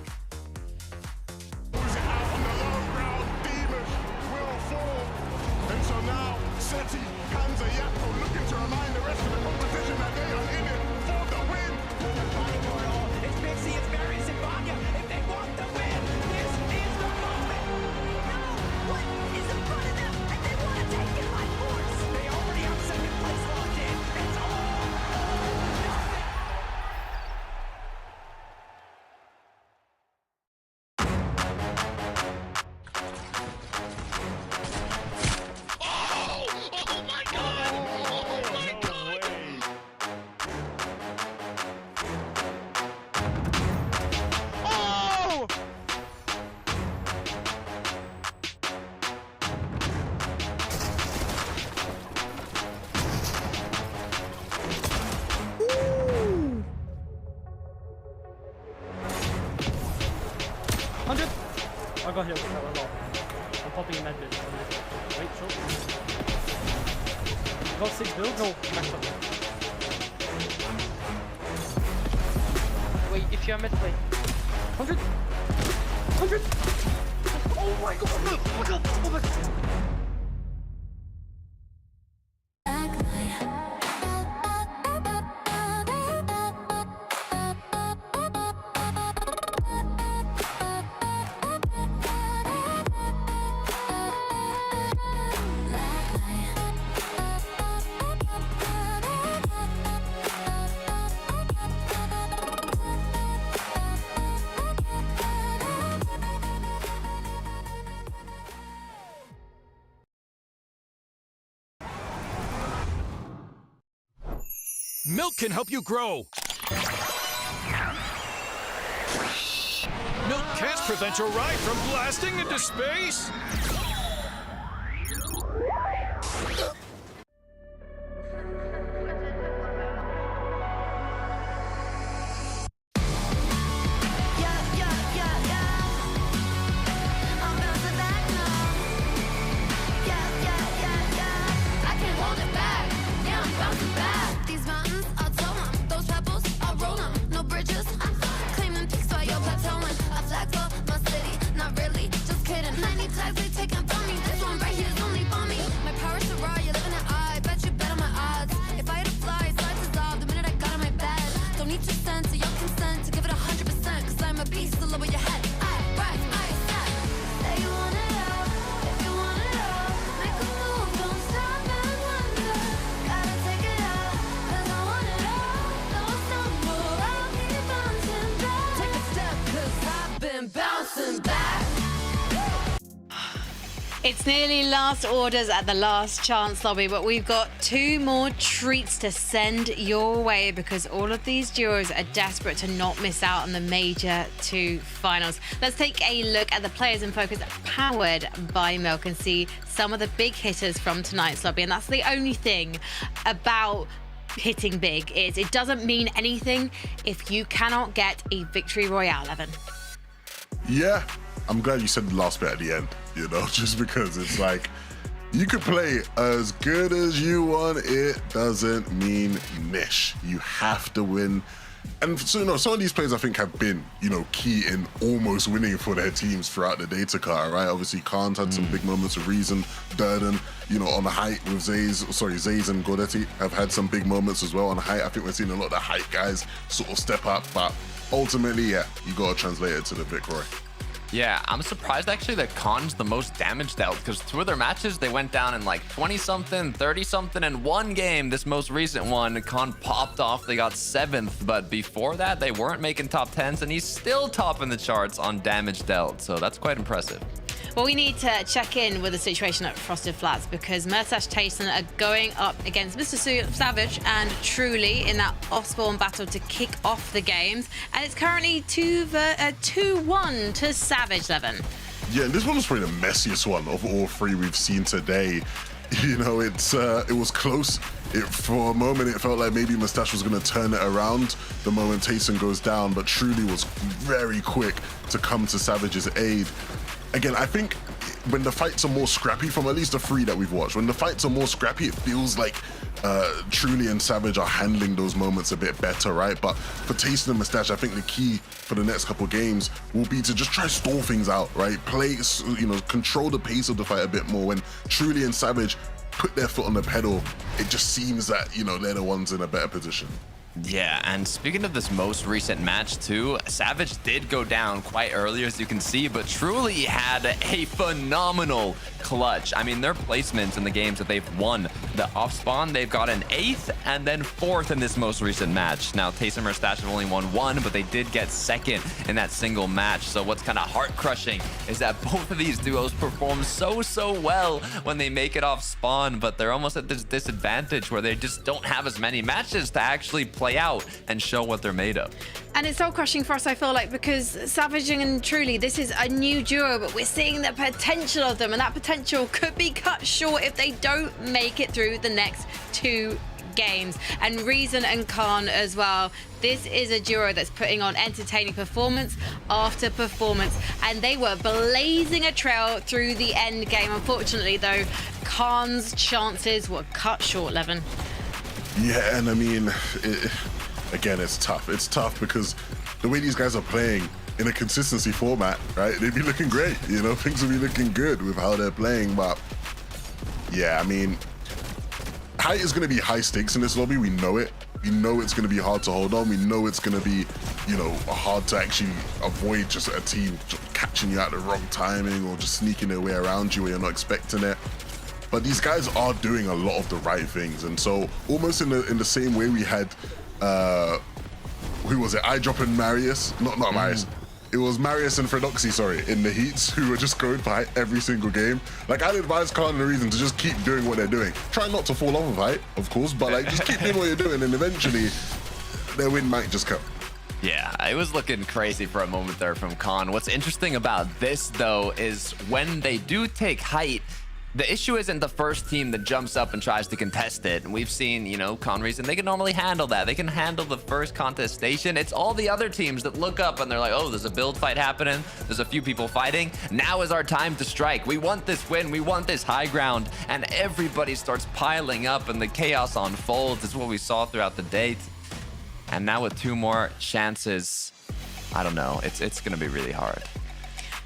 I got healed. I'm popping in that bit. Wait, short. Got 6 build. No, max up. Wait, if you're mid, wait. 100. 100. Oh my god! Oh my god! Oh my god! Milk can help you grow. Milk can't prevent your ride from blasting into space. It's nearly last orders at the last chance lobby, but we've got 2 more treats to send your way, because all of these duos are desperate to not miss out on the major 2 finals. Let's take a look at the players in focus powered by Milk and see some of the big hitters from tonight's lobby. And that's the only thing about hitting big, is it doesn't mean anything if you cannot get a victory royale, Evan. Yeah, I'm glad you said the last bit at the end, you know, just because it's like, you could play as good as you want, it doesn't mean niche. You have to win And so, some of these players I think have been, key in almost winning for their teams throughout the data card, right? Obviously, Khan's had some big moments of reason. Durden, on the height with Zays and Gordetti have had some big moments as well on the height. I think we're seeing a lot of the height guys sort of step up, but ultimately, yeah, you got to translate it to the Vic Roy. Yeah, I'm surprised actually that Khan's the most damage dealt, because 2 of their matches, they went down in like 20-something, 30-something, and 1 game, this most recent one, Khan popped off, they got 7th, but before that, they weren't making top 10s, and he's still topping the charts on damage dealt, so that's quite impressive. Well, we need to check in with the situation at Frosted Flats because Murtash Tayson are going up against Mr. Savage and Truly in that off-spawn battle to kick off the games. And it's currently 2-1 to Savage, Levin. Yeah, and this one was probably the messiest one of all 3 we've seen today. It was close. For a moment, it felt like maybe Mustache was going to turn it around the moment Tayson goes down, but Truly was very quick to come to Savage's aid. Again, I think when the fights are more scrappy, from at least the 3 that we've watched, when the fights are more scrappy, it feels like Truly and Savage are handling those moments a bit better, right? But for Tayson and Mustache, I think the key for the next couple games will be to just try stall things out, right? Control the pace of the fight a bit more. When Truly and Savage put their foot on the pedal, it just seems that, they're the ones in a better position. Yeah, and speaking of this most recent match too, Savage did go down quite early, as you can see, but Truly had a phenomenal clutch. I mean, their placements in the games that they've won, the off spawn, they've got an 8th and then 4th in this most recent match. Now, Tayson and Mustache have only won 1, but they did get 2nd in that single match. So what's kind of heart-crushing is that both of these duos perform so well when they make it off spawn, but they're almost at this disadvantage where they just don't have as many matches to actually play out and show what they're made of. And it's soul crushing for us, I feel like, because Savage and Truly, this is a new duo, but we're seeing the potential of them, and that potential could be cut short if they don't make it through the next 2 games. And Reason and Khan as well. This is a duo that's putting on entertaining performance after performance, and they were blazing a trail through the end game. Unfortunately, though, Khan's chances were cut short, Levin. Yeah, and I mean, again, it's tough. It's tough because the way these guys are playing in a consistency format, right? They'd be looking great, things will be looking good with how they're playing. But yeah, I mean, height is going to be high stakes in this lobby. We know it. We know it's going to be hard to hold on. We know it's going to be, hard to actually avoid just a team catching you at the wrong timing or just sneaking their way around you where you're not expecting it. But these guys are doing a lot of the right things, and so almost in the same way we had, who was it? iDrop and Marius, not Marius. It was Marius and Fredoxy, sorry, in the heats, who were just going for height every single game. Like, I'd advise Khan and Reason to just keep doing what they're doing. Try not to fall off of height, of course, but just keep doing what you're doing, and eventually their win might just come. Yeah, it was looking crazy for a moment there from Khan. What's interesting about this, though, is when they do take height, the issue isn't the first team that jumps up and tries to contest it. And we've seen, Khan Reason, they can normally handle that. They can handle the first contestation. It's all the other teams that look up and they're like, oh, there's a build fight happening. There's a few people fighting. Now is our time to strike. We want this win. We want this high ground. And everybody starts piling up and the chaos unfolds. It's what we saw throughout the day. And now with 2 more chances, I don't know. It's going to be really hard.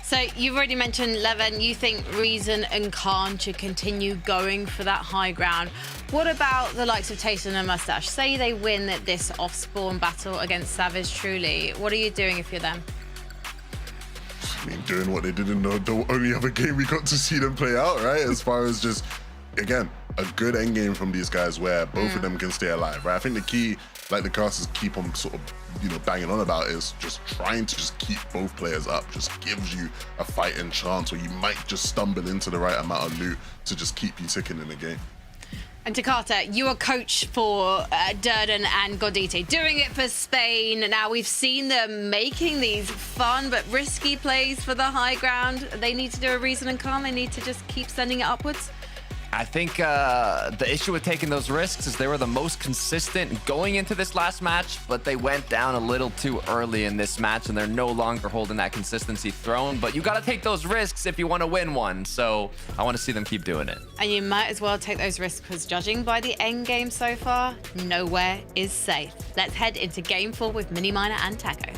So you've already mentioned, Levin, you think Reason and Khan should continue going for that high ground. What about the likes of Tayson and Mustache? Say they win this off-spawn battle against Savage Truly. What are you doing if you're them? I mean, doing what they did in the only other game we got to see them play out, right? As far as just, again, a good end game from these guys where both of them can stay alive, right? I think the key, like the casters keep on sort of, banging on about, is just trying to just keep both players up. Just gives you a fighting chance where you might just stumble into the right amount of loot to just keep you ticking in the game. And Takata, you are coach for Durden and Godite, doing it for Spain. Now, we've seen them making these fun but risky plays for the high ground. They need to do a Reason and Khan. They need to just keep sending it upwards. I think the issue with taking those risks is they were the most consistent going into this last match, but they went down a little too early in this match, and they're no longer holding that consistency throne. But you got to take those risks if you want to win one. So I want to see them keep doing it. And you might as well take those risks because judging by the end game so far, nowhere is safe. Let's head into game 4 with Mini Miner and Taco.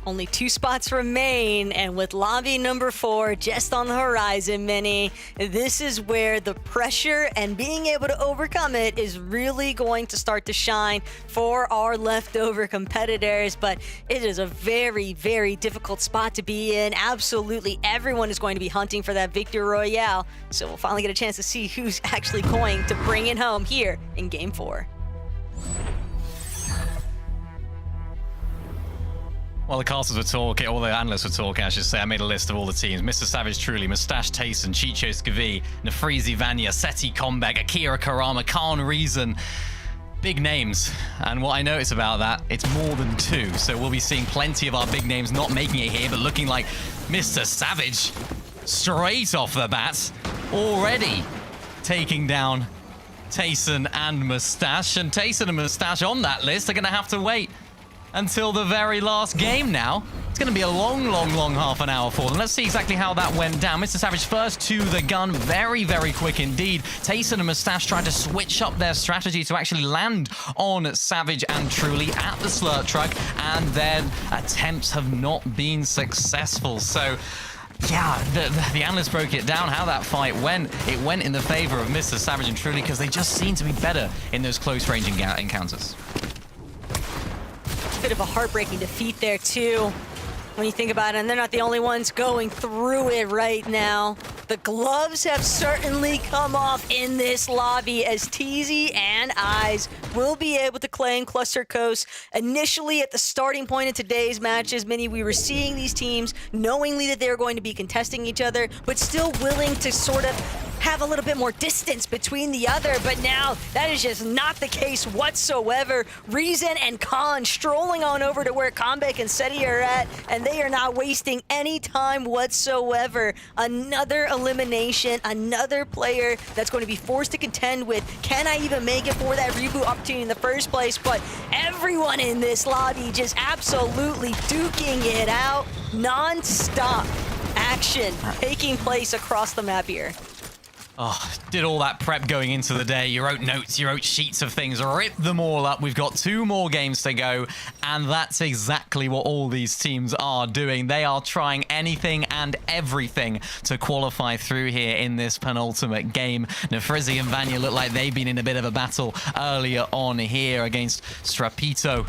Only 2 spots remain, and with lobby number 4 just on the horizon, Mini, this is where the pressure and being able to overcome it is really going to start to shine for our leftover competitors. But it is a very, very difficult spot to be in. Absolutely everyone is going to be hunting for that Victory Royale, so we'll finally get a chance to see who's actually going to bring it home here in Game 4. While the casters were talking, all the analysts were talking, I should say, I made a list of all the teams. Mr. Savage Truly, Mustache Tayson, Chicho Skavi, Nefrizi Vanya, Seti Kombek, Akira Karama, Khan Reason. Big names. And what I notice about that, it's more than 2. So we'll be seeing plenty of our big names not making it here, but looking like Mr. Savage straight off the bat already taking down Tayson and Mustache. And Tayson and Mustache on that list are going to have to wait until the very last game now. It's going to be a long, long, long half an hour for them. Let's see exactly how that went down. Mr. Savage first to the gun. Very, very quick indeed. Tayson and Mustache trying to switch up their strategy to actually land on Savage and Truly at the slurp truck, and their attempts have not been successful. So yeah, the analysts broke it down, how that fight went. It went in the favor of Mr. Savage and Truly because they just seem to be better in those close range encounters. Bit of a heartbreaking defeat there too, when you think about it, and they're not the only ones going through it right now. The gloves have certainly come off in this lobby as TZ and Eyes will be able to claim Cluster Coast. Initially at the starting point of today's matches, Mini, we were seeing these teams knowingly that they were going to be contesting each other, but still willing to sort of have a little bit more distance between the other, but now that is just not the case whatsoever. Reason and Khan strolling on over to where Kombek and Seti are at, and they are not wasting any time whatsoever. Another elimination, another player that's going to be forced to contend with, can I even make it for that reboot opportunity in the first place? But everyone in this lobby just absolutely duking it out. Non-stop action taking place across the map here. Oh, did all that prep going into the day. You wrote notes, you wrote sheets of things, ripped them all up. We've got 2 more games to go, and that's exactly what all these teams are doing. They are trying anything and everything to qualify through here in this penultimate game. Nefrizi and Vanya look like they've been in a bit of a battle earlier on here against Strapito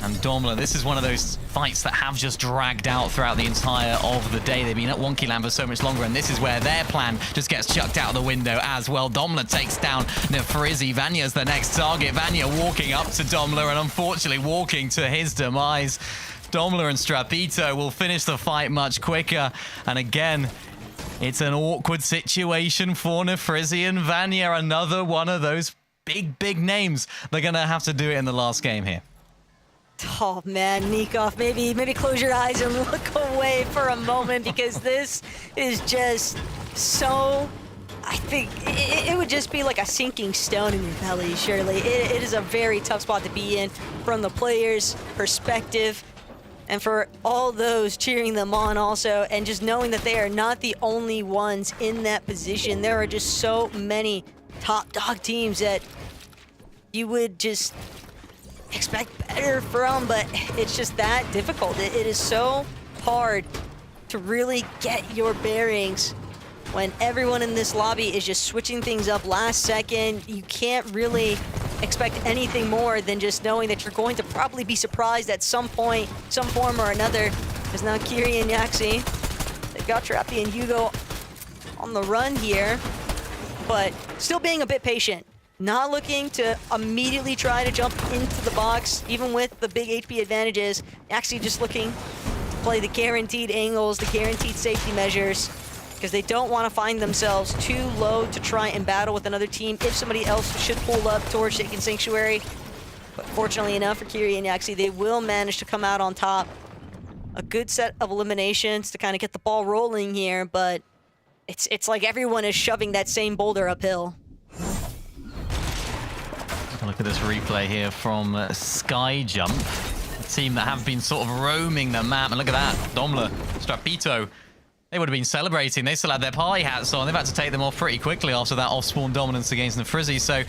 and Domla. This is one of those fights that have just dragged out throughout the entire of the day. They've been at Wonky Land for so much longer, and this is where their plan just gets chucked out of the window as well. Domla takes down Nefrizi. Vanya's the next target. Vanya walking up to Domla and unfortunately walking to his demise. Domla and Strapito will finish the fight much quicker. And again, it's an awkward situation for Nefrizi and Vanya. Another one of those big names. They're going to have to do it in the last game here. Oh man, Nikov, maybe close your eyes and look away for a moment, because this is just so... I think it would just be like a sinking stone in your belly, surely. It is a very tough spot to be in from the players' perspective, and for all those cheering them on also, and just knowing that they are not the only ones in that position. There are just so many top dog teams that you would just expect better from, but it's just that difficult. It is so hard to really get your bearings when everyone in this lobby is just switching things up last second. You can't really expect anything more than just knowing that you're going to probably be surprised at some point, some form or another. There's now Kiri and Yaxi. They've got Trappy and Hugo on the run here, but still being a bit patient. Not looking to immediately try to jump into the box, even with the big HP advantages. Actually just looking to play the guaranteed angles, the guaranteed safety measures, because they don't want to find themselves too low to try and battle with another team if somebody else should pull up towards Shaken Sanctuary. But fortunately enough for Kiri and Yaxi, they will manage to come out on top. A good set of eliminations to kind of get the ball rolling here, but it's like everyone is shoving that same boulder uphill. Look at this replay here from Sky Jump, a team that have been sort of roaming the map. And look at that, Domler, Strapito. They would have been celebrating. They still had their party hats on. They've had to take them off pretty quickly after that off-spawn dominance against the Frizzy. So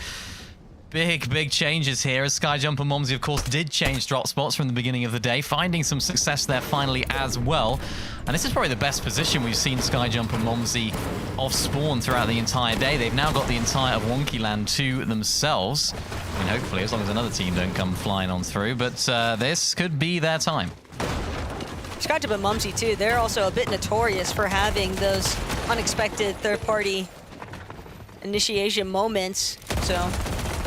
big changes here, as Skyjump and Momsy, of course, did change drop spots from the beginning of the day, finding some success there finally as well. And this is probably the best position we've seen Skyjump and Momsy off-spawn throughout the entire day. They've now got the entire Wonky Land to themselves. I mean, hopefully, as long as another team don't come flying on through. But this could be their time. Skyjump and Mumsy, too, they're also a bit notorious for having those unexpected third-party initiation moments. So,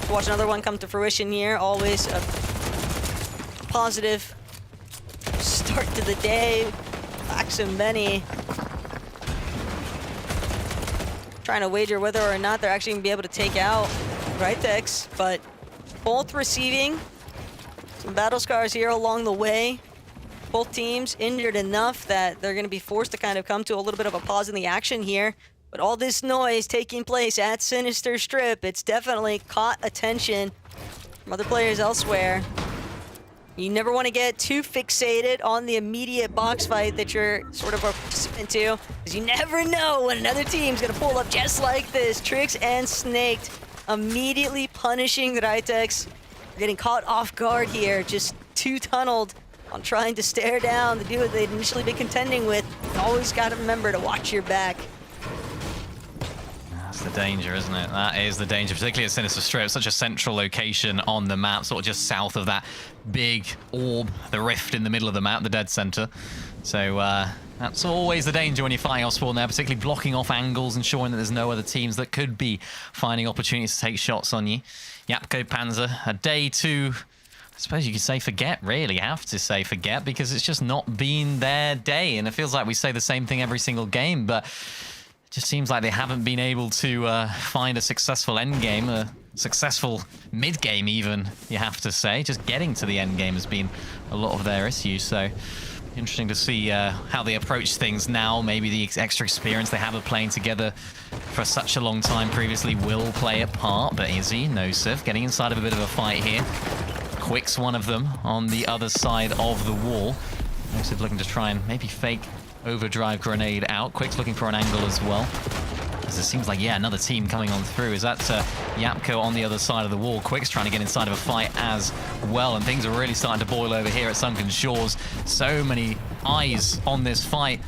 watch another one come to fruition here. Always a positive start to the day. Fax and Benny trying to wager whether or not they're actually going to be able to take out Ritex, but both receiving some battle scars here along the way. Both teams injured enough that they're going to be forced to kind of come to a little bit of a pause in the action here. But all this noise taking place at Sinister Strip, it's definitely caught attention from other players elsewhere. You never want to get too fixated on the immediate box fight that you're sort of a participant to, because you never know when another team's going to pull up just like this. Tricks and Snaked immediately punishing the Ritex. Getting caught off guard here, just too tunneled on trying to stare down the duo they'd initially been contending with. You always got to remember to watch your back. That's the danger, isn't it? That is the danger, particularly at Sinister Strip. Such a central location on the map, sort of just south of that big orb, the rift in the middle of the map, the dead center. So that's always the danger when you're fighting off spawn there, particularly blocking off angles, ensuring that there's no other teams that could be finding opportunities to take shots on you. Yapko Panzer, a day to, I suppose you could say forget, really. You have to say forget, because it's just not been their day. And it feels like we say the same thing every single game, but it just seems like they haven't been able to find a successful end game, a successful mid game even, you have to say. Just getting to the end game has been a lot of their issues. So interesting to see how they approach things now. Maybe the extra experience they have of playing together for such a long time previously will play a part. But Izzy, Nosif, getting inside of a bit of a fight here. Quick's one of them on the other side of the wall. Nosif looking to try and maybe fake overdrive grenade out. Quick's looking for an angle as well. As it seems like, yeah, another team coming on through. Is that Yapko on the other side of the wall? Quick's trying to get inside of a fight as well, and things are really starting to boil over here at Sunken Shores. So many eyes on this fight,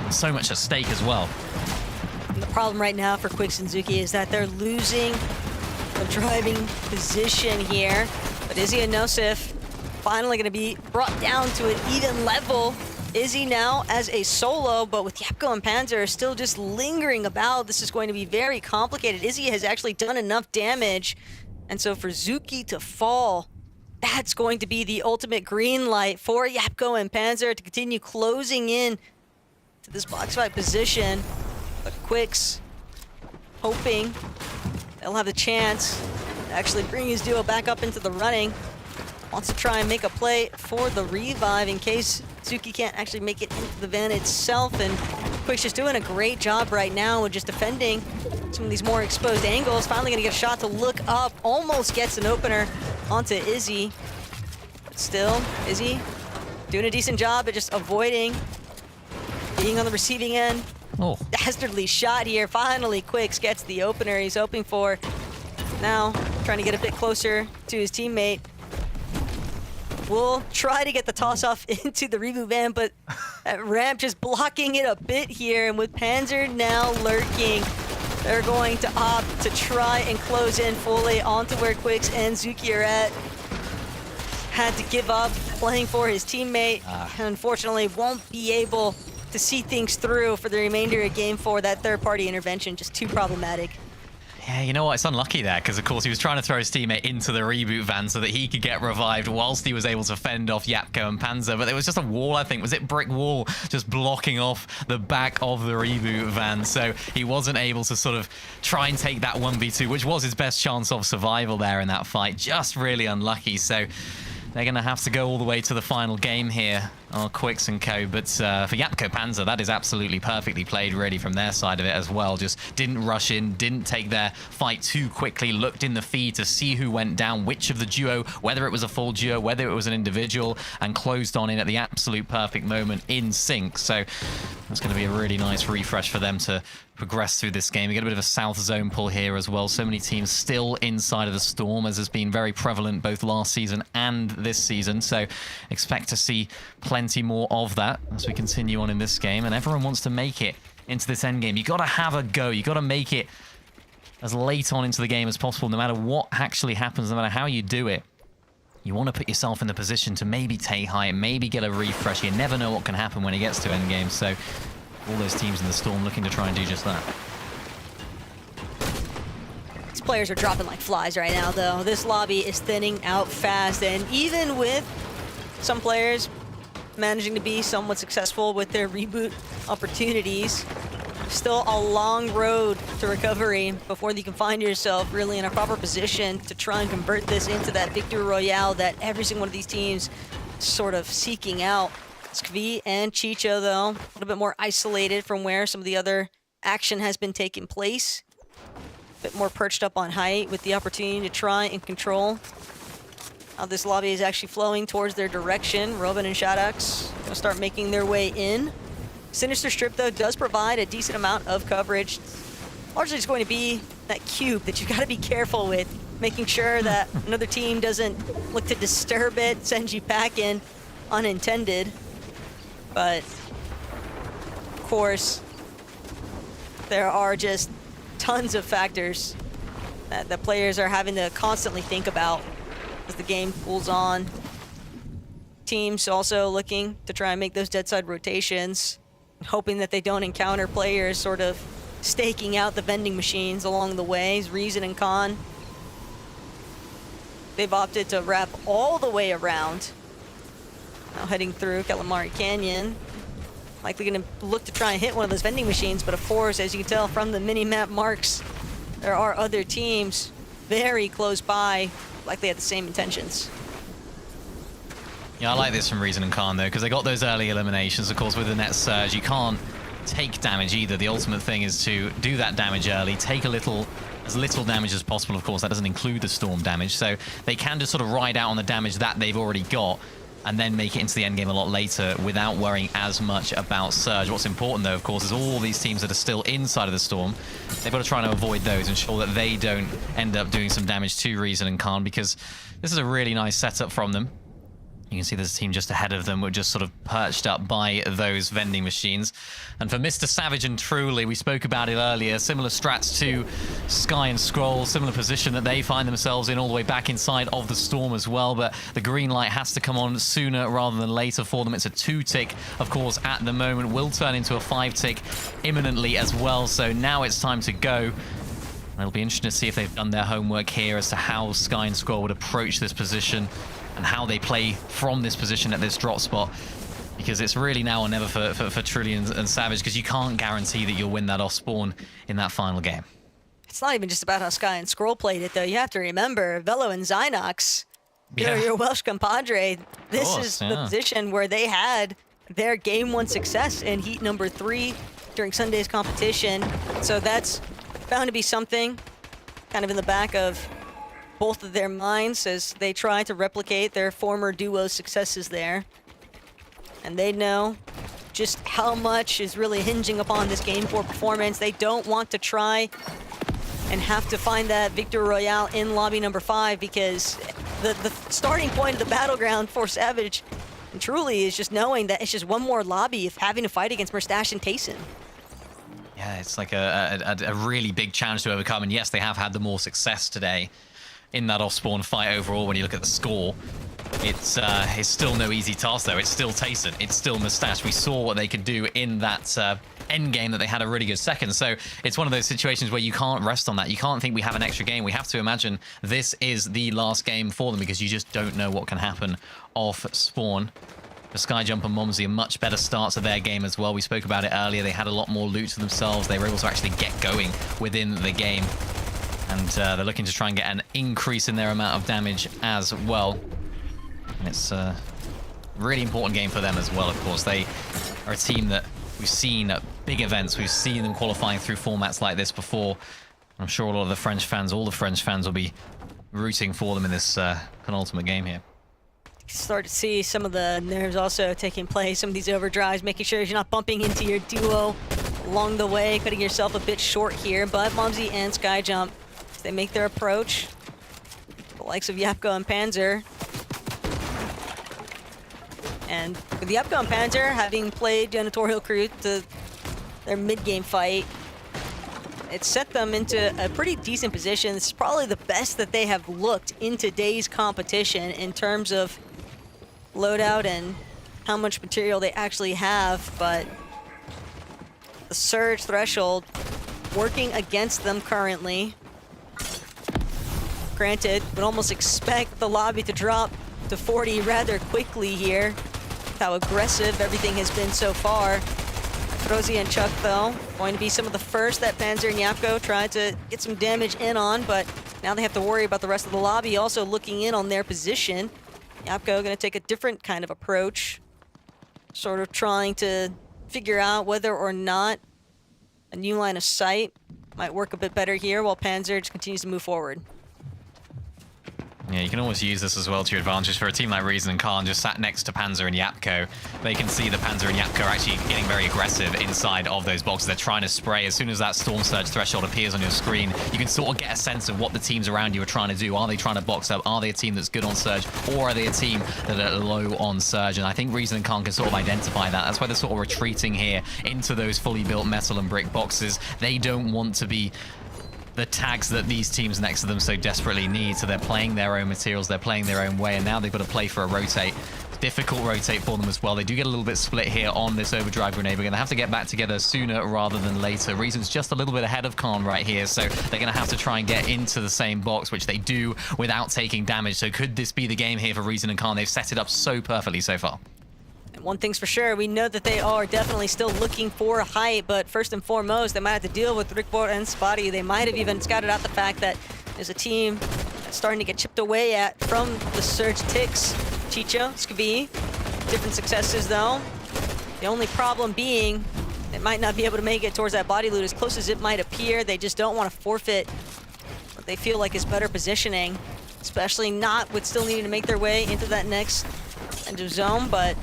and so much at stake as well. And the problem right now for Quicks and Zuki is that they're losing the driving position here. But Izzy and Nosif finally going to be brought down to an even level. Izzy now as a solo, but with Yapko and Panzer still just lingering about, this is going to be very complicated. Izzy has actually done enough damage, and so for Zuki to fall, that's going to be the ultimate green light for Yapko and Panzer to continue closing in to this box fight position. But Quicks hoping they'll have the chance to actually bring his duo back up into the running. Wants to try and make a play for the revive in case Zuki can't actually make it into the van itself. And Quick's just doing a great job right now with just defending some of these more exposed angles. Finally gonna get a shot to look up. Almost gets an opener onto Izzy. But still, Izzy doing a decent job at just avoiding being on the receiving end. Oh. Dastardly shot here. Finally, Quicks gets the opener he's hoping for. Now, trying to get a bit closer to his teammate. We'll try to get the toss-off into the reboot van, but that ramp just blocking it a bit here. And with Panzer now lurking, they're going to opt to try and close in fully onto where Quicks and Zuki are at. Had to give up playing for his teammate. Unfortunately, won't be able to see things through for the remainder of Game 4. That third-party intervention just too problematic. Yeah, you know what? It's unlucky there, because of course he was trying to throw his teammate into the reboot van so that he could get revived whilst he was able to fend off Yapko and Panzer. But there was just a wall, I think. Was it brick wall just blocking off the back of the reboot van? So he wasn't able to sort of try and take that 1v2, which was his best chance of survival there in that fight. Just really unlucky. So they're going to have to go all the way to the final game here. Quicks and co. But for Yapko Panzer, that is absolutely perfectly played, really, from their side of it as well. Just didn't rush in, didn't take their fight too quickly, looked in the feed to see who went down, which of the duo, whether it was a full duo, whether it was an individual, and closed on in at the absolute perfect moment in sync. So that's going to be a really nice refresh for them to progress through this game. We get a bit of a south zone pull here as well. So many teams still inside of the storm, as has been very prevalent both last season and this season. So expect to see plenty more of that as we continue on in this game. And everyone wants to make it into this end game. You got to have a go. You got to make it as late on into the game as possible, no matter what actually happens, no matter how you do it. You want to put yourself in the position to maybe take height, maybe get a refresh. You never know what can happen when it gets to endgame. So all those teams in the storm looking to try and do just that. These players are dropping like flies right now, though. This lobby is thinning out fast, and even with some players managing to be somewhat successful with their reboot opportunities, still a long road to recovery before you can find yourself really in a proper position to try and convert this into that victory royale that every single one of these teams is sort of seeking out. Skvi and Chicho, though, a little bit more isolated from where some of the other action has been taking place. A bit more perched up on height with the opportunity to try and control how this lobby is actually flowing towards their direction. Robin and Shadox will start making their way in. Sinister Strip, though, does provide a decent amount of coverage. Largely just going to be that cube that you've got to be careful with, making sure that another team doesn't look to disturb it, send you back in unintended. But, of course, there are just tons of factors that the players are having to constantly think about as the game pulls on. Teams also looking to try and make those dead side rotations, hoping that they don't encounter players sort of staking out the vending machines along the way. Reason and Khan, they've opted to wrap all the way around. Now heading through Calamari Canyon. Likely going to look to try and hit one of those vending machines, but of course, as you can tell from the mini-map marks, there are other teams very close by, likely had the same intentions. Yeah, I like this from Reason and Khan, though, because they got those early eliminations. Of course, with the net surge, you can't take damage either. The ultimate thing is to do that damage early, take as little damage as possible. Of course, that doesn't include the storm damage, so they can just sort of ride out on the damage that they've already got and then make it into the endgame a lot later without worrying as much about surge. What's important, though, of course, is all these teams that are still inside of the storm, they've got to try and avoid those, ensure that they don't end up doing some damage to Reason and Khan, because this is a really nice setup from them. You can see there's a team just ahead of them. We're just sort of perched up by those vending machines. And for Mr. Savage and Truly, we spoke about it earlier, similar strats to Sky and Scroll, similar position that they find themselves in all the way back inside of the storm as well. But the green light has to come on sooner rather than later for them. It's a 2-tick, of course, at the moment. Will turn into a 5-tick imminently as well. So now it's time to go. It'll be interesting to see if they've done their homework here as to how Sky and Scroll would approach this position and how they play from this position at this drop spot, because it's really now or never for Truly and Savage, because you can't guarantee that you'll win that off spawn in that final game. It's not even just about how Sky and Scroll played it, though. You have to remember, Velo and Zynox, your Welsh compadre, this is the position where they had their game 1 success in heat number 3 during Sunday's competition. So that's bound to be something kind of in the back of both of their minds as they try to replicate their former duo successes there. And they know just how much is really hinging upon this game 4 performance. They don't want to try and have to find that victory royale in lobby number 5, because the starting point of the battleground for Savage and Truly is just knowing that it's just one more lobby of having to fight against Mustache and Tayson. Yeah, it's like a really big challenge to overcome. And yes, they have had the more success today in that off-spawn fight overall. When you look at the score, it's still no easy task, though. It's still Tayson. It's still Mustache. We saw what they could do in that end game that they had a really good second. So it's one of those situations where you can't rest on that. You can't think we have an extra game. We have to imagine this is the last game for them, because you just don't know what can happen off spawn. The Skyjump and Momsy are much better starts of their game as well. We spoke about it earlier. They had a lot more loot to themselves. They were able to actually get going within the game. And they're looking to try and get an increase in their amount of damage as well. And it's Really important game for them as well, of course. They are a team that we've seen at big events. We've seen them qualifying through formats like this before. I'm sure a lot of the French fans, all the French fans will be rooting for them in this penultimate game here. Start to see some of the nerves also taking place, some of these overdrives, making sure you're not bumping into your duo along the way, cutting yourself a bit short here. But Momsy and Skyjump, as they make their approach, the likes of Yapko and Panzer. And with Yapko and Panzer having played Janitorial Crew to their mid-game fight, it set them into a pretty decent position. This is probably the best that they have looked in today's competition in terms of loadout and how much material they actually have, but the surge threshold working against them currently. Granted, would almost expect the lobby to drop to 40 rather quickly here. How aggressive everything has been so far. Rosie and Chuck, though, going to be some of the first that Panzer and Yapko tried to get some damage in on, but now they have to worry about the rest of the lobby also looking in on their position. Yapko going to take a different kind of approach, sort of trying to figure out whether or not a new line of sight might work a bit better here, while Panzer just continues to move forward. Yeah, you can always use this as well to your advantage for a team like Reason and Khan just sat next to Panzer and Yapko. They can see that Panzer and Yapko are actually getting very aggressive inside of those boxes. They're trying to spray. As soon as that Storm Surge threshold appears on your screen, you can sort of get a sense of what the teams around you are trying to do. Are they trying to box up? Are they a team that's good on Surge? Or are they a team that are low on Surge? And I think Reason and Khan can sort of identify that. That's why they're sort of retreating here into those fully built metal and brick boxes. They don't want to be the tags that these teams next to them so desperately need. So they're playing their own materials, they're playing their own way, and now they've got to play for a rotate. Difficult rotate for them as well. They do get a little bit split here on this overdrive grenade. We're going to have to get back together sooner rather than later. Reason's just a little bit ahead of Khan right here, so they're going to have to try and get into the same box, which they do without taking damage. So could this be the game here for Reason and Khan? They've set it up so perfectly so far. One thing's for sure, we know that they are definitely still looking for height, but first and foremost, they might have to deal with Rickbor and Spotty. They might have even scouted out the fact that there's a team that's starting to get chipped away at from the Surge Ticks. Chicho, Skavi, different successes though. The only problem being, they might not be able to make it towards that body loot as close as it might appear. They just don't want to forfeit what they feel like is better positioning, especially not with still needing to make their way into that next end of zone, but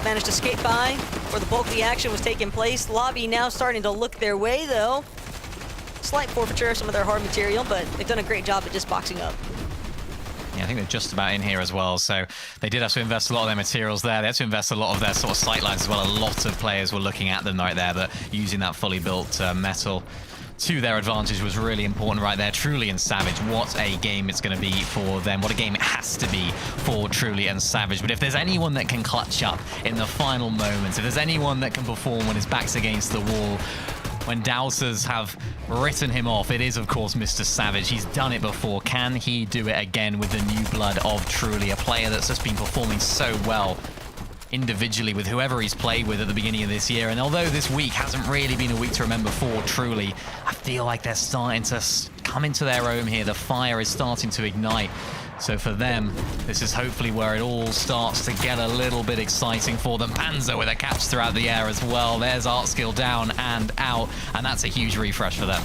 managed to skate by where the bulk of the action was taking place. Lobby now starting to look their way, though. Slight forfeiture of some of their hard material, but they've done a great job at just boxing up. Yeah, I think they're just about in here as well, so they did have to invest a lot of their materials there. They had to invest a lot of their sort of sight lines as well. A lot of players were looking at them right there, but using that fully built metal to their advantage was really important right there. Truly and Savage, what a game it's going to be for them. What a game it has to be for Truly and Savage. But if there's anyone that can clutch up in the final moments, if there's anyone that can perform when his back's against the wall, when doubters have written him off, it is, of course, Mr. Savage. He's done it before. Can he do it again with the new blood of Truly, a player that's just been performing so well individually with whoever he's played with at the beginning of this year? And although this week hasn't really been a week to remember for Truly, I feel like they're starting to come into their own here. The fire is starting to ignite. So for them, this is hopefully where it all starts to get a little bit exciting for them. Panzer with a catch throughout the air as well. There's art skill down and out, and that's a huge refresh for them.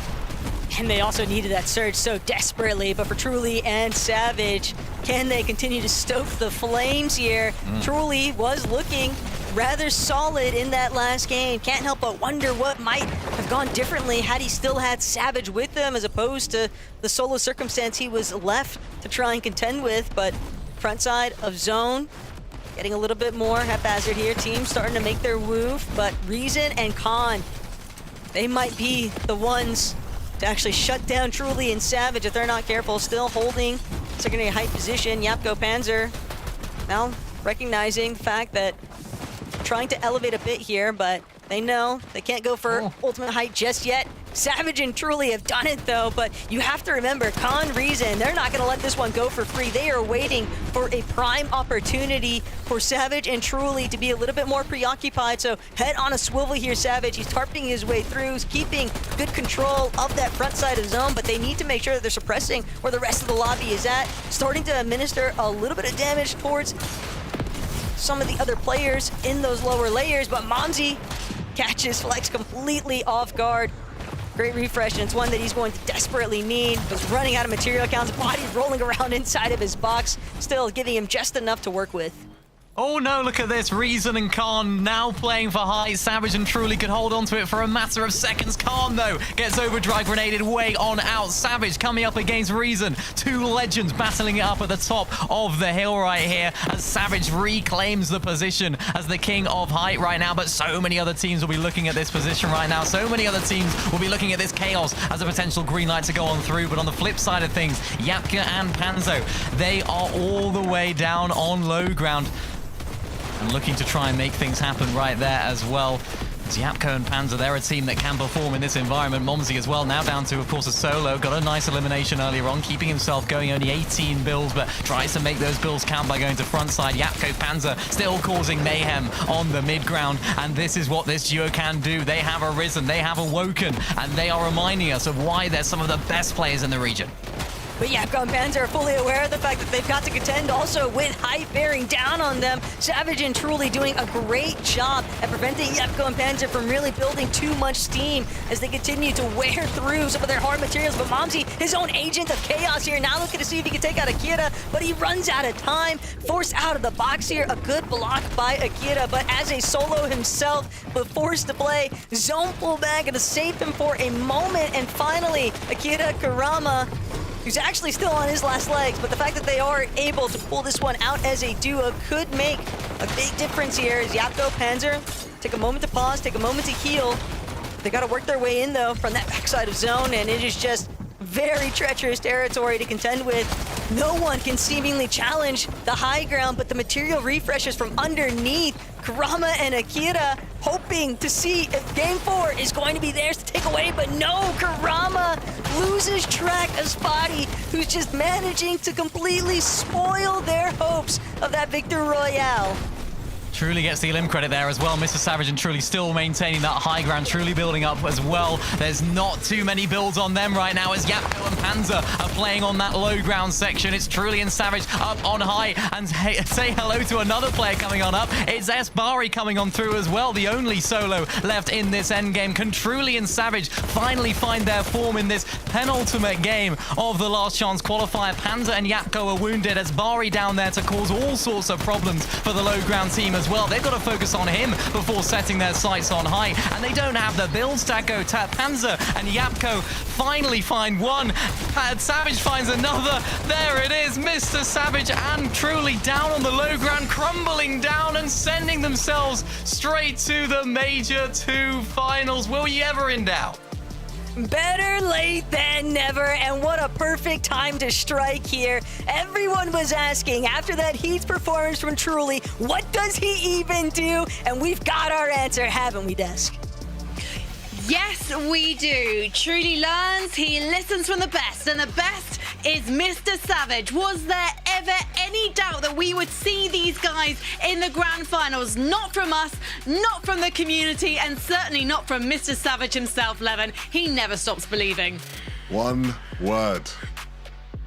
And they also needed that surge so desperately, but for Truly and Savage, can they continue to stoke the flames here? Truly was looking rather solid in that last game. Can't help but wonder what might have gone differently had he still had Savage with them, as opposed to the solo circumstance he was left to try and contend with. But front side of zone, getting a little bit more haphazard here. Teams starting to make their move, but Reason and Khan, they might be the ones to actually shut down Truly and Savage if they're not careful. Still holding secondary height position. Yapko Panzer now recognizing the fact that trying to elevate a bit here, but they know they can't go for ultimate height just yet. Savage and Truly have done it though, but you have to remember, Khan Reason, they're not gonna let this one go for free. They are waiting for a prime opportunity for Savage and Truly to be a little bit more preoccupied. So head on a swivel here, Savage. He's tarpeting his way through, he's keeping good control of that front side of the zone, but they need to make sure that they're suppressing where the rest of the lobby is at. Starting to administer a little bit of damage towards some of the other players in those lower layers, but Momsy catches Flex completely off guard. Great refresh, and it's one that he's going to desperately need. Was running out of material counts, body rolling around inside of his box, still giving him just enough to work with. Oh no, look at this. Reason and Khan now playing for high. Savage and Truly could hold on to it for a matter of seconds. Khan, though, gets overdrive grenaded way on out. Savage coming up against Reason. Two legends battling it up at the top of the hill right here as Savage reclaims the position as the king of height right now. But so many other teams will be looking at this position right now. So many other teams will be looking at this chaos as a potential green light to go on through. But on the flip side of things, Yapka and Panzo, they are all the way down on low ground. And looking to try and make things happen right there as well. Yapko and Panzer, they're a team that can perform in this environment. Momsy as well, now down to, of course, a solo. Got a nice elimination earlier on, keeping himself going, only 18 bills, but tries to make those bills count by going to front side. Yapko, Panzer still causing mayhem on the mid ground, and this is what this duo can do. They have arisen, they have awoken, and they are reminding us of why they're some of the best players in the region. But Yapko and Panzer are fully aware of the fact that they've got to contend also with height bearing down on them. Savage and Truly doing a great job at preventing Yapko and Panzer from really building too much steam as they continue to wear through some of their hard materials. But Momsy, his own agent of chaos here, now looking to see if he can take out Akira, but he runs out of time. Forced out of the box here, a good block by Akira, but as a solo himself, but forced to play, zone pullback, gonna save him for a moment, and finally, Akira Kurama, who's actually still on his last legs, but the fact that they are able to pull this one out as a duo could make a big difference here as Yapko, Panzer take a moment to pause, take a moment to heal. They got to work their way in, though, from that backside of zone, and it is just very treacherous territory to contend with. No one can seemingly challenge the high ground, but the material refreshes from underneath. Kurama and Akira hoping to see if Game 4 is going to be theirs to take away, but no, Kurama loses track of Spotty, who's just managing to completely spoil their hopes of that Victor Royale. Truly gets the elim credit there as well. Mr. Savage and Truly still maintaining that high ground. Truly building up as well. There's not too many builds on them right now as Yapko and Panzer are playing on that low ground section. It's Truly and Savage up on high. And say hello to another player coming on up. It's Esbari coming on through as well. The only solo left in this endgame. Can Truly and Savage finally find their form in this penultimate game of the last chance qualifier? Panzer and Yapko are wounded. Esbari down there to cause all sorts of problems for the low ground team as well. They've got to focus on him before setting their sights on high, and they don't have the build stack go. Panzer and Yapko finally find one. Savage finds another. There it is. Mr. Savage and Truly down on the low ground, crumbling down and sending themselves straight to the Major 2 finals. Will you ever in doubt? Better late than never, and what a perfect time to strike here. Everyone was asking after that Heat's performance from Truly, what does he even do? And we've got our answer, haven't we, Desk? Yes, we do. Truly learns, he listens from the best, and the best is Mr. Savage. Was there ever any doubt that we would see these guys in the grand finals? Not from us, not from the community, and certainly not from Mr. Savage himself, Levin. He never stops believing. One word.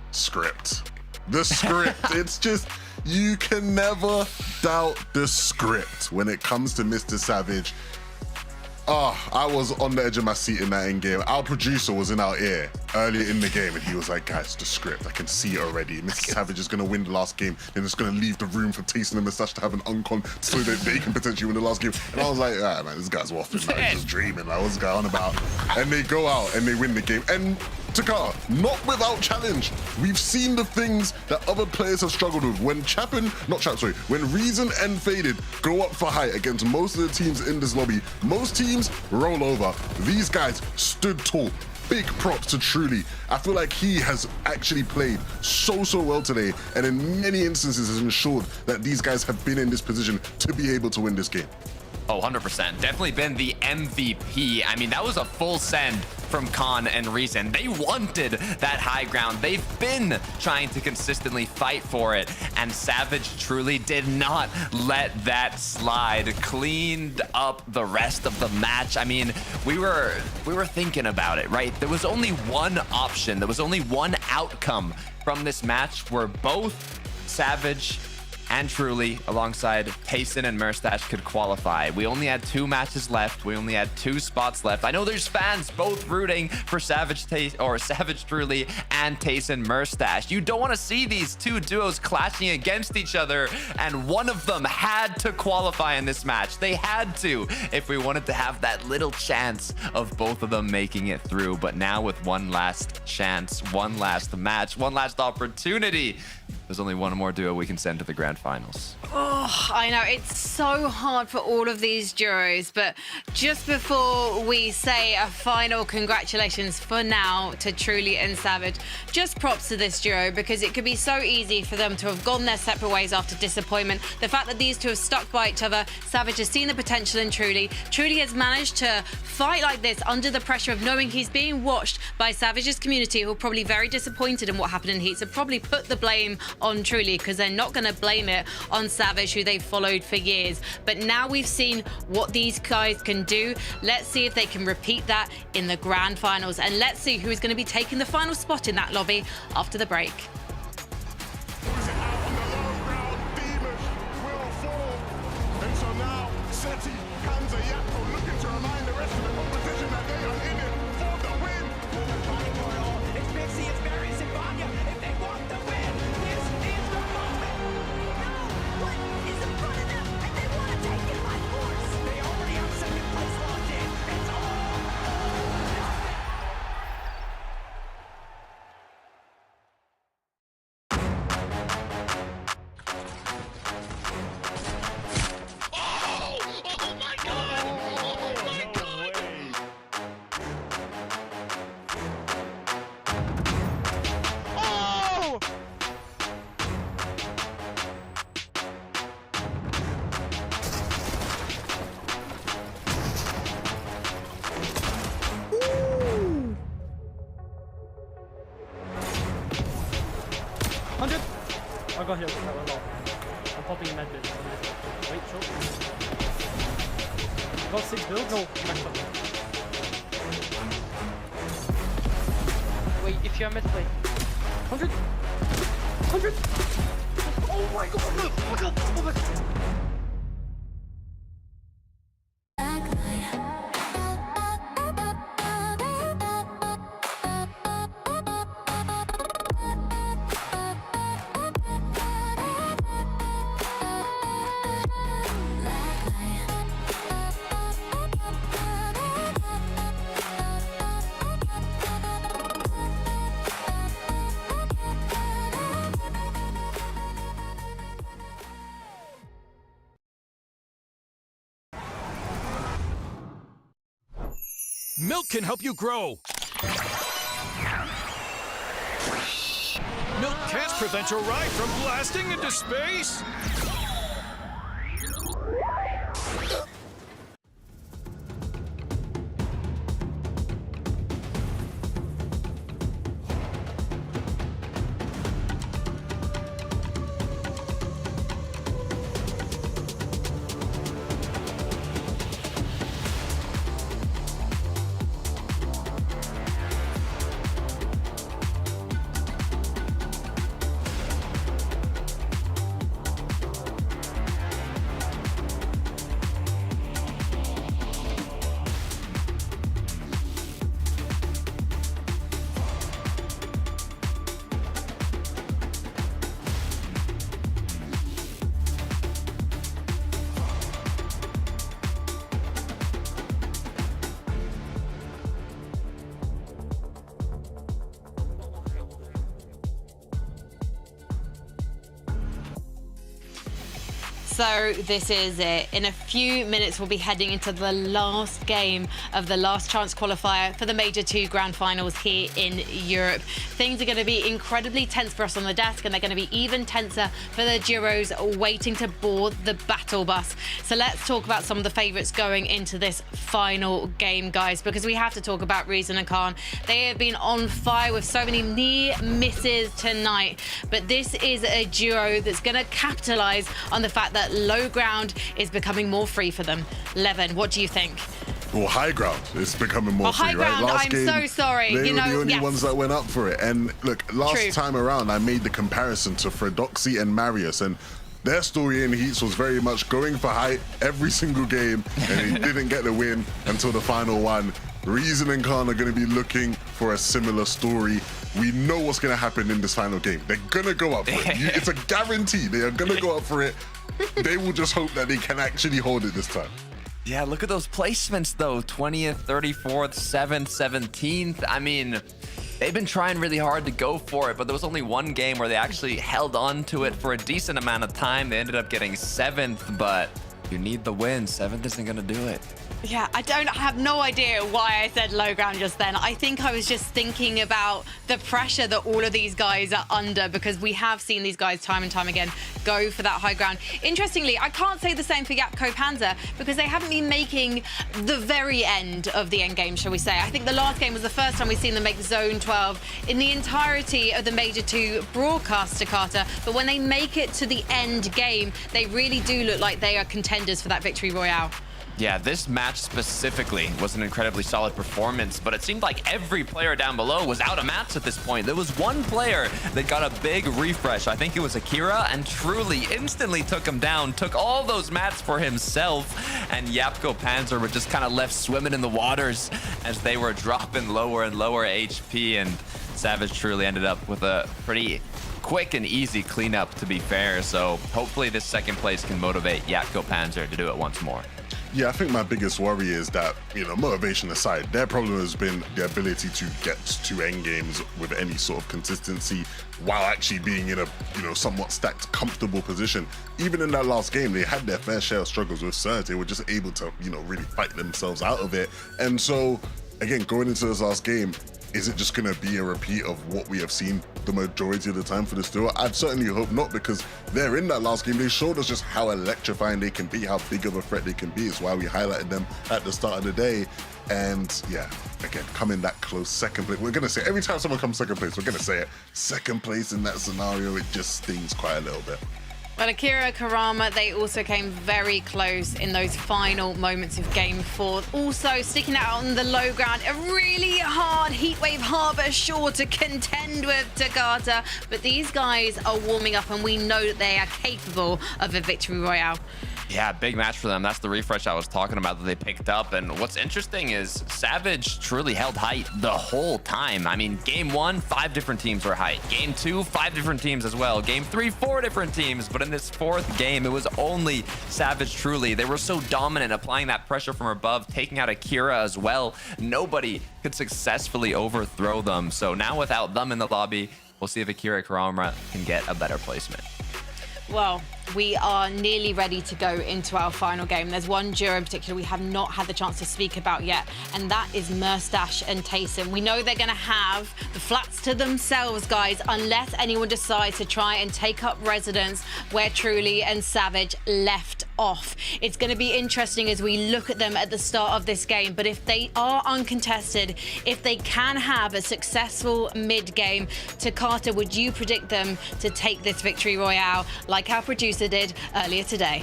Script. The script. It's just, you can never doubt the script when it comes to Mr. Savage. I was on the edge of my seat in that end game. Our producer was in our ear earlier in the game, and he was like, guys, the script, I can see it already. Mr. Savage is going to win the last game, and it's going to leave the room for Tasting and Moustache to have an uncon so that they can potentially win the last game. And I was like, ah, man, this guy's waffling. Like, he's just dreaming. Like, what's going on about? And they go out and they win the game. And Takar, not without challenge. We've seen the things that other players have struggled with. When when Reason and Faded go up for height against most of the teams in this lobby, most teams roll over. These guys stood tall. Big props to Truly. I feel like he has actually played so well today, and in many instances has ensured that these guys have been in this position to be able to win this game. Oh, 100%. Definitely been the MVP. I mean, that was a full send from Khan and Reason. They wanted that high ground. They've been trying to consistently fight for it, and Savage Truly did not let that slide. Cleaned up the rest of the match. I mean, we were thinking about it, right? There was only one option. There was only one outcome from this match where both Savage and Truly, alongside Payson and Merstash, could qualify. We only had 2 matches left. We only had 2 spots left. I know there's fans both rooting for Savage Truly and Payson Merstash. You don't want to see these 2 duos clashing against each other, and one of them had to qualify in this match. They had to, if we wanted to have that little chance of both of them making it through. But now with one last chance, one last match, one last opportunity, there's only one more duo we can send to the grand finals. Oh, I know. It's so hard for all of these duos, but just before we say a final congratulations for now to Truly and Savage, just props to this duo, because it could be so easy for them to have gone their separate ways after disappointment. The fact that these two have stuck by each other, Savage has seen the potential in Truly. Truly has managed to fight like this under the pressure of knowing he's being watched by Savage's community, who are probably very disappointed in what happened in Heat, so probably put the blame on Truly, because they're not going to blame it on Savage, who they've followed for years. But now we've seen what these guys can do. Let's see if they can repeat that in the grand finals, and let's see who is going to be taking the final spot in that lobby after the break. I got hit. I'm popping a med bit. Wait, short. Got 6 builds? No, max up. Wait, if you're mid, wait. 100! 100! Oh my god! Oh my god! Oh my god! Milk can help you grow. Milk can't prevent your ride from blasting into space. So this is it. In a few minutes, we'll be heading into the last game of the last chance qualifier for the Major 2 Grand Finals here in Europe. Things are going to be incredibly tense for us on the desk, and they're going to be even tenser for the duos waiting to board the battle bus. So let's talk about some of the favourites going into this final game, guys, because we have to talk about Reason and Khan. They have been on fire with so many near misses tonight, but this is a duo that's going to capitalise on the fact that low ground is becoming more free for them. Levin, what do you think? Well, high ground is becoming more free, high ground, right? Last I'm game, so sorry. They You were know, the only yes. ones that went up for it. And look, last True. time around, I made the comparison to Fredoxy and Marius, and their story in Heats was very much going for height every single game, and they didn't get the win until the final one. Reason and Khan are going to be looking for a similar story. We know what's going to happen in this final game. They're going to go up for it. It's a guarantee. They are going to go up for it. They will just hope that they can actually hold it this time. Yeah, look at those placements though. 20th, 34th, 7th, 17th. I mean, they've been trying really hard to go for it, but there was only one game where they actually held on to it for a decent amount of time. They ended up getting 7th, but you need the win. 7th isn't going to do it. Yeah, I have no idea why I said low ground just then. I think I was just thinking about the pressure that all of these guys are under, because we have seen these guys time and time again go for that high ground. Interestingly, I can't say the same for Yapko Panzer, because they haven't been making the very end of the end game, shall we say. I think the last game was the first time we've seen them make Zone 12 in the entirety of the Major 2 broadcast to Carter. But when they make it to the end game, they really do look like they are contenders for that victory royale. Yeah, this match specifically was an incredibly solid performance, but it seemed like every player down below was out of mats at this point. There was one player that got a big refresh. I think it was Akira, and truly instantly took him down, took all those mats for himself, and Yapko Panzer were just kind of left swimming in the waters as they were dropping lower and lower HP, and Savage truly ended up with a pretty quick and easy cleanup, to be fair. So hopefully this second place can motivate Yapko Panzer to do it once more. Yeah, I think my biggest worry is that, motivation aside, their problem has been the ability to get to end games with any sort of consistency while actually being in a, somewhat stacked, comfortable position. Even in that last game, they had their fair share of struggles with Surge. They were just able to, really fight themselves out of it. And so, again, going into this last game, is it just going to be a repeat of what we have seen the majority of the time for this duo? I'd certainly hope not, because they're in that last game. They showed us just how electrifying they can be, how big of a threat they can be. It's why we highlighted them at the start of the day. And yeah, again, coming that close, second place. We're going to say, every time someone comes second place, we're going to say it. Second place in that scenario, it just stings quite a little bit. Well, Akira, Karama, they also came very close in those final moments of Game 4. Also sticking out on the low ground, a really hard Heatwave Harbour shore to contend with Takata. But these guys are warming up, and we know that they are capable of a victory royale. Yeah, big match for them. That's the refresh I was talking about that they picked up. And what's interesting is Savage truly held height the whole time. I mean, game 1, 5 different teams were height. Game 2, 5 different teams as well. Game 3, 4 different teams. But in this 4th game, it was only Savage truly. They were so dominant, applying that pressure from above, taking out Akira as well. Nobody could successfully overthrow them. So now without them in the lobby, we'll see if Akira Karama can get a better placement. Well, we are nearly ready to go into our final game. There's one duo in particular we have not had the chance to speak about yet, and that is Merstash and Taysom. We know they're going to have the flats to themselves, guys, unless anyone decides to try and take up residence where Truly and Savage left off. It's going to be interesting as we look at them at the start of this game, but if they are uncontested, if they can have a successful mid-game, Takata, would you predict them to take this victory royale like our producer did earlier today?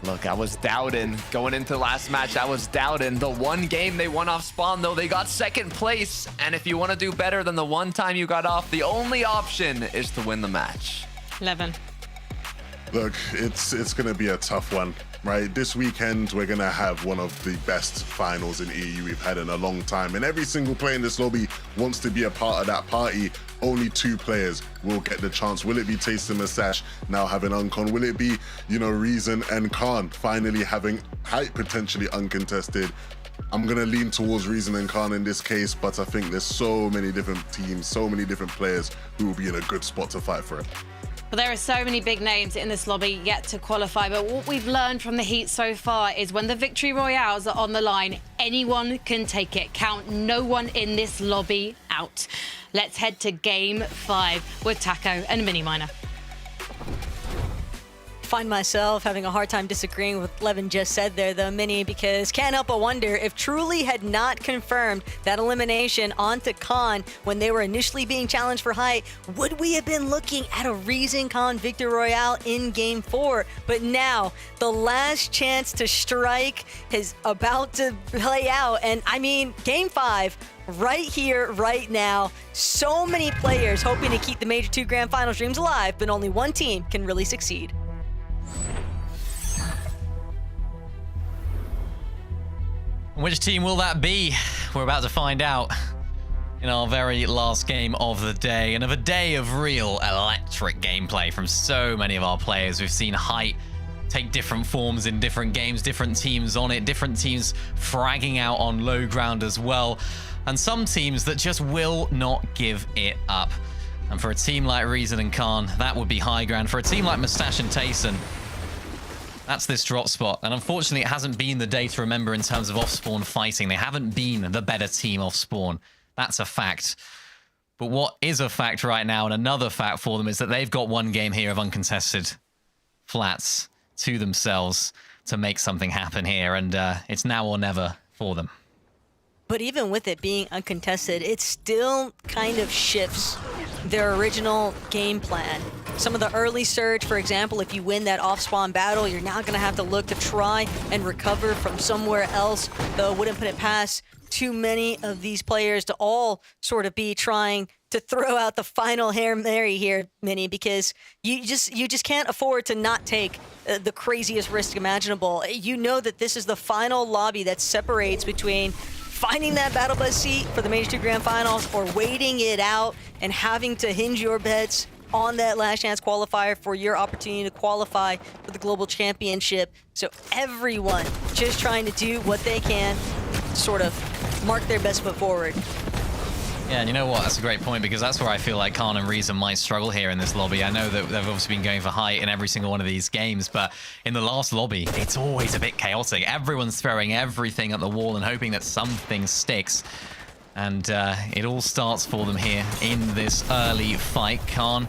Look, I was doubting going into last match. I was doubting the one game they won off spawn, though. They got second place. And if you want to do better than the one time you got off, the only option is to win the match. 11. Look, it's going to be a tough one, right? This weekend, we're going to have one of the best finals in EU we've had in a long time. And every single player in this lobby wants to be a part of that party. Only 2 players will get the chance. Will it be Taysom and Sash now having Uncon? Will it be, Reason and Khan finally having height potentially uncontested? I'm going to lean towards Reason and Khan in this case, but I think there's so many different teams, so many different players who will be in a good spot to fight for it. Well, there are so many big names in this lobby yet to qualify, but what we've learned from the Heat so far is when the victory royales are on the line, anyone can take it. Count no one in this lobby out. Let's head to Game 5 with Taco and Miniminer. Find myself having a hard time disagreeing with what Levin just said there, though, Mini, because can't help but wonder if Truly had not confirmed that elimination onto Khan when they were initially being challenged for height, would we have been looking at a Reason Khan Victory Royale in Game 4? But now, the last chance to strike is about to play out, and I mean, Game 5, right here, right now. So many players hoping to keep the Major 2 Grand Finals dreams alive, but only one team can really succeed. Which team will that be? We're about to find out in our very last game of the day, and of a day of real electric gameplay from so many of our players. We've seen height take different forms in different games, different teams on it, different teams fragging out on low ground as well, and some teams that just will not give it up. And for a team like Reason and Khan, that would be high ground. For a team like Mustache and Tayson, that's this drop spot. And unfortunately, it hasn't been the day to remember in terms of off-spawn fighting. They haven't been the better team off-spawn. That's a fact. But what is a fact right now, and another fact for them, is that they've got one game here of uncontested flats to themselves to make something happen here. And it's now or never for them. But even with it being uncontested, it still kind of shifts their original game plan. Some of the early surge, for example, if you win that off-spawn battle, you're now going to have to look to try and recover from somewhere else, though wouldn't put it past too many of these players to all sort of be trying to throw out the final Hail Mary here, Minnie, because you just can't afford to not take the craziest risk imaginable. You know that this is the final lobby that separates between finding that Battle Bus seat for the Major 2 Grand Finals or waiting it out and having to hinge your bets on that last chance qualifier for your opportunity to qualify for the Global Championship. So everyone just trying to do what they can, sort of mark their best foot forward. Yeah, and you know what? That's a great point, because that's where I feel like Khan and Reason might struggle here in this lobby. I know that they've obviously been going for height in every single one of these games, but in the last lobby, it's always a bit chaotic. Everyone's throwing everything at the wall and hoping that something sticks. And it all starts for them here in this early fight. Khan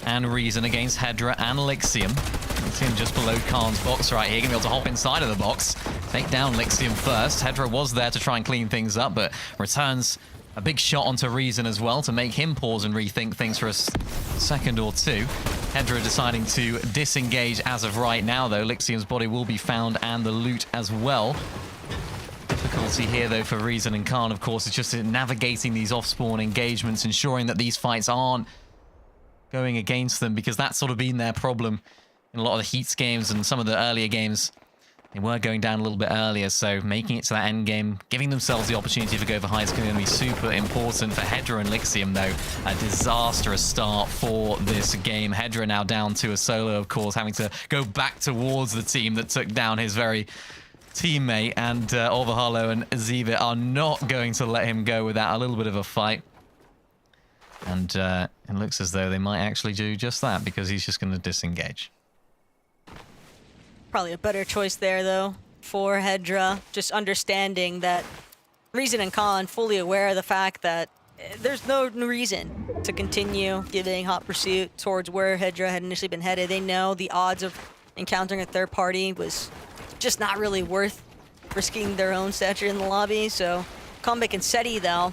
and Reason against Hedra and Lixium. Lixium just below Khan's box right here. Gonna be able to hop inside of the box. Take down Lixium first. Hedra was there to try and clean things up, but returns a big shot onto Reason as well to make him pause and rethink things for a second or two. Hedra deciding to disengage as of right now, though. Lixium's body will be found and the loot as well. Difficulty here, though, for Reason and Khan, of course, is just navigating these off-spawn engagements, ensuring that these fights aren't going against them, because that's sort of been their problem in a lot of the Heats games and some of the earlier games. They were going down a little bit earlier, so making it to that end game, giving themselves the opportunity to go for high is going to be super important for Hedra and Lixium, though. A disastrous start for this game. Hedra now down to a solo, of course, having to go back towards the team that took down his very teammate, and Overhalo and Zivit are not going to let him go without a little bit of a fight. And it looks as though they might actually do just that, because he's just going to disengage. Probably a better choice there, though, for Hedra. Just understanding that Reason and Khan fully aware of the fact that there's no reason to continue giving hot pursuit towards where Hedra had initially been headed. They know the odds of encountering a third party was just not really worth risking their own stature in the lobby. So Comeback and Seti, though,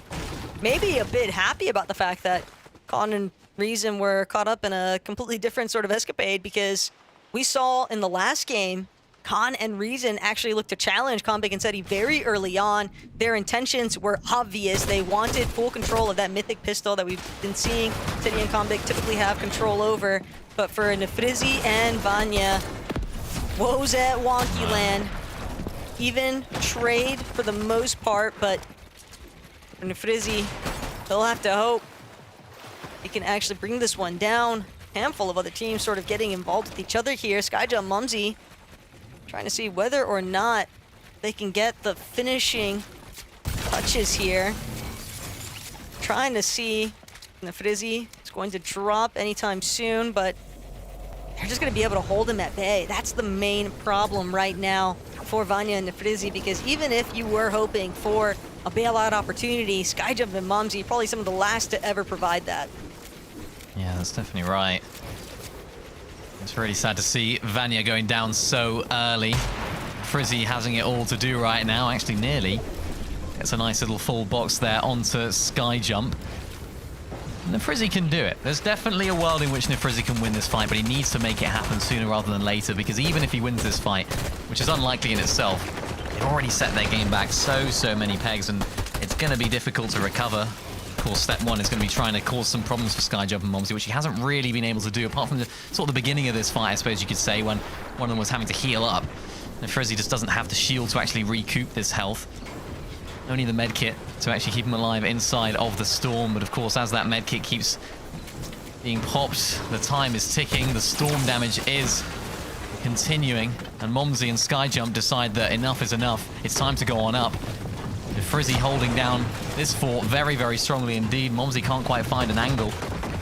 maybe a bit happy about the fact that Khan and Reason were caught up in a completely different sort of escapade, because we saw in the last game, Khan and Reason actually looked to challenge Comeback and Seti very early on. Their intentions were obvious. They wanted full control of that mythic pistol that we've been seeing Seti and Comeback typically have control over. But for Nefrizi and Vanya, woes at Wonky Land. Even trade for the most part, but for Nefrizi, they'll have to hope he can actually bring this one down. Handful of other teams sort of getting involved with each other here. Skyjump Mumsy trying to see whether or not they can get the finishing touches here. Trying to see if Nefrizi is going to drop anytime soon, but they're just going to be able to hold him at bay. That's the main problem right now for Vanya and Nefrizi, because even if you were hoping for a bailout opportunity, Skyjump and Mumsy probably some of the last to ever provide that. Yeah, that's definitely right. It's really sad to see Vanya going down so early. Frizzy having it all to do right now, actually nearly. Gets a nice little full box there onto Skyjump. Nefrizi can do it. There's definitely a world in which Nefrizi can win this fight, but he needs to make it happen sooner rather than later, because even if he wins this fight, which is unlikely in itself, they've already set their game back so many pegs, and it's going to be difficult to recover. Of course, step one is going to be trying to cause some problems for Skyjump and Momsy, which he hasn't really been able to do, apart from the sort of the beginning of this fight, I suppose you could say, when one of them was having to heal up. Nefrizi just doesn't have the shield to actually recoup this health. Only the med kit to actually keep him alive inside of the storm. But of course, as that med kit keeps being popped, the time is ticking. The storm damage is continuing. And Momsy and Skyjump decide that enough is enough. It's time to go on up. With Frizzy holding down this fort very, very strongly indeed. Momsy can't quite find an angle.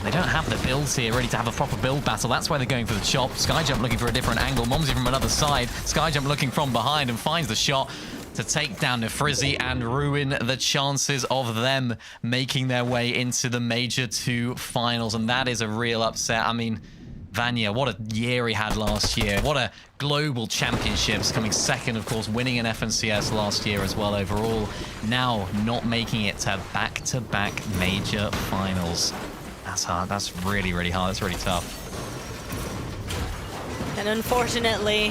They don't have the builds here ready to have a proper build battle. That's why they're going for the chop. Skyjump looking for a different angle. Momsy from another side. Skyjump looking from behind and finds the shot to take down the Frizzy and ruin the chances of them making their way into the Major 2 finals. And that is a real upset. I mean, Vanya, what a year he had last year. What a global championships, coming second, of course, winning an FNCS last year as well overall. Now not making it to back-to-back major finals. That's hard. That's really, really hard. That's really tough. And unfortunately,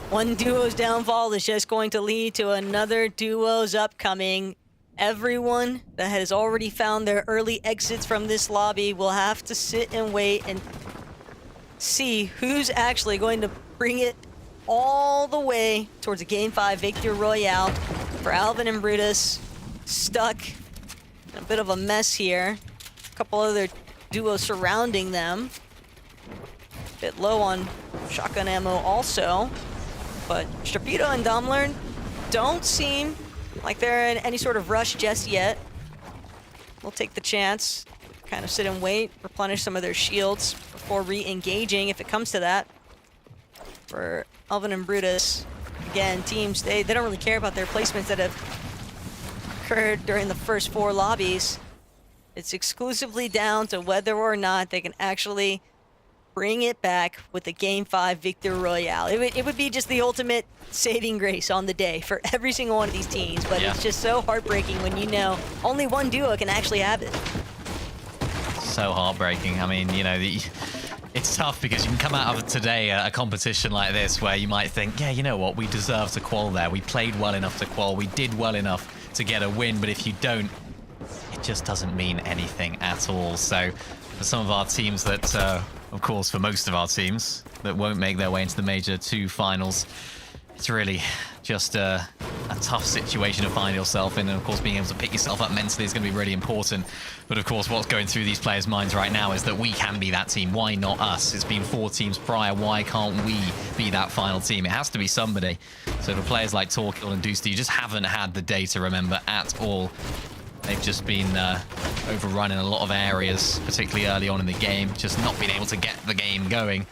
one duo's downfall is just going to lead to another duo's upcoming. Everyone that has already found their early exits from this lobby will have to sit and wait and see who's actually going to bring it all the way towards a Game 5 Victor Royale. For Alvin and Brutus, stuck in a bit of a mess here. A couple other duos surrounding them. Bit low on shotgun ammo also. But Strapido and Domler don't seem like they're in any sort of rush just yet. We'll take the chance, kind of sit and wait, replenish some of their shields before re-engaging if it comes to that. For Alvin and Brutus, again, teams, they don't really care about their placements that have occurred during the first 4 lobbies. It's exclusively down to whether or not they can actually bring it back with the Game 5 Victor Royale. It would be just the ultimate saving grace on the day for every single one of these teams, but it's just so heartbreaking when you know only one duo can actually have it. So heartbreaking. I mean, you know, it's tough because you can come out of today a competition like this where you might think, yeah, you know what, we deserve to qual there. We played well enough to qual. We did well enough to get a win, but if you don't, it just doesn't mean anything at all. So for some of our teams that, of course, for most of our teams that won't make their way into the Major 2 finals, it's really just a tough situation to find yourself in. And of course, being able to pick yourself up mentally is going to be really important. But of course, what's going through these players' minds right now is that we can be that team. Why not us? It's been 4 teams prior. Why can't we be that final team? It has to be somebody. So for players like Torquil and Deuce, you just haven't had the day to remember at all. They've just been overrun in a lot of areas, particularly early on in the game, just not being able to get the game going.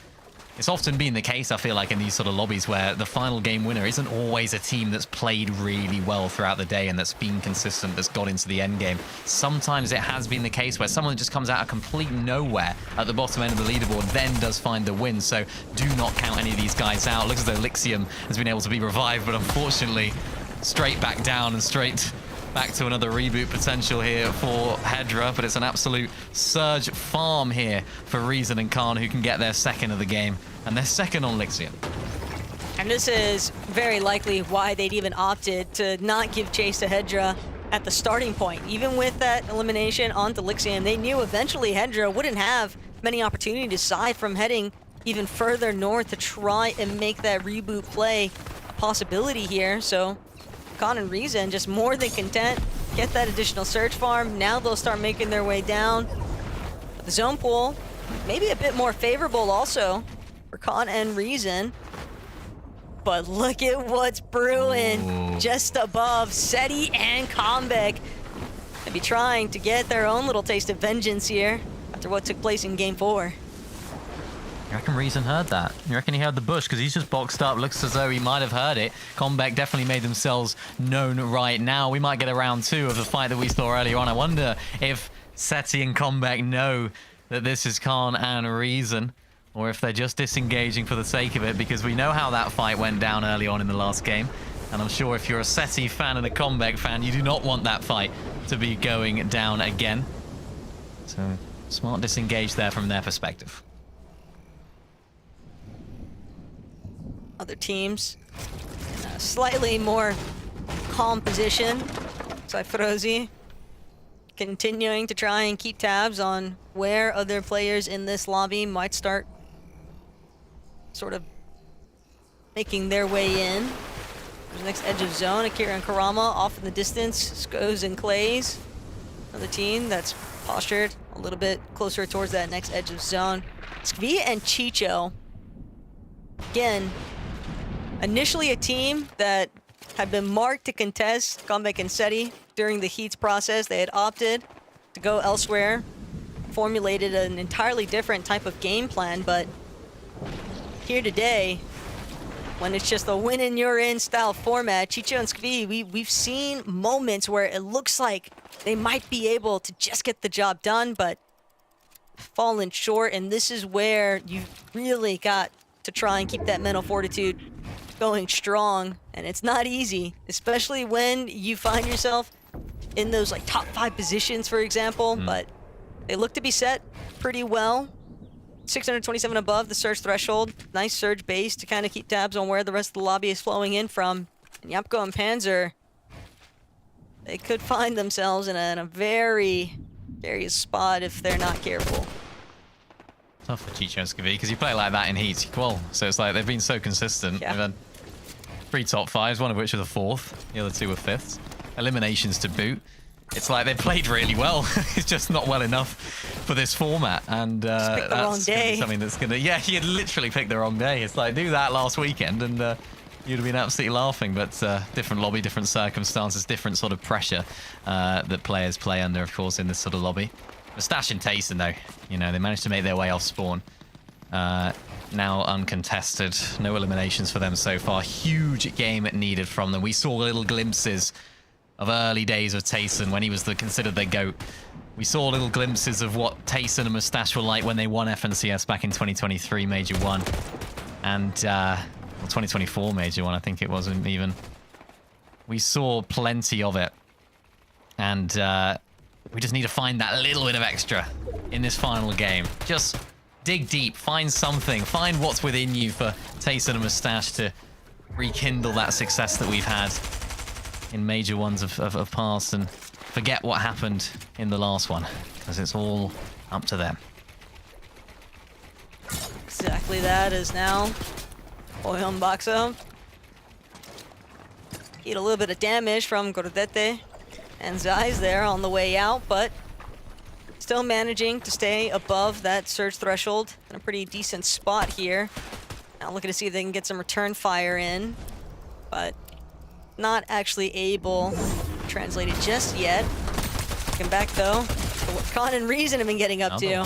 It's often been the case, I feel like, in these sort of lobbies where the final game winner isn't always a team that's played really well throughout the day and that's been consistent, that's got into the end game. Sometimes it has been the case where someone just comes out of complete nowhere at the bottom end of the leaderboard, then does find the win. So do not count any of these guys out. Looks as though Lixium has been able to be revived, but unfortunately, straight back down and straight back to another reboot potential here for Hedra, but it's an absolute surge farm here for Reason and Khan, who can get their second of the game, and they're second on Lixium. And this is very likely why they'd even opted to not give chase to Hedra at the starting point. Even with that elimination onto Lixium, they knew eventually Hedra wouldn't have many opportunities aside from heading even further north to try and make that reboot play a possibility here. So Khan and Reason just more than content, get that additional search farm. Now they'll start making their way down. The zone pool, maybe a bit more favorable also for Khan and Reason. But look at what's brewing just above Seti and Comeback. They'll be trying to get their own little taste of vengeance here after what took place in Game 4. You reckon Reason heard that? You reckon he heard the bush? Because he's just boxed up. Looks as though he might have heard it. Comeback definitely made themselves known right now. We might get a round 2 of the fight that we saw earlier on. I wonder if Seti and Comeback know that this is Khan and Reason, or if they're just disengaging for the sake of it, because we know how that fight went down early on in the last game. And I'm sure if you're a Seti fan and a Comeback fan, you do not want that fight to be going down again. So smart disengage there from their perspective. Other teams in a slightly more calm position. Cyfrozi continuing to try and keep tabs on where other players in this lobby might start sort of making their way in. Next edge of zone, Akira and Karama off in the distance. Skos and Clays. Another team that's postured a little bit closer towards that next edge of zone. Skvi and Chicho. Again, initially a team that had been marked to contest Comeback and Seti during the Heats process. They had opted to go elsewhere, formulated an entirely different type of game plan, but here today, when it's just a win and you're in style format, Chicho and Skvi, we've seen moments where it looks like they might be able to just get the job done, but fallen short, and this is where you really got to try and keep that mental fortitude going strong, and it's not easy, especially when you find yourself in those like top 5 positions, for example, but they look to be set pretty well. 627 above the surge threshold. Nice surge base to kind of keep tabs on where the rest of the lobby is flowing in from. And Yapko and Panzer, they could find themselves in a very precarious spot if they're not careful. Tough for Chicho and Skvi, because you play like that in Heat, well, so it's like they've been so consistent. Yeah. They've had 3 top 5s, one of which are the 4th, the other 2 were 5ths. Eliminations to boot. It's like they've played really well. It's just not well enough for this format, and picked the wrong that's gonna day. be something that's gonna. Yeah, you literally picked the wrong day. It's like do that last weekend, and you'd have been absolutely laughing. But different lobby, different circumstances, different sort of pressure that players play under, of course, in this sort of lobby. Mustache and Tayson, though, you know, they managed to make their way off spawn. Now uncontested, no eliminations for them so far. Huge game needed from them. We saw little glimpses of early days of Tayson when he was considered the GOAT. We saw little glimpses of what Tayson and Mustache were like when they won FNCS back in 2023 Major 1. And, well, 2024 Major 1, I think it wasn't even. We saw plenty of it. And we just need to find that little bit of extra in this final game. Just dig deep, find something, find what's within you for Tayson and Mustache to rekindle that success that we've had in Major 1s of past, and forget what happened in the last one, because it's all up to them. Exactly that is now Oyon Baxo. Get a little bit of damage from Gordete and Zai's there on the way out, but still managing to stay above that surge threshold in a pretty decent spot here. Now looking to see if they can get some return fire in, but not actually able to translate it just yet. Looking back though, to what Khan and Reason have been getting up to.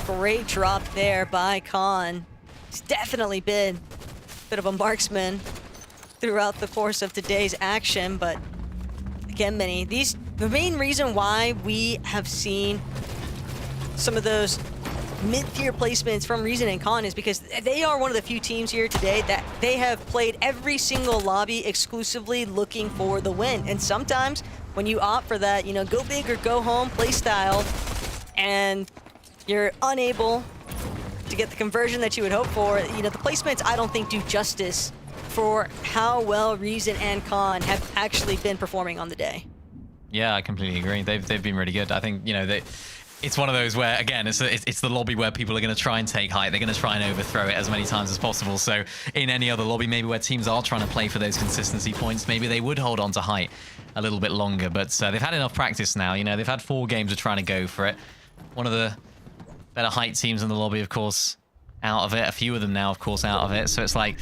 Great drop there by Khan. He's definitely been a bit of a marksman throughout the course of today's action, but again, the main reason why we have seen some of those mid-tier placements from Reason and Khan is because they are one of the few teams here today that they have played every single lobby exclusively looking for the win. And sometimes when you opt for that, you know, go big or go home play style, and you're unable to get the conversion that you would hope for, you know, the placements I don't think do justice for how well Reason and Khan have actually been performing on the day. Yeah, I completely agree. They've been really good. I think, you know, it's one of those where, again, it's the lobby where people are going to try and take height. They're going to try and overthrow it as many times as possible. So in any other lobby, maybe where teams are trying to play for those consistency points, maybe they would hold on to height a little bit longer. But they've had enough practice now. You know, they've had 4 games of trying to go for it. One of the better height teams in the lobby, of course, out of it. A few of them now, of course, out of it. So it's like,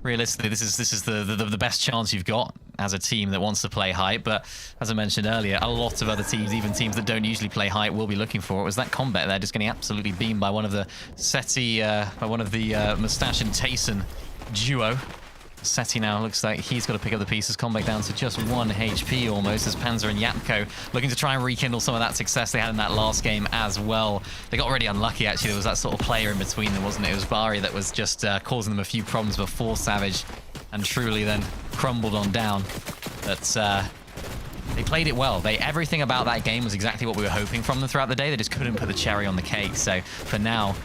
realistically, this is the best chance you've got as a team that wants to play height. But as I mentioned earlier, a lot of other teams, even teams that don't usually play height, will be looking for it. Was that combat there just getting absolutely beamed by one of the Seti, by one of the Mustache and Tayson duo. Seti now looks like he's got to pick up the pieces. Combat down to just 1 HP almost, as Panzer and Yapko looking to try and rekindle some of that success they had in that last game as well. They got really unlucky, actually. There was that sort of player in between them, wasn't it? It was Bari that was just causing them a few problems before Savage and Truly then crumbled on down. But they played it well. Everything about that game was exactly what we were hoping from them throughout the day. They just couldn't put the cherry on the cake. So for now,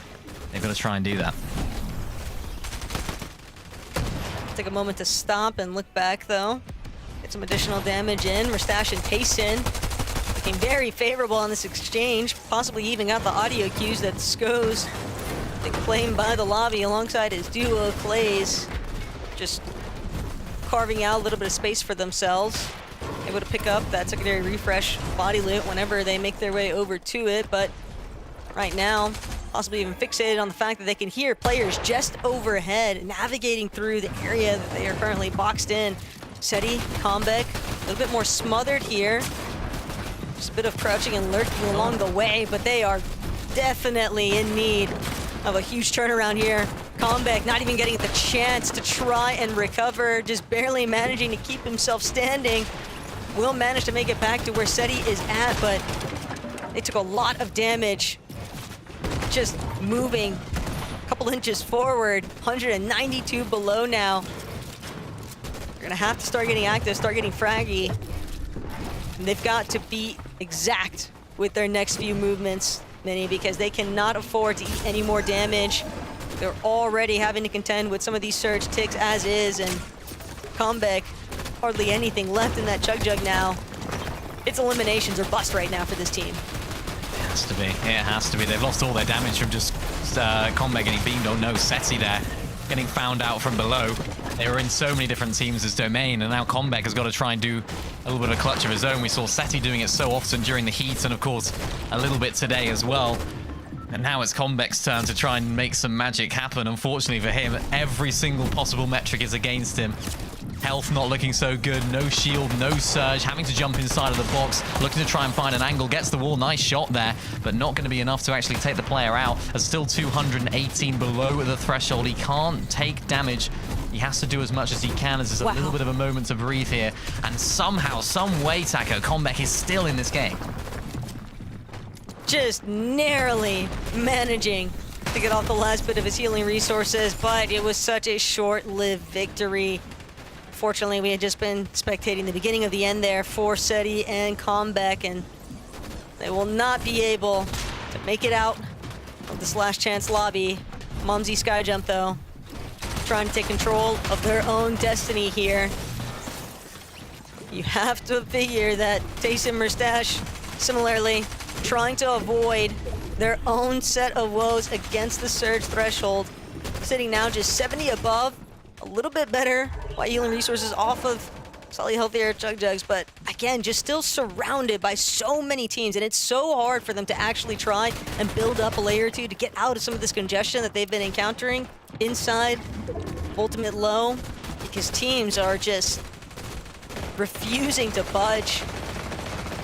they've got to try and do that. Take a moment to stop and look back, though. Get some additional damage in. Mustache and Tayson looking very favorable on this exchange. Possibly even got the audio cues that Skos claimed by the lobby alongside his duo Clays. Just carving out a little bit of space for themselves. Able to pick up that secondary refresh body loot whenever they make their way over to it, but right now, possibly even fixated on the fact that they can hear players just overhead navigating through the area that they are currently boxed in. Seti, Comeback, a little bit more smothered here. Just a bit of crouching and lurking along the way, but they are definitely in need of a huge turnaround here. Comeback not even getting the chance to try and recover, just barely managing to keep himself standing. Will manage to make it back to where Seti is at, but they took a lot of damage just moving a couple inches forward. 192 below now. They're gonna have to start getting active, start getting fraggy. And they've got to be exact with their next few movements, Minnie, because they cannot afford to eat any more damage. They're already having to contend with some of these surge ticks as is, and Comeback, hardly anything left in that Chug Jug now. It's eliminations or bust right now for this team. It has to be. It has to be. They've lost all their damage from just Comeback getting beamed. Oh no, Seti there, getting found out from below. They were in so many different teams as Domain, and now Comeback has got to try and do a little bit of a clutch of his own. We saw Seti doing it so often during the heat, and of course, a little bit today as well. And now it's Comeback's turn to try and make some magic happen. Unfortunately for him, every single possible metric is against him. Health not looking so good, no shield, no surge, having to jump inside of the box, looking to try and find an angle, gets the wall, nice shot there, but not going to be enough to actually take the player out. There's still 218 below the threshold. He can't take damage. He has to do as much as he can, as there's a little bit of a moment to breathe here. And somehow, some way, Taco, Comeback is still in this game. Just narrowly managing to get off the last bit of his healing resources, but it was such a short-lived victory. Fortunately, we had just been spectating the beginning of the end there for Seti and Comeback, and they will not be able to make it out of this last chance lobby. Mumsy Skyjump, though, trying to take control of their own destiny here. You have to figure that Taysom Mustache, similarly, trying to avoid their own set of woes against the surge threshold. Sitting now just 70 above, a little bit better by healing resources off of slightly healthier Chug Jugs, but again, just still surrounded by so many teams, and it's so hard for them to actually try and build up a layer or two to get out of some of this congestion that they've been encountering inside Ultimate Low, because teams are just refusing to budge.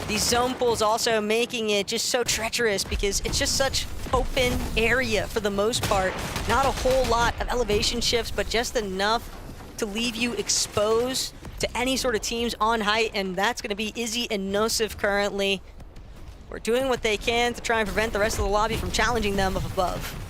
These zone pools also making it just so treacherous because it's just such open area for the most part. Not a whole lot of elevation shifts, but just enough to leave you exposed to any sort of teams on height, and that's going to be Izzy and Nosif currently. We're doing what they can to try and prevent the rest of the lobby from challenging them up above.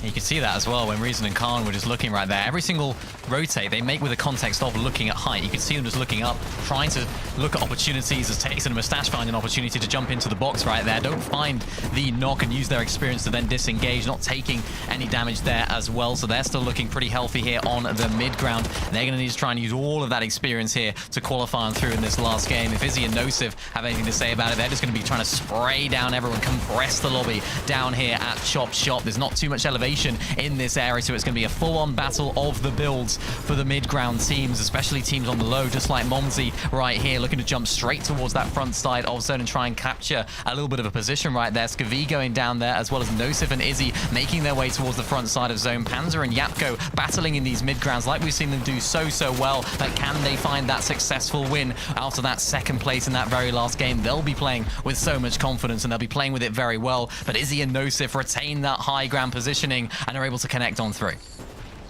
You can see that as well when Reason and Khan were just looking right there. Every single rotate they make with the context of looking at height. You can see them just looking up, trying to look at opportunities as Tayson and Mustache find an opportunity to jump into the box right there. Don't find the knock and use their experience to then disengage, not taking any damage there as well. So they're still looking pretty healthy here on the mid ground. They're going to need to try and use all of that experience here to qualify on through in this last game. If Izzy and Nosif have anything to say about it, they're just going to be trying to spray down everyone, compress the lobby down here at Chop Shop. There's not too much elevation in this area, so it's going to be a full-on battle of the builds for the mid-ground teams, especially teams on the low, just like Momsy right here, looking to jump straight towards that front side of zone and try and capture a little bit of a position right there. Skavi going down there, as well as Nosif and Izzy making their way towards the front side of zone. Panzer and Yapko battling in these mid-grounds like we've seen them do so well, but can they find that successful win out of that second place in that very last game? They'll be playing with so much confidence, and they'll be playing with it very well, but Izzy and Nosif retain that high ground positioning and are able to connect on through.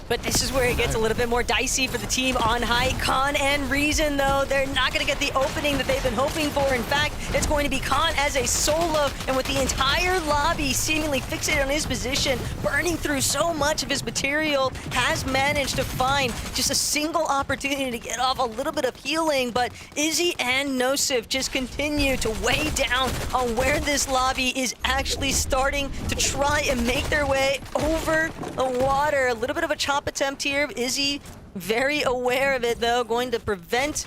But this is where it gets a little bit more dicey for the team on high. Khan and Reason, though, they're not going to get the opening that they've been hoping for. In fact, it's going to be Khan as a solo, and with the entire lobby seemingly fixated on his position, burning through so much of his material, has managed to find just a single opportunity to get off a little bit of healing. But Izzy and Nosif just continue to weigh down on where this lobby is actually starting to try and make their way over the water. A little bit of a chop attempt here. Izzy very aware of it, though, going to prevent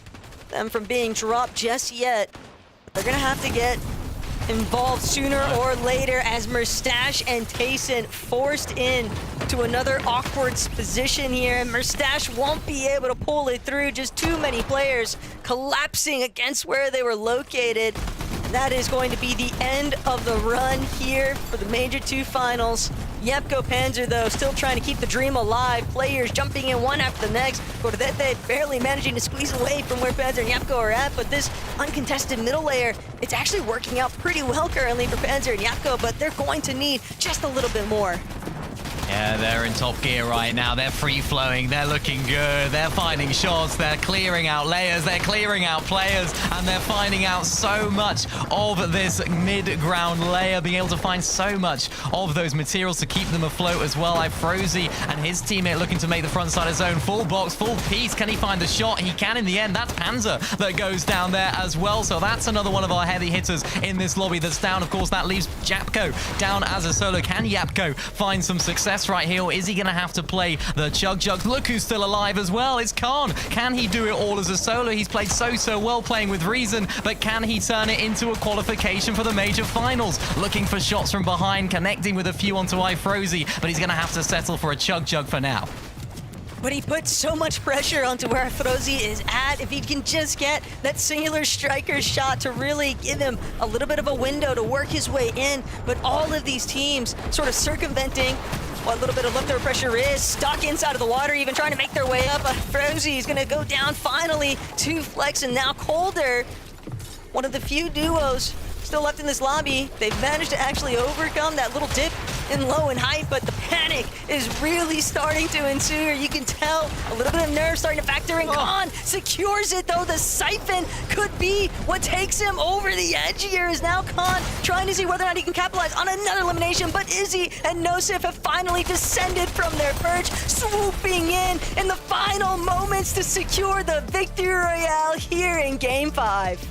them from being dropped just yet. They're going to have to get involved sooner or later as Merstache and Tayson forced in to another awkward position here, and Merstache won't be able to pull it through. Just too many players collapsing against where they were located. That is going to be the end of the run here for the Major 2 finals. Yepko Panzer, though, still trying to keep the dream alive. Players jumping in one after the next. Gordete barely managing to squeeze away from where Panzer and Yepko are at, but this uncontested middle layer, it's actually working out pretty well currently for Panzer and Yepko, but they're going to need just a little bit more. Yeah, they're in top gear right now. They're free-flowing. They're looking good. They're finding shots. They're clearing out layers. They're clearing out players. And they're finding out so much of this mid-ground layer, being able to find so much of those materials to keep them afloat as well. Frozy and his teammate looking to make the front side of zone. Full box, full piece. Can he find the shot? He can in the end. That's Panzer that goes down there as well. So that's another one of our heavy hitters in this lobby that's down. Of course, that leaves Yapko down as a solo. Can Yapko find some success right here, or is he going to have to play the Chug Jug? Look who's still alive as well. It's Khan. Can he do it all as a solo? He's played so well playing with Reason, but can he turn it into a qualification for the major finals? Looking for shots from behind, connecting with a few onto Frozy, but he's going to have to settle for a Chug Jug for now. But he puts so much pressure onto where Frozy is at. If he can just get that singular striker shot to really give him a little bit of a window to work his way in. But all of these teams sort of circumventing what a little bit of leftover pressure is, stuck inside of the water, even trying to make their way up. Frozy is gonna go down finally to Flex, and now Colder, one of the few duos still left in this lobby. They've managed to actually overcome that little dip in low and height, but the panic is really starting to ensue. You can tell a little bit of nerve starting to factor in. Khan secures it, though. The siphon could be what takes him over the edge here. Is now Khan trying to see whether or not he can capitalize on another elimination, but Izzy and Nosif have finally descended from their perch, swooping in the final moments to secure the victory royale here in Game 5.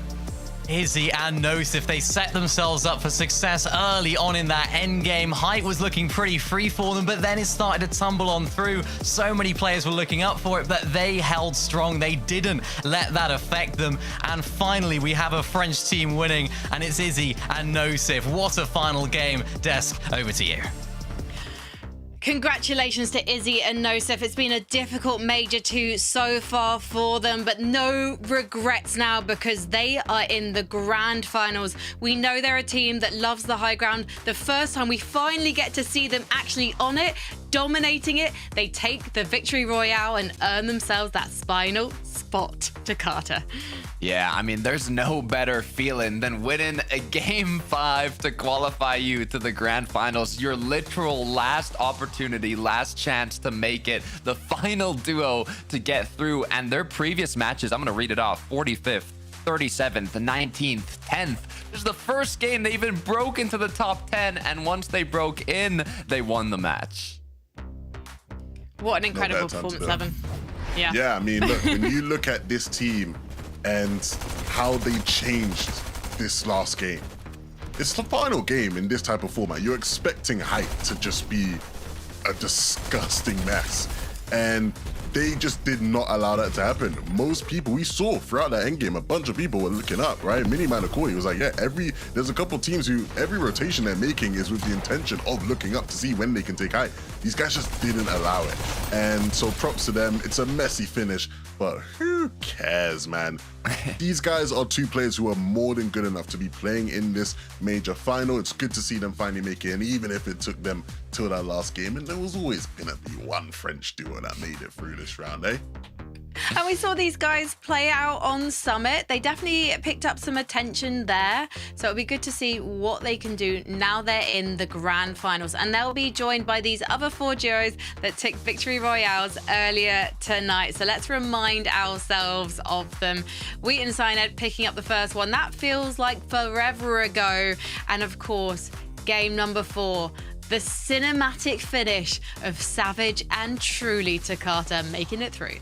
Izzy and Nosif, they set themselves up for success early on in that end game. Height was looking pretty free for them, but then it started to tumble on through. So many players were looking up for it, but they held strong. They didn't let that affect them. And finally, we have a French team winning, and it's Izzy and Nosif. What a final game. Desk, over to you. Congratulations to Izzy and Nosif. It's been a difficult Major 2 so far for them, but no regrets now because they are in the grand finals. We know they're a team that loves the high ground. The first time we finally get to see them actually on it, dominating it, they take the victory royale and earn themselves that final spot to Carter. Yeah, I mean, there's no better feeling than winning a Game 5 to qualify you to the grand finals. Your literal last opportunity, last chance to make it. The final duo to get through. And their previous matches, I'm going to read it off, 45th, 37th, 19th, 10th. This is the first game they even broke into the top 10. And once they broke in, they won the match. What an incredible performance, Levin. Yeah. Yeah, I mean, look, when you look at this team and how they changed this last game, it's the final game in this type of format. You're expecting Hype to just be a disgusting mess, and they just did not allow that to happen. Most people we saw throughout that endgame, a bunch of people were looking up, right? Miniman Akoi was like, yeah, there's a couple teams who every rotation they're making is with the intention of looking up to see when they can take height. These guys just didn't allow it. And so props to them. It's a messy finish, but who cares, man? These guys are two players who are more than good enough to be playing in this major final. It's good to see them finally make it, and even if it took them till that last game, and there was always gonna be one French duo that made it through this round, eh? And we saw these guys play out on Summit. They definitely picked up some attention there. So it'll be good to see what they can do now they're in the grand finals. And they'll be joined by these other four duos that took victory royales earlier tonight. So let's remind ourselves of them. Wheat and Cyanide picking up the first one. That feels like forever ago. And of course, game number 4. The cinematic finish of Savage and Truly Takata making it through.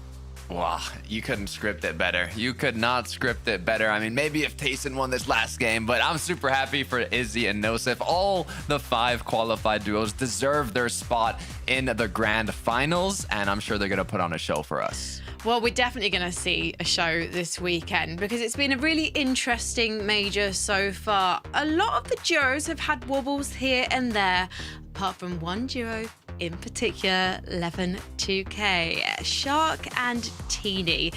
Wow, you couldn't script it better. You could not script it better. I mean, maybe if Tayson won this last game, but I'm super happy for Izzy and Nosif. All the 5 qualified duos deserve their spot in the grand finals, and I'm sure they're going to put on a show for us. Well, we're definitely going to see a show this weekend because it's been a really interesting major so far. A lot of the duos have had wobbles here and there, apart from one duo in particular, 11-2K, Shark and Teeny.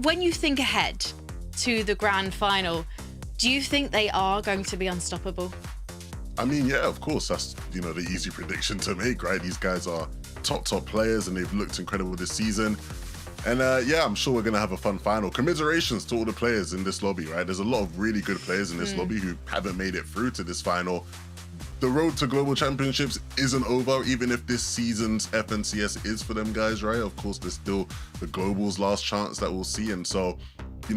When you think ahead to the grand final, do you think they are going to be unstoppable? I mean, yeah, of course, that's, the easy prediction to make, right? These guys are top players and they've looked incredible this season. And yeah, I'm sure we're going to have a fun final. Commiserations to all the players in this lobby, right? There's a lot of really good players in this lobby who haven't made it through to this final. The road to global championships isn't over, even if this season's FNCS is for them guys, right? Of course, there's still the global's last chance that we'll see. And so,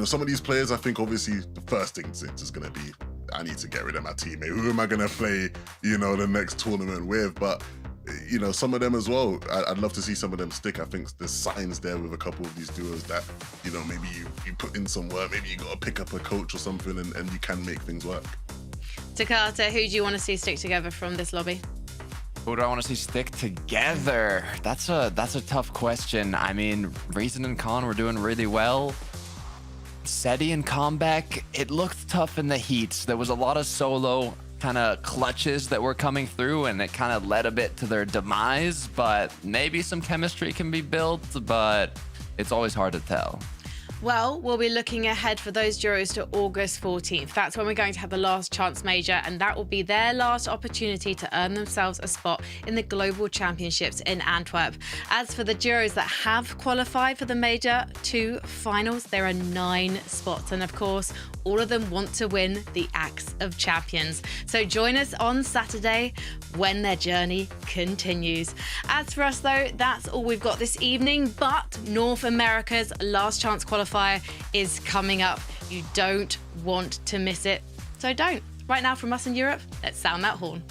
some of these players, I think obviously the first instinct is going to be, I need to get rid of my teammate. Who am I going to play, the next tournament with? But, some of them as well, I'd love to see some of them stick. I think there's signs there with a couple of these duos that, maybe you put in some work, maybe you got to pick up a coach or something and you can make things work. Takata, who do you want to see stick together from this lobby? Who do I want to see stick together? That's a tough question. I mean, Reason and Khan were doing really well. Seti and Comeback, it looked tough in the heats. There was a lot of solo kind of clutches that were coming through, and it kind of led a bit to their demise. But maybe some chemistry can be built, but it's always hard to tell. Well, we'll be looking ahead for those duos to August 14th. That's when we're going to have the last chance major, and that will be their last opportunity to earn themselves a spot in the Global Championships in Antwerp. As for the duos that have qualified for the Major 2 finals, there are 9 spots, and of course, all of them want to win the Axe of Champions. So join us on Saturday when their journey continues. As for us, though, that's all we've got this evening, but North America's last chance qualifier is coming up. You don't want to miss it, so don't. Right now from us in Europe, let's sound that horn.